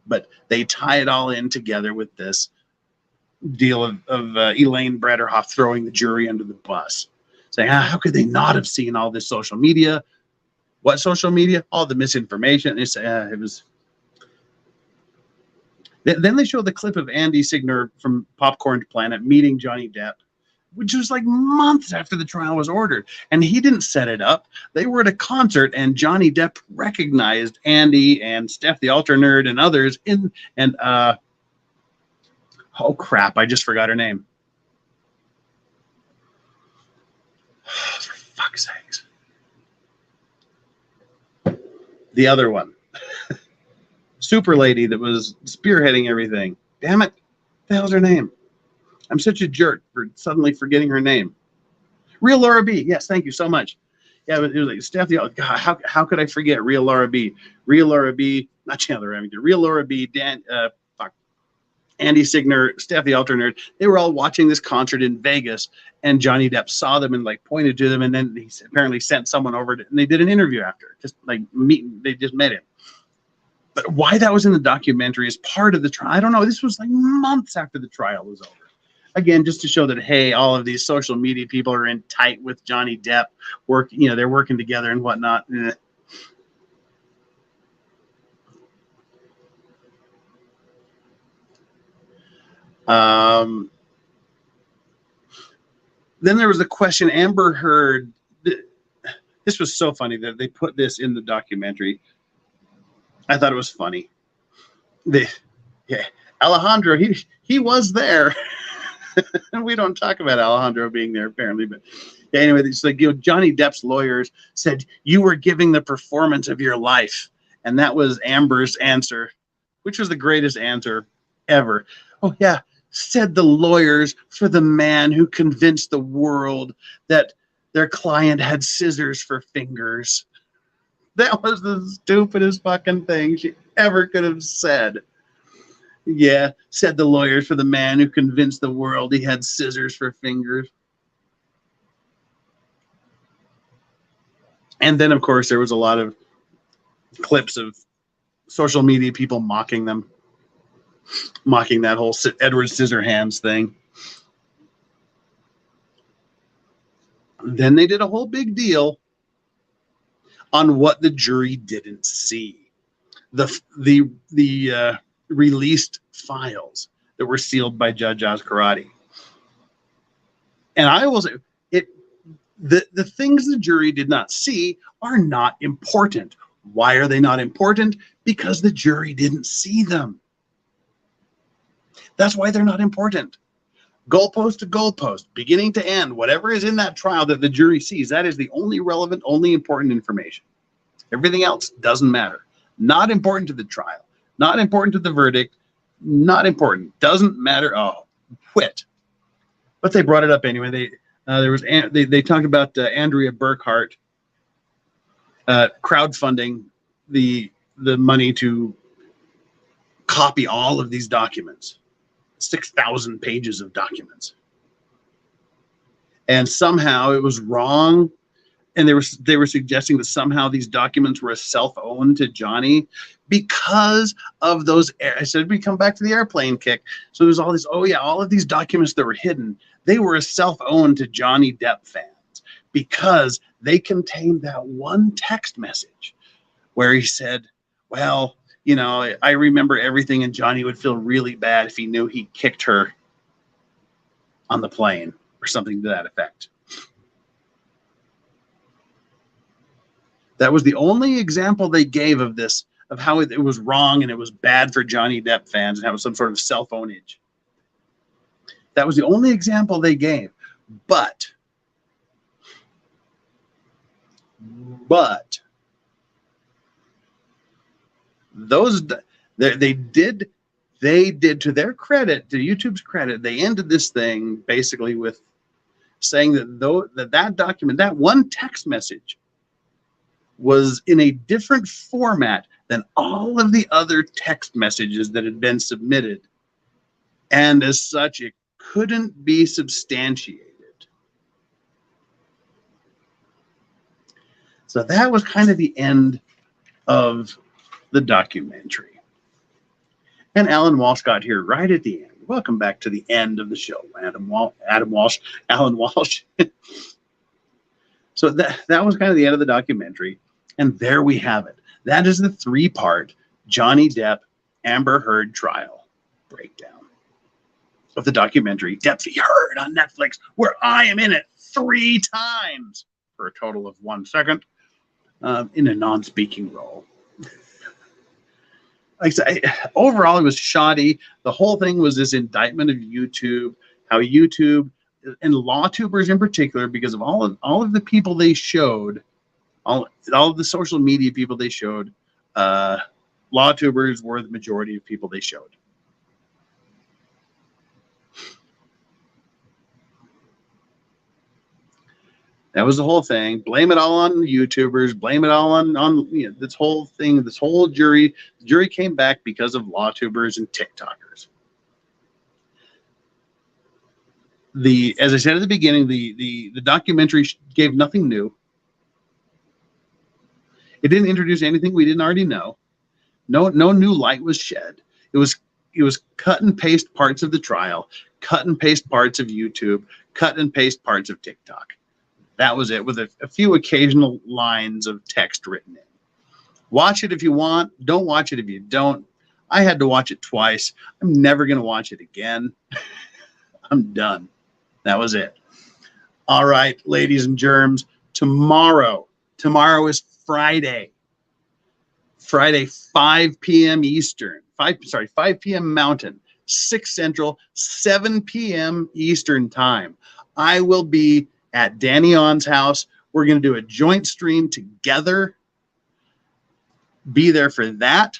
but they tie it all in together with this deal of Elaine Brederhoff throwing the jury under the bus, saying, how could they not have seen all this social media? What social media? All the misinformation. It was Then they show the clip of Andy Signer from Popcorn Planet meeting Johnny Depp, which was like months after the trial was ordered. And he didn't set it up. They were at a concert, and Johnny Depp recognized Andy and Steph the Altar Nerd and others oh crap, I just forgot her name. For fuck's sakes. The other one. Super lady that was spearheading everything. Damn it. What the hell's her name? I'm such a jerk for suddenly forgetting her name. Real Laura B. Yes, thank you so much. Yeah, but it was like Steph. God, how could I forget Real Laura B? Real Laura B. Not Chandler Remington. Real Laura B. Andy Signer, Steph the Altar Nerd. They were all watching this concert in Vegas, and Johnny Depp saw them and like pointed to them, and then he apparently sent someone over and they did an interview after. Just like they just met him. But why that was in the documentary is part of the trial. I don't know. This was like months after the trial was over. Again, just to show that, hey, all of these social media people are in tight with Johnny Depp. They're working together and whatnot. Then there was a question. Amber Heard. This was so funny that they put this in the documentary. I thought it was funny. Alejandro, he was there. And we don't talk about Alejandro being there apparently, but yeah, anyway, it's like, Johnny Depp's lawyers said you were giving the performance of your life, and that was Amber's answer, which was the greatest answer ever. Oh yeah, said the lawyers for the man who convinced the world that their client had scissors for fingers. That was the stupidest fucking thing she ever could have said. Yeah, said the lawyers for the man who convinced the world he had scissors for fingers. And then, of course, there was a lot of clips of social media people mocking them, mocking that whole Edward Scissorhands thing. Then they did a whole big deal on what the jury didn't see. The released files that were sealed by Judge Azcarate. And I will say, the things the jury did not see are not important. Why are they not important? Because the jury didn't see them. That's why they're not important. Goalpost to goalpost, beginning to end, whatever is in that trial that the jury sees, that is the only relevant, only important information. Everything else doesn't matter. Not important to the trial. Not important to the verdict. Not important. Doesn't matter. Oh, quit. But they brought it up anyway. They talked about Andrea Burkhart crowdfunding the money to copy all of these documents, 6,000 pages of documents, and somehow it was wrong. And they were suggesting that somehow these documents were self-owned to Johnny because of those. I said we come back to the airplane kick. So there's all this. Oh yeah, all of these documents that were hidden, they were self-owned to Johnny Depp fans because they contained that one text message where he said, "Well, I remember everything, and Johnny would feel really bad if he knew he kicked her on the plane," or something to that effect. That was the only example they gave of this, of how it was wrong and it was bad for Johnny Depp fans and how it was some sort of self-ownage. That was the only example they gave. But those they did to their credit, to YouTube's credit, they ended this thing basically with saying that document, that one text message, was in a different format than all of the other text messages that had been submitted. And as such, it couldn't be substantiated. So that was kind of the end of the documentary. And Alan Walsh got here right at the end. Welcome back to the end of the show, Alan Walsh. So that was kind of the end of the documentary. And there we have it. That is the 3-part Johnny Depp Amber Heard trial. breakdown of the documentary Depp v. Heard on Netflix, where I am in it 3 times for a total of 1 second in a non-speaking role. Like I said, overall, it was shoddy. The whole thing was this indictment of YouTube, how YouTube and LawTubers in particular, because of all of the people they showed, all of the social media people they showed, LawTubers were the majority of people they showed. That was the whole thing. Blame it all on YouTubers. Blame it all on this whole thing. This whole jury. The jury came back because of LawTubers and TikTokers. As I said at the beginning, the documentary gave nothing new. It didn't introduce anything we didn't already know. No new light was shed. It was cut and paste parts of the trial, cut and paste parts of YouTube, cut and paste parts of TikTok. That was it, with a few occasional lines of text written in. Watch it if you want. Don't watch it if you don't. I had to watch it twice. I'm never going to watch it again. I'm done. That was it. All right, ladies and germs. Tomorrow is Friday. Friday, 5 p.m. Eastern. 5 p.m. Mountain, 6 Central, 7 p.m. Eastern time. I will be at Danny On's house. We're going to do a joint stream together. Be there for that.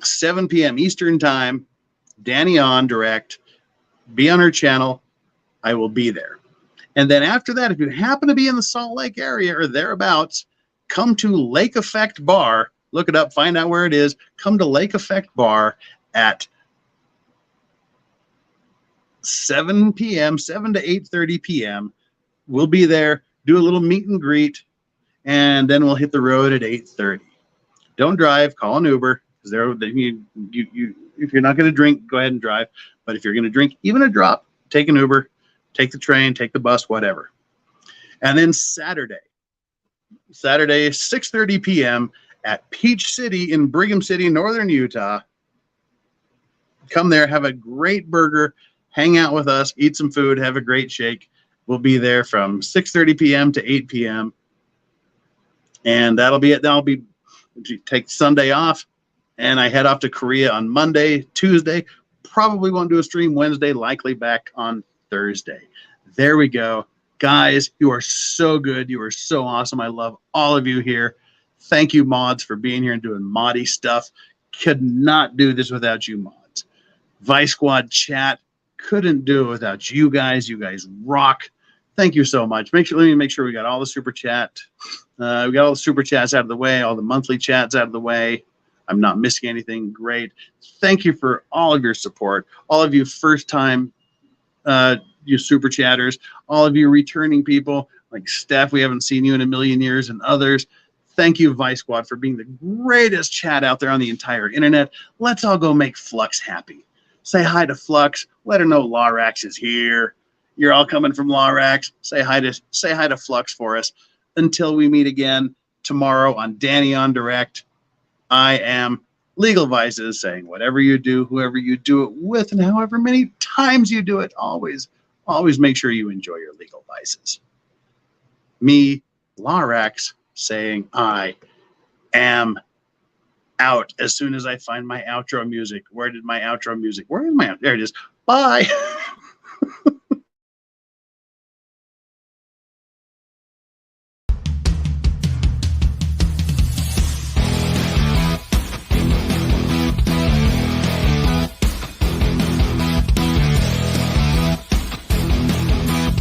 7 p.m. Eastern time. Danny On direct. Be on her channel. I will be there. And then after that, if you happen to be in the Salt Lake area or thereabouts, come to Lake Effect Bar. Look it up. Find out where it is. Come to Lake Effect Bar at 7 p.m., 7 to 8:30 p.m. We'll be there, do a little meet and greet, and then we'll hit the road at 8:30. Don't drive, call an Uber. Because if you're not going to drink, go ahead and drive. But if you're going to drink even a drop, take an Uber, take the train, take the bus, whatever. And then Saturday, 6:30 p.m. at Peach City in Brigham City, Northern Utah. Come there, have a great burger, hang out with us, eat some food, have a great shake. We'll be there from 6:30 p.m. to 8 p.m. And that'll be it. Then I'll take Sunday off, and I head off to Korea on Monday, Tuesday. Probably won't do a stream Wednesday, likely back on Thursday. There we go. Guys, you are so good. You are so awesome. I love all of you here. Thank you, mods, for being here and doing moddy stuff. Could not do this without you, mods. Vice Squad chat, couldn't do it without you guys. You guys rock. Thank you so much. Let me make sure we got all the super chat. We got all the super chats out of the way, all the monthly chats out of the way. I'm not missing anything. Great. Thank you for all of your support. All of you first-time you super chatters, all of you returning people, like Steph, we haven't seen you in a million years, and others. Thank you, Vice Squad, for being the greatest chat out there on the entire internet. Let's all go make Flux happy. Say hi to Flux. Let her know Lawrax is here. You're all coming from Lawrax. Say hi to Flux for us. Until we meet again tomorrow on Danny on Direct, I am Legal Vices, saying whatever you do, whoever you do it with, and however many times you do it, always make sure you enjoy your legal vices. Me, Lawrax, saying I am out as soon as I find my outro music. Where did my outro music? Where is my? There it is. Bye.